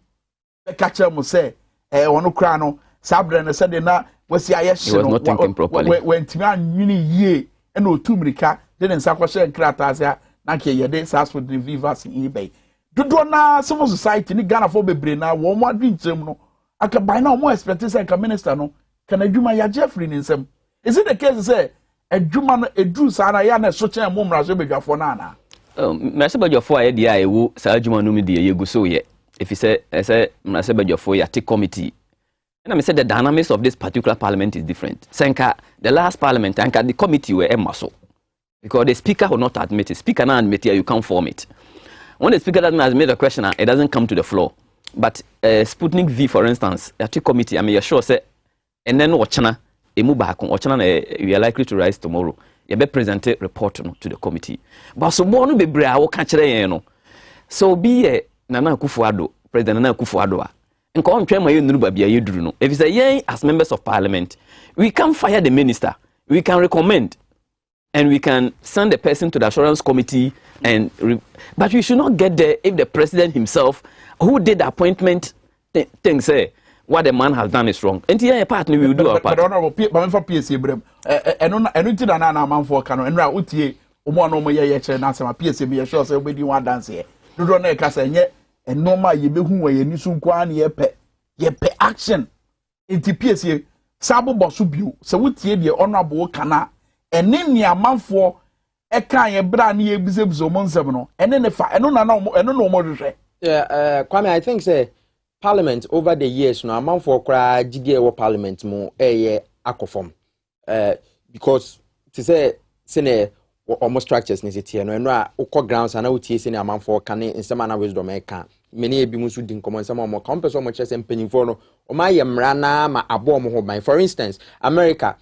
be catch am say ono kra no sabre na said na was not thinking properly. When Timan ye and no two Mirika didn't sacrifice Kratasia, Naki Yade, Sas with the Vivas in eBay. Do na civil society, ni Ghana for Bebrina, one more dream terminal. I can buy no more expertise like a minister, no. Can I do my Jeffrey in some? Is it the case to say a Juman, a Drew Sarayana, such a mum Rajabiga for Nana? Master your four idea, who Sarjuma Numidi, you go so yet. If you say, I say, Master your four, take committee. And I said the dynamics of this particular parliament is different. Senka, the last parliament, and the committee were a muscle. Because the speaker will not admit it. Speaker not admit it, you can't form it. When the speaker doesn't admit the question, it doesn't come to the floor. But Sputnik V, for instance, the committee, I mean, you're sure, say, and then Ochana, a move back on Ochana, we are likely to rise tomorrow. You better present a report to the committee. But so more be bra, I will catch it, so be a Nana Kufuado, President Nana Kufuado. If you say, as members of parliament, we can fire the minister, we can recommend, and we can send the person to the assurance committee, but we should not get there if the president himself, who did the appointment, thinks what the man has done is wrong. And here, partner, we will do our part. But for PSC, and man for Cano, and Rauti, Omono, PSC, be assured, say, we do one dance here. Do not make us and no ma ye be hu ye ni sun kwa ye pe action enti PSA sabo bosu biu se wotie de honorable kana ene ni amanfo e kan ye bra na ye bisebuso mo nsem no ene ne fa eno na eno no mo hwehwe Kwame, I think say parliament over the years no amanfo kra gige wo parliament mo ye akofom because to say sene almost structures necessity no eno a ukọ grounds ana wotie sene amanfo kan nsem ana wisdom e kan many ebi musu din common some more compare so much as empanifo no o ma ye mra na ma abo mo ho ban. For instance, America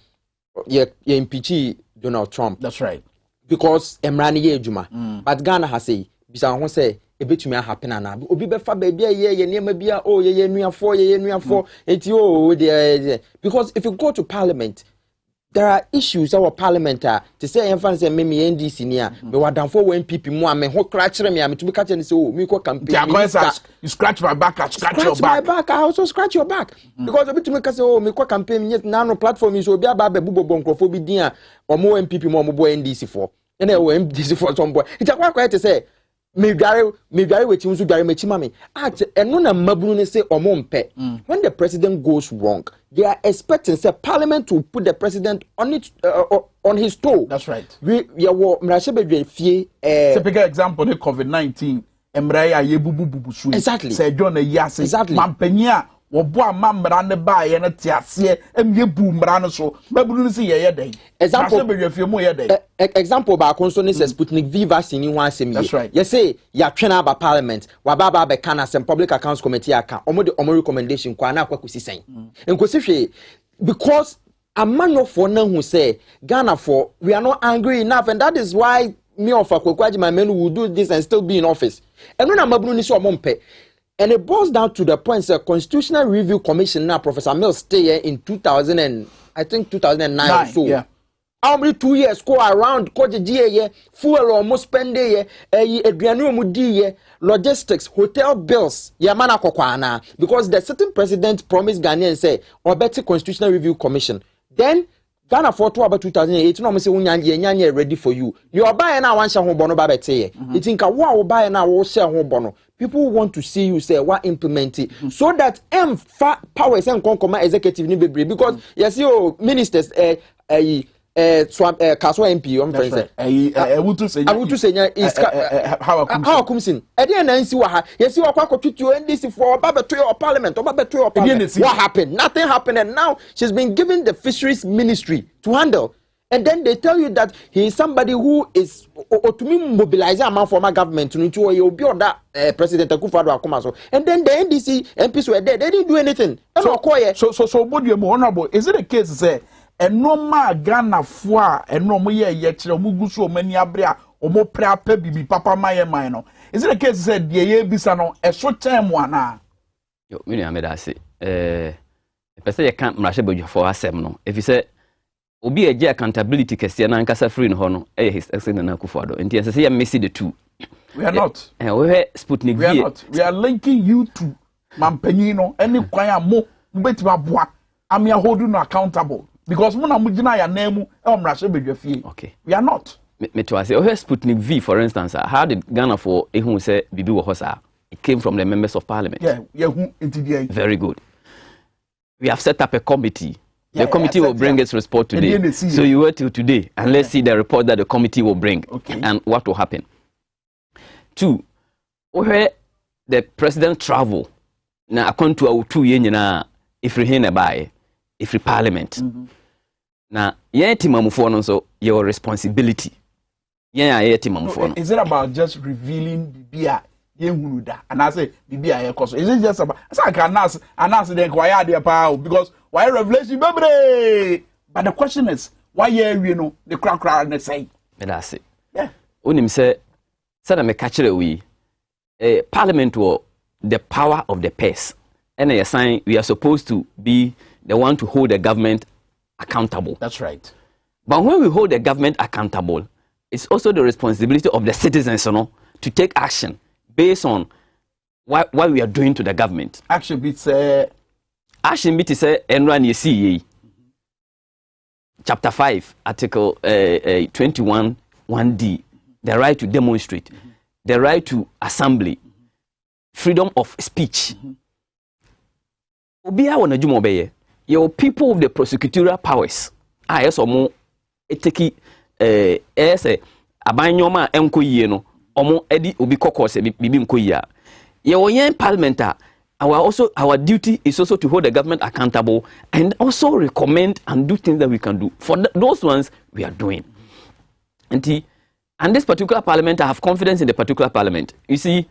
ye impeach Donald Trump. That's right. Because Emrani ye juma. But Ghana has say, bisa won say ebetumi happen ana. Obi be fa baby ye niam bia oh ye nuafo ye nuafo enti oh the because if you go to parliament there are issues our parliament to say enfan say me NDC ni a me wadanfo wo MPP mu a me ho kra kire me a me tumi ka kire say oh me ko campaign you scratch my back, I scratch your back. My back, I also scratch your back. Because obi tumi ka say oh me ko campaign yet na no platform is obi aba bubo bonkrofo bi din a omo MPP mu omo boy NDC for. And then NDC for some boy. It akwa to say me dware wetim so dware machi mame at eno na mabunu ne say omo mpe. When the president goes wrong, they are expecting say parliament to put the president on it on his toe. That's right. We wo mrashe bedwe fie typical example the COVID-19 emra ya ye bubu su. Exactly. Say John yase. Exactly. Mampanya wo bo amamra ne ba ye na tiase emye bu mra no so mabunu ne say ye dey. Example bedwe fie mo ye dey. Example ba konso ne say Sputnik V vaccine ni ho asem ye. That's right. You say ya twena ba parliament wa ba be kana sem public accounts committee aka omo recommendation kwa na akwakusi sen. Enkosi hwe because a man of for who say Ghana for we are not angry enough, and that is why me of Akwekwaji my men will do this and still be in office. And when I'm ni so mompe. And it boils down to the point that Constitutional Review Commission now Professor Mills stay here in 2009 or so. Yeah. How many 2 years go around koje fuel almost spend eduanu mu di logistics hotel bills ya mana kokwana because the certain president promised Ghanaians say or better Constitutional Review Commission. Then Ghana for about 2008 no say unyanye ready for you. You buy na wan sha ho bono ba bete you think wo buy na wo sha ho bono. People want to see you say what implement it so that powers and concoma executive ni bebre because you see ministers Kaswa MP on friends awutu senya is how akumsin e dey na nsi wa ha yesi wa kwa twetwe NDC for babeto your parliament what happened? Nothing happened, and now she's been given the fisheries ministry to handle, and then they tell you that he is somebody who is to mobilize among former government to you be on that President Akufo-Addo Akumaso, and then the NDC MPs were there, they didn't do anything. So honorable, is it a case say and no ma Ghana for and no more yet muguso many abria or more prape bibi papa my mino. Is it a case said ye bisano a short time one? Yo, me na me da se if I say you can't mrashe bojo for asem no if you say obi eje accountability kese na nkasa free no ho no his excellent na Akufo-Addo enti say you miss the two. We are not. We Sputnik we are not. We are linking you to Mampanyino any kwaya mo betima boa am ya hold you accountable because muna mujina ya name e mrashe bojo fie. Okay. We are not. Me to say Sputnik V for instance how did Ghana for ehun say bibi wo hosa it came from the members of parliament. Very good. We have set up a committee. The committee will bring its report today. So you wait till today and let's see the report that the committee will bring and what will happen. 2, where the president travel now according to our 2 years if we hear by if we parliament. Now so your responsibility. Is it about just revealing Bibia? And I say Bibia is it just about I can announce the inquiry power because why revelation baby? But the question is why you know the crack and the say. That's it. Yeah. Unim say me catch we parliament or the power of the purse. And a sign we are supposed to be the one to hold the government accountable. That's right. But when we hold the government accountable, it's also the responsibility of the citizens to take action based on what we are doing to the government. Action bit say NRC Chapter 5, Article 21, 1D, the right to demonstrate, the right to assembly, freedom of speech. Obia wana jumo beye, your people with the prosecutorial powers. Yes or more, eteki say abanyoma enko yie no, omo edi obi kokose bibi nko yia. Ye parliament our duty is also to hold the government accountable and also recommend and do things that we can do. For those ones we are doing. And this particular parliament, I have confidence in the particular parliament. You see,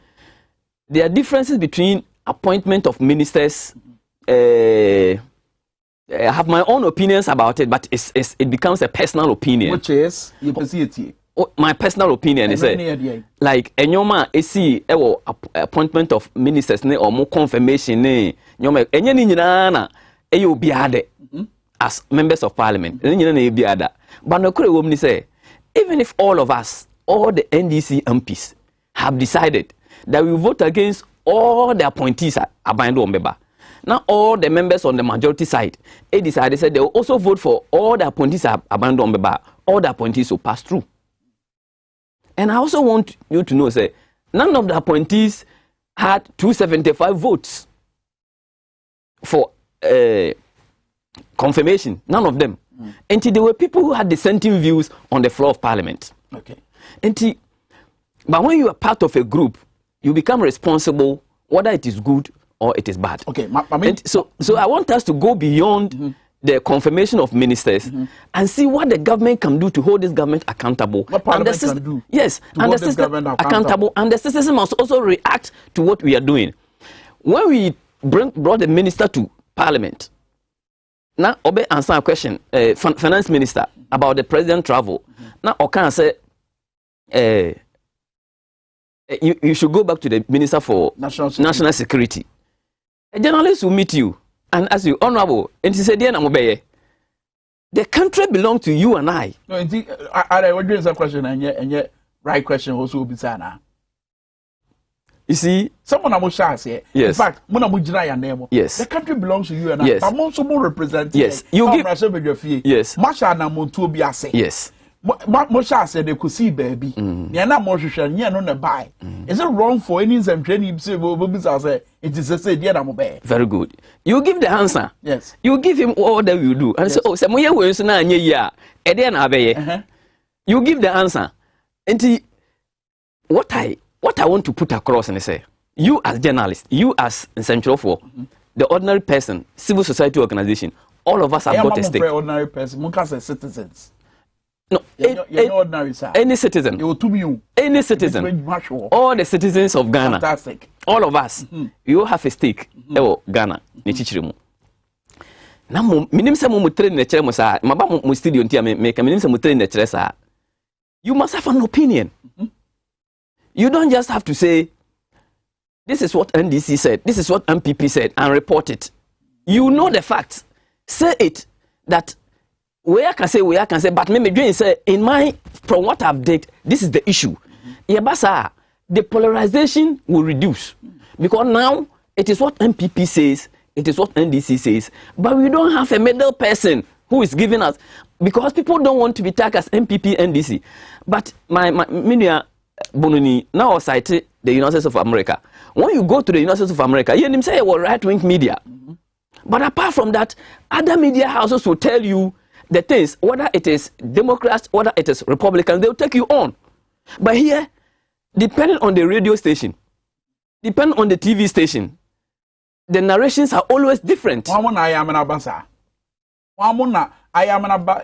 there are differences between appointment of ministers, I have my own opinions about it, but it becomes a personal opinion. Which is you can see it. My personal opinion is like enyoma esi ewo appointment of ministers ne or more confirmation ne nyoma enye ni nyina na eyo obiade as members of parliament enye nyina na ebiada but no kure wom ni say even if all of us, all the NDC MPs have decided that we vote against all the appointees at Abando Ombeba. Now all the members on the majority side, they decided they will also vote for all the appointees at Abando Ombeba. All the appointees will pass through. And I also want you to know, say, none of the appointees had 275 votes for confirmation. None of them. Until there were people who had dissenting views on the floor of parliament. Okay. But when you are part of a group, you become responsible whether it is good or it is bad. Okay. So I want us to go beyond the confirmation of ministers and see what the government can do to hold this government accountable. What parliament can do? Yes, to hold this government accountable. And the citizens must also react to what we are doing. When we brought the minister to parliament, now Obe answer a question, finance minister, about the president travel. Now Okan say, you should go back to the minister for national security. A journalist will meet you and ask you, honorable, and he said, the country belongs to you and I. No, indeed, I would raise a question and yet right question also will be sana. You see, someone I was say, yes. In fact, name. Yes. The country belongs to you and I. Yes. But most of represent. Yes. You give. Yes. Masha na muntu bi ase. Yes. Mosha said they could see baby. Niana Mosha, no na buy. Is it wrong for any training? Say it is a say, dear Namobe. Very good. You give the answer. Yes. You give him all that you do. And so, Samuel Wilson, you give the answer. And what I want to put across and say, you as journalist, you as central for the ordinary person, civil society organization, all of us have got a stake. Ordinary person, Munkas citizens. No, ordinary, sir. Any citizen. Any citizen. All the citizens of Ghana. Fantastic. All of us. You have a stake. Ghana. Now, minim se mo train na chere mo sa, maba mo studio ntia me ka minim se mo train na chere sa. You must have an opinion. You don't just have to say, this is what NDC said, this is what MPP said, and report it. You know the facts. Say it. That where I can say, but maybe say, from what I've did, this is the issue. Yabasa, the polarization will reduce. Because now, it is what MPP says, it is what NDC says, but we don't have a middle person who is giving us, because people don't want to be tagged as MPP, NDC. But my Bononi now cited the United States of America. When you go to the United States of America, you say it was right-wing media. But apart from that, other media houses will tell you the things, whether it is Democrats, whether it is Republicans, they'll take you on. But here, depending on the radio station, depending on the TV station, the narrations are always different. I am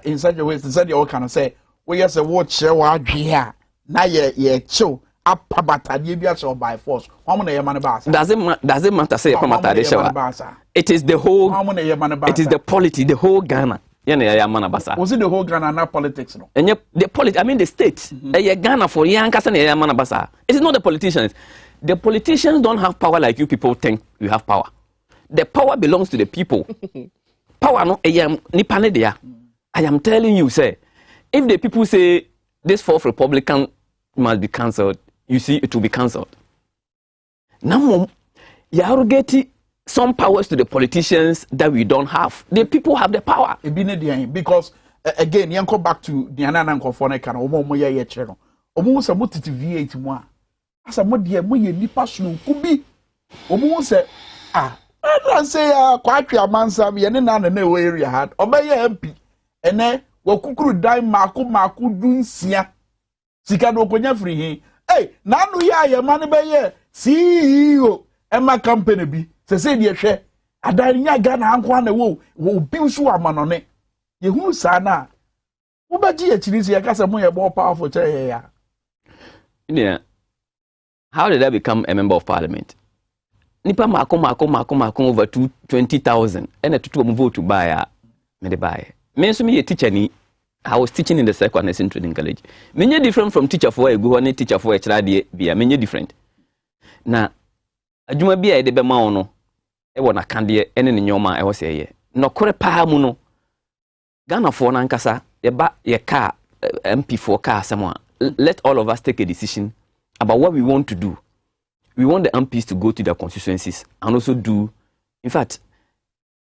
in such a way to say you can say, well, yes, a watch here. Now ye chill up by force. Does it matter say it is the whole it is the polity, the whole Ghana. Was it the whole Ghana, not politics? No? And the I mean the state. Ghana for It is not the politicians. The politicians don't have power like you people think you have power. The power belongs to the people. Power no I am telling you, say, if the people say this fourth Republican must be cancelled, you see it will be cancelled. Now, you arrogate some powers to the politicians that we don't have. The people have the power. Because again, you go back to the Ananko for Nekan, Omo channel. Omo sa motiti V8 mo. Asa mo de mo ye nipa sunu kubi. Omo say I don't say quite your man sam ye na na area had. Obey MP. Ene wakukuru dai maku dunsia. Sika do konya free he. Hey, nanu ya ye man be ye CEO Emma company bi. Se de hwe adani nya Ghana anko na wo bi nso amanone. Ye hu sa na. Wo ba ji achirisi ya kasa mo ye more powerful che ya. Yeah. How did I become a member of parliament? nipa mako over 20,000 and a to vote to buy me the buy me so me a teacher ni I was teaching in the second nursing training college me different from teacher for a go on teacher for a child be me different na adwuma bia e de be ma ono e wona kande ene ne nyoma e wo se ye no kore pa mu no Ghana for na nkasa ye ba ye car MP4 car someone let all of us take a decision about what we want to do. We want the MPs to go to their constituencies and also do, in fact,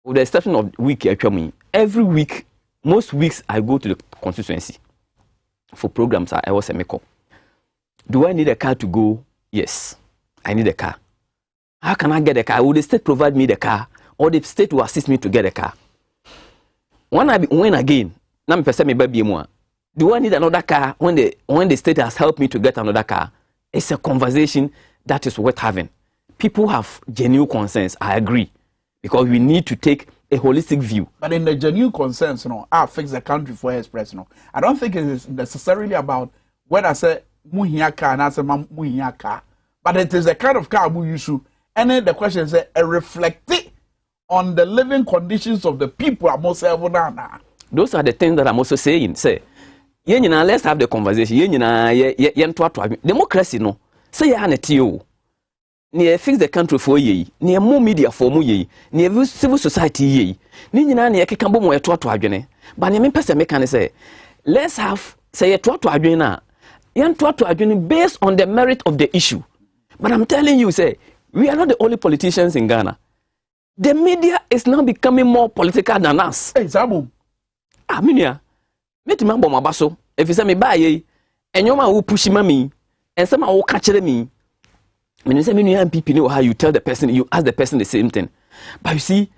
with the exception of week every week, most weeks I go to the constituency for programs. I was a make-up. Do I need a car to go? Yes, I need a car. How can I get a car? Will the state provide me the car, or the state will assist me to get a car? When again, do I need another car when the state has helped me to get another car? It's a conversation that is worth having. People have genuine concerns, I agree, because we need to take a holistic view. But in the genuine concerns, I fix the country for express. I don't think it is necessarily about whether I say muhiya car and I say muhiya car, but it is a kind of car we use. And then the question is reflecting on the living conditions of the people. Those are the things that I'm also saying. Say, let's have the conversation. Democracy, no. Say ya netio. Ni fix the country for ye. Ni more media for mu ye. Ni civil society ye. Ni nyina na yekekambo mo yeto ato adwene. Ba ne mempese me kan say, let's have say yeto ato adwene na. Yento ato adwene based on the merit of the issue. But I'm telling you, say, we are not the only politicians in Ghana. The media is now becoming more political than us. Hey, Sabu. Minia. Meti mambo mabaso. If you say me buy ye, and you man who push me, and some will catch me. When you say me MPP know how you tell the person, you ask the person the same thing. But you see,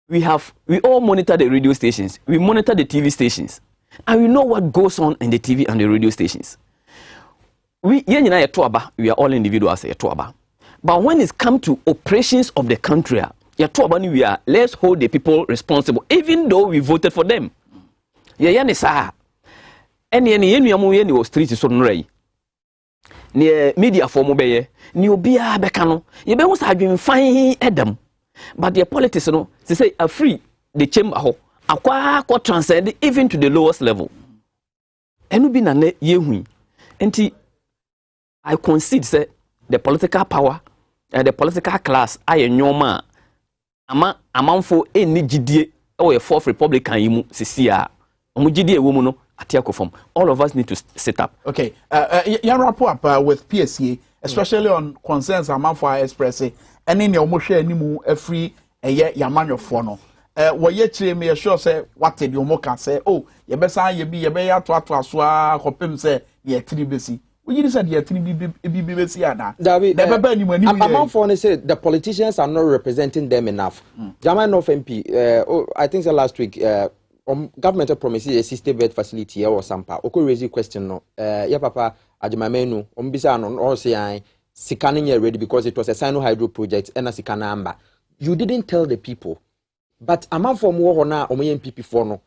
we all monitor the radio stations, we monitor the TV stations, and we know what goes on in the TV and the radio stations. We are all individuals. But when it comes to operations of the country, let's hold the people responsible, even though we voted for them. Any street is on near media for mobile, new beer becano, you be have been fine Adam. But the politics, they say, are free the chamber, a transcend even to the lowest level. And we be na ye and I concede say the political power and the political class I nyoma amount for any GDA or a fourth Republican yimu CCA omugidie woman no atiako form. All of us need to set up. Okay, you wrap up with PSA, especially on concerns amount for express and in your motion any free a year yaman for no. What ye me sure say what did you mock and say, oh, you best ye be a bear to aswa hopim say ye tribisi. We said ye BBC amount for say the politicians are not representing them enough. German of MP, I think the last week government promises a system bed facility or sampa. Oko raise question no. Ya papa ajimamenu ombisa no all say sikaning ready because it was a Sino hydro project and a sikana amba. You didn't tell the people. But amount for more na omo MPP for no.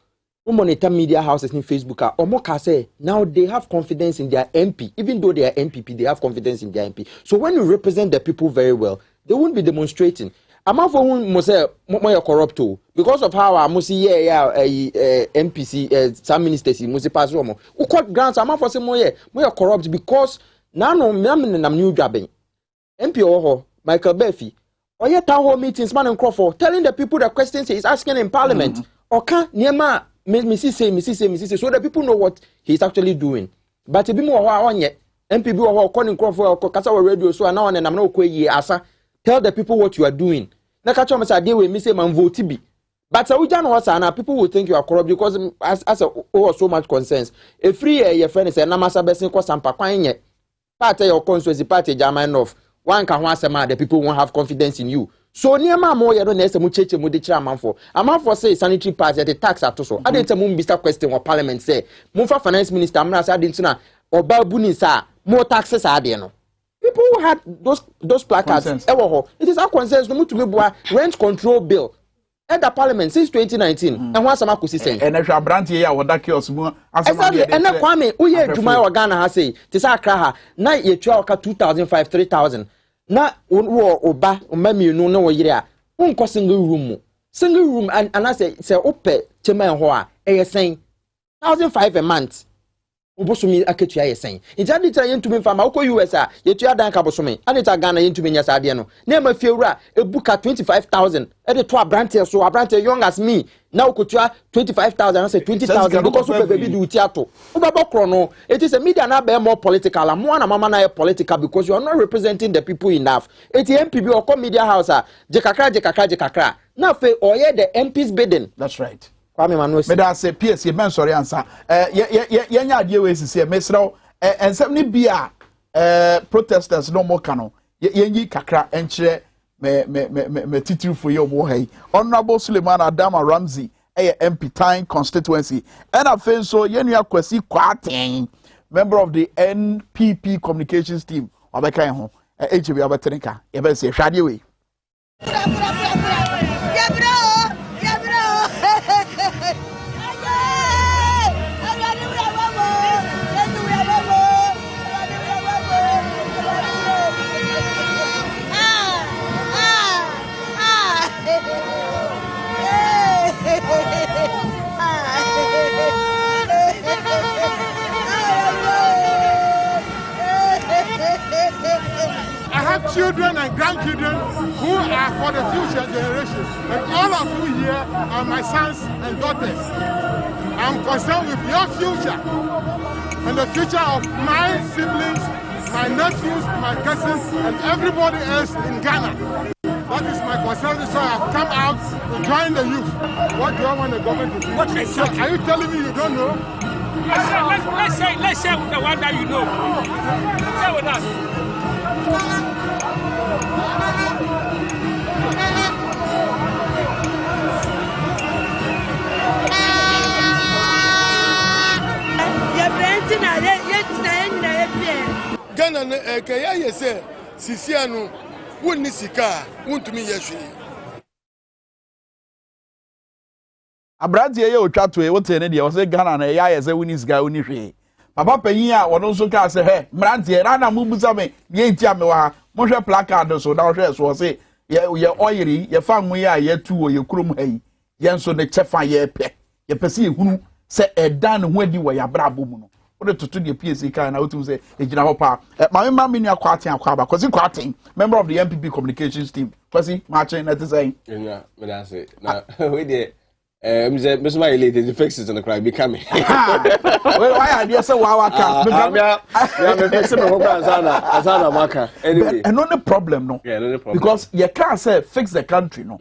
Monitor media houses in Facebook or more say now they have confidence in their MP. Even though they are MPP, they have confidence in their MP. So when you represent the people very well, they won't be demonstrating. I'm for whom must say more corrupt too because of how I must see MPC some ministers must pass Romo. Who court grants I'm for some more corrupt because now no me I'm new jobbing. MP or Michael Beffy. Or yet town hall meetings, man and Crawford, telling the people the questions he's asking in Parliament. Or can't near Missy say, so that people know what he's actually doing. But if you more on yet, MPB or calling Crawford or Casawa radio, so now and I'm not quay asa. Tell the people what you are doing. Nakachoma say deal with me say man vote be. But Saudi was and people will think you are corrupt because as so much concerns. A free your friend is a namasa besin ko sampa kwan yet. Party your constituency party German of one can once the people won't have confidence in you. So near my more you don't know some cheche mo de chairman for. I'm for say sanitary pass at the tax at so. I didn't mum Mr. question or parliament say. Mumfa finance minister I'm not saying or babuni sa more taxes are there no. People who had those placards. It is our concerns no to me rent control bill. At the parliament since 2019. And once I'm saying. And if you are brand here, what that kills more. Exactly. And that Kwame, we hear Jumai or Ghana has say, Tisa Kraha, night ye 2,005, 3,000. na wo oba mamienu na wo yire a unko single room and I say ope chema ho a saying 1,500 a month obosomi aketua yesen inja dita yentumi mfa ma ukọ US a yetua dan ka bosomi anita Ghana yentumi nya saade no na ma fiewura ebuka 25,000 e de to abrante young as me na ukotua 25,000 I say 20,000 because super baby do tiato ubabokro no it is a media na be more political and more na mama na political because you are not representing the people enough it MPB or come media house a je kakra na fe oye the MP's bidding. That's right. Kwame Manuel. Me da say PS ye ben sorry answer. Ye nya ade we sisi e mesraw ensem ni bia protesters no more kano. Ye nyi kakra enchire me titirifo ye omo hai. Honorable Suleiman Adama Ramsey MP Time constituency. And afen so ye nua Kwasi Kwaten, member of the NPP communications team. Obeka ho. HB abetenka. Ye ben say hwade we. Children and grandchildren who are for the future generation, and all of you here are my sons and daughters. I'm concerned with your future and the future of my siblings, my nephews, my cousins, and everybody else in Ghana. That is my concern, so I've come out to join the youth. What do I want the government to do? What exactly? Are you telling me you don't know? Let's share with the one that you know. Share with us. Ghana kaya yese sisianu wonni sika wontumi yehwe Abradi ye otwato e wote ne de wo se Ghana na ya yese wonni sika wonni hwe papa panyin a wono so ka se he mrantie ra na mubuza me ye ntia me wa mo hwe placard so na hwe so se ye oyiri ye fa nwu ya ye tu wo ye kurom hayi ye nso ne chefa ye pese ye hunu se edan ho adi wo ya brabo mu no wo de tutu de PSC kan na wotu se ejina ho pa ma me nua kwaten akwaba Kwasi Kwaten, member of the MPP communications team. Kwasi marching na te say nya me da say na we de me so my late the fix it on the cry be coming why are you so wow me fix me go ansana maka anyway and no problem no yeah no problem because you can't say fix the country no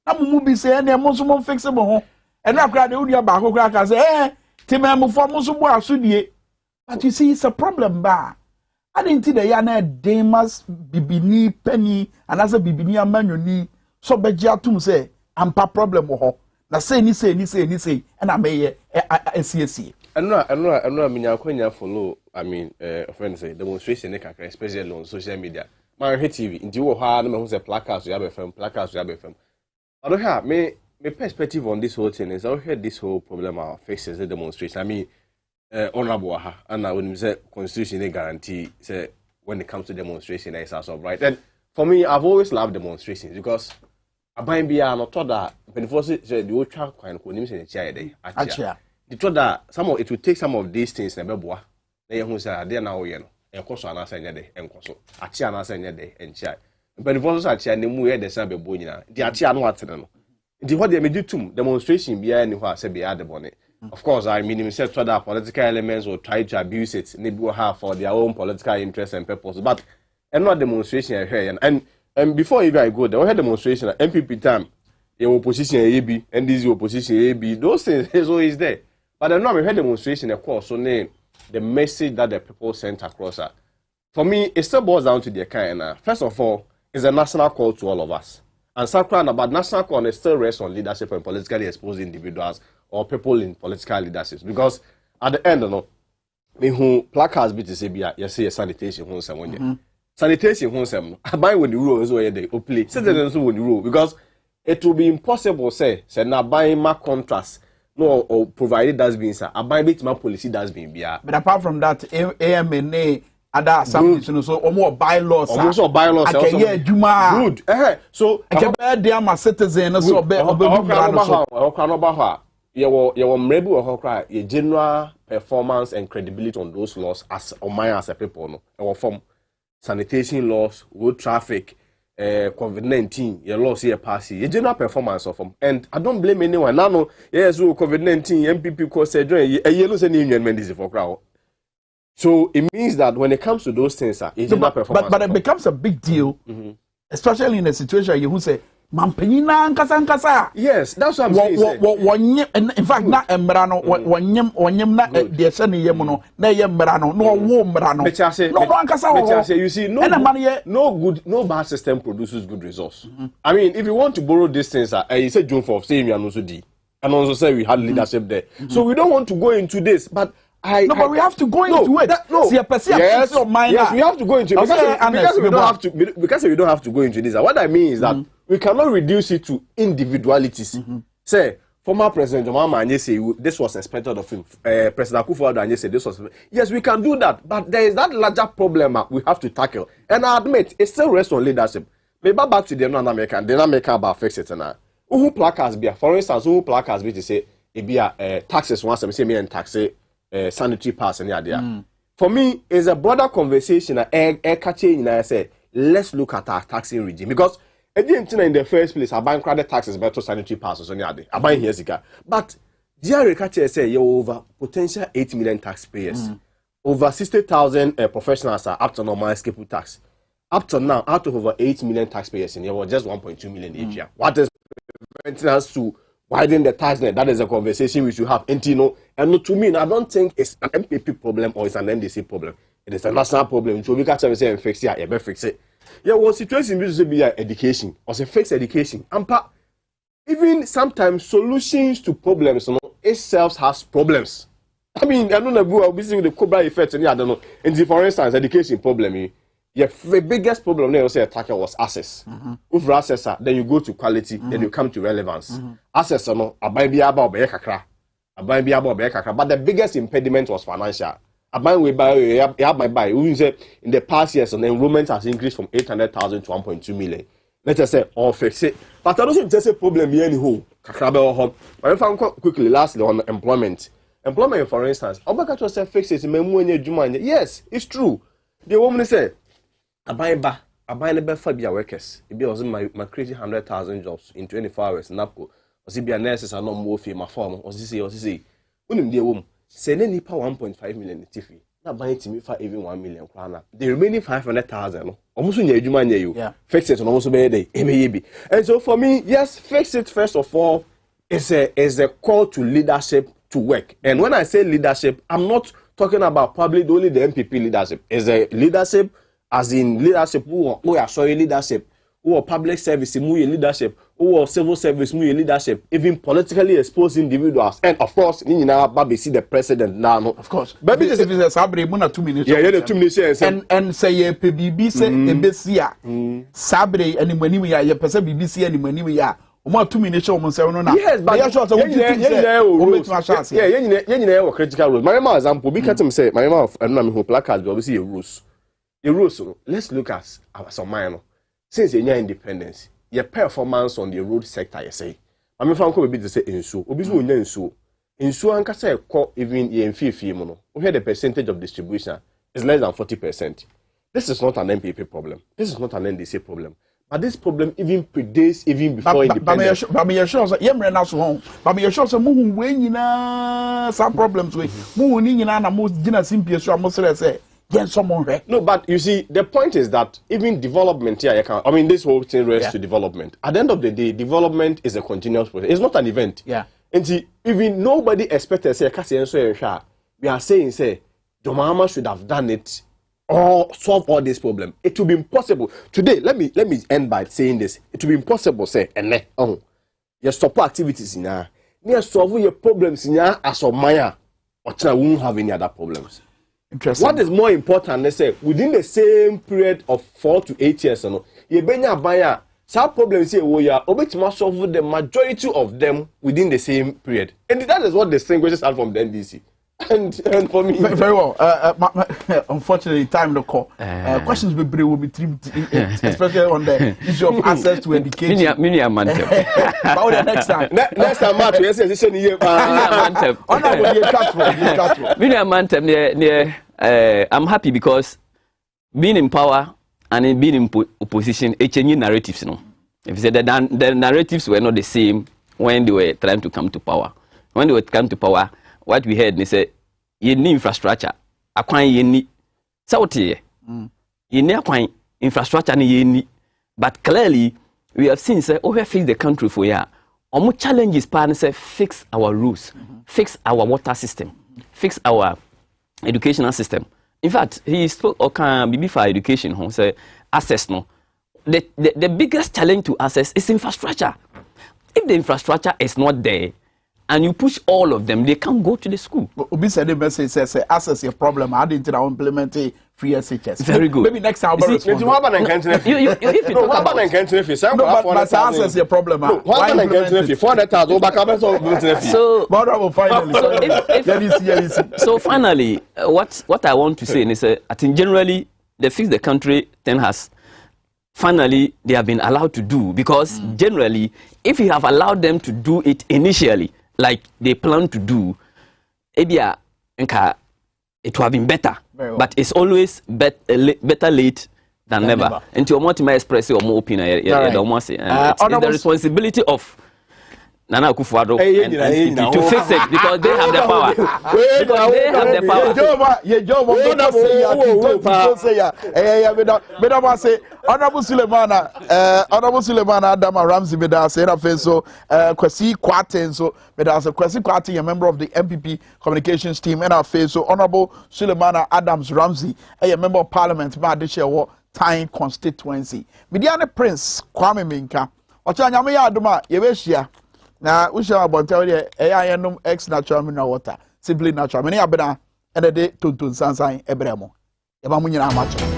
na mu bi say na mo so mo fix mo ho and na kra de udia ba ko kra ka say timemu for mo so bo asudie. But you see, it's a problem, ba. I didn't think that yana demas bibini penny and as a bibini a manual so bejatum say I'm pa problem ho. Na say ni say and I may see. I'm not minya follow. I mean, friends say demonstration especially on social media. My TV in you ha no say placards you have FM. I don't have me perspective on this whole thing is I heard this whole problem our faces the demonstration. I mean honorable and when you say constitution guarantee say when it comes to demonstration is as of right. And for me, I've always loved demonstrations because I buy be not thought that before say the old track kind of name say chair day. Actually, the thought that it will take some of these things na beboa. Na ye hu say there now ye no. E koso anasa nya de enkoso. Achi anasa nya de enchai. Before so achi na mu ye de say bebo nyina. The achi anu atene no. The what they me do tum demonstration be anywhere say be ade bone. Of course, I mean, himself that political elements will try to abuse it, maybe have for their own political interests and purpose. But not demonstration here. And before even I go there, we had demonstration at MPP time. Your opposition AB, and this opposition AB. Those things is always there. But then now we had demonstration, of course. So name the message that the people sent across. For me, it still boils down to the kind. First of all, it's a national call to all of us. And second, about national call, it still rests on leadership and politically exposed individuals or people in political leaderships. Because at the end, me who placards be to say, you say sanitation, who someone sanitation, who some I buy when the rule is where they play. Citizens when the rule because it will be impossible, say now buying my contrast. No, or provided that's been sir. I buy bit my policy that's been. But apart from that, AMNA other assemblies so omo bylaws also bylaws also adwuma good so akebe dey am citizen so obedu brand so okra your mrebu okra your general performance and credibility on those laws as oman as a people no our form sanitation laws, road traffic, COVID-19, your laws here pass your general performance of them. And I don't blame anyone. Now, no, yes, COVID-19, MPP cause a yellow and union mandate for crowd. So it means that when it comes to those things, but it becomes a big deal, especially in a situation you who say, Mampina nkasa. Yes, that's what I'm saying. In fact, na emrano wanyem na de se ne yem no na yem emrano no wo emrano. You see, no bad system produces good results. I mean, if you want to borrow these things, you say June 4th, say me and also D, and also say we had leadership there. So we don't want to go into this, but but we have to go into it. Yes, we have to go into it because we don't have to go into this. What I mean is that we cannot reduce it to individualities. Say, former President Obama say this was expected of him. President Akufo-Addo say this was. Yes, we can do that, but there is that larger problem we have to tackle. And I admit, it still rests on leadership. Maybe back to the non-American, they not make about fix it now. Who placards be? For instance, who placards be to say it be taxes once and say me and tax sanitary pass and the idea. For me, it's a broader conversation. I say, let's look at our taxing regime because in the first place, I buy credit taxes better sanitary passes on the other. I buy here, but Jerry say you over potential 8 million taxpayers, over 60,000 professionals are up to normal escape tax. Up to now, out of over 8 million taxpayers in here, well, just 1.2 million each year. What is preventing us to widen the tax net? That is a conversation we should have. And to me, I don't think it's an MPP problem or it's an NDC problem. It is a national problem. So we can't say and fix it. Yeah, fix it. Yeah, one situation will be education or say fix education. And even sometimes solutions to problems, itself has problems. I mean, I don't know. I'll be seeing the Cobra effect, and I don't know. And for instance, education problem. Yeah, the biggest problem they also tackle was access. With access, then you go to quality, then you come to relevance. Access, but the biggest impediment was financial. In the past years, the enrollment has increased from 800,000 to 1.2 million. Let us say, all fix it. But I don't think there's a problem here anyhow. But if I quickly, lastly, on employment. Employment, for instance, Obakato said fix it. Yes, it's true. The woman said, I buy the for be workers. It was my crazy 100,000 jobs in 24 hours. NAPCO. Or be a nurses are not more for my farm. Or see. When the woman say, any power 1.5 million in TV. Not buying to me for even 1 million. The remaining 500,000. Almost in you. Fix it and also be a day. And so for me, yes, fix it first of all is a call to leadership to work. And when I say leadership, I'm not talking about probably only the MPP leadership. It's a leadership as in leadership who are sorry leadership, who are public service leadership, who are civil service leadership, even politically exposed individuals. And of course, you know, Baby see the president now. Of course. Baby is a Sabre Muna 2 minutes. Yeah, the 2 minutes. And say PBB say Ebesia. Sabre and when we are your person BBC and when we are. 2 minutes almost say no. Yes, but you short critical rules. My mama example, because him say my mama and who placards obviously rules. The rules, let's look at some minor. Since you independence, your performance on the road sector, you say. I mean, from be to say in so, in so, and can say, even in fee mono. We had the percentage of distribution is less than 40%. This is not an MPP problem. This is not an NDC problem. But this problem even predates even before independence. But me sure say yem rena so hon. But me sure say mu hu we nyina some problems we. Mu hu ni nyina na mu gina simpie so amosere say no, but you see, the point is that even development here, I mean, this whole thing rests to development. At the end of the day, development is a continuous process. It's not an event. Yeah. And see, even nobody expected, say, we are saying, say, Jomama should have done it or solve all this problem. It will be impossible. Today, let me end by saying this. It will be impossible, say, you stop activities in here. You solve your problems in here as of Maya, or you won't have any other problems. What is more important, let's say, within the same period of 4 to 8 years, you buy some problems here where you are able to solve the majority of them within the same period. And that is what distinguishes us from the NDC. and for me. Very well. Unfortunately, time to call. Questions will be treated, especially on the issue of access to education. Mini mantem. But next time. Next time, March, yes, yes, Mini mantem. I'm happy because being in power and being in opposition, it's changing narratives. No, if you say the narratives were not the same when they were trying to come to power. When they were come to power, what we heard, they said, you need infrastructure. Acquire you need Saudi. You need acquire infrastructure, but clearly we have seen say, oh, we fix the country for ya. Our challenge is partner say fix our rules, fix our water system, fix our educational system. In fact, he spoke okay, for education, he say access no. The biggest challenge to access is infrastructure. If the infrastructure is not there, and you push all of them, they can't go to the school. Obi said the message says access is a problem. I didn't implement free SHS. Very good. Maybe next time I'll respond. What about access is a problem. Why implement 400,000? So finally, what I want to say is I think generally the Fix the Country thing has finally they have been allowed to do, because generally if you have allowed them to do it initially like they plan to do, it would have been better. Well. But it's always better late than never. And to want to express your more opinion, it's the responsibility of Nana Akufo-Addo to fix it, because they have the power. Because they have the power. Honorable Sulemana Adama Ramsey Medase Rafenso Kwesi Kwate, so Medase Kwesi Kwate, a member of the MPP communications team, and our face. So Honorable Sulemana Adams Ramsey, a member of Parliament, Madisha Tyne constituency. Midiane Prince Kwame Minka, Ochanyame Aduma, Yeveshia. Now, we shall about tell you, AI X natural mineral water, simply natural. Many abena, and a day to Sansan Ebremo. Emamunya Macho.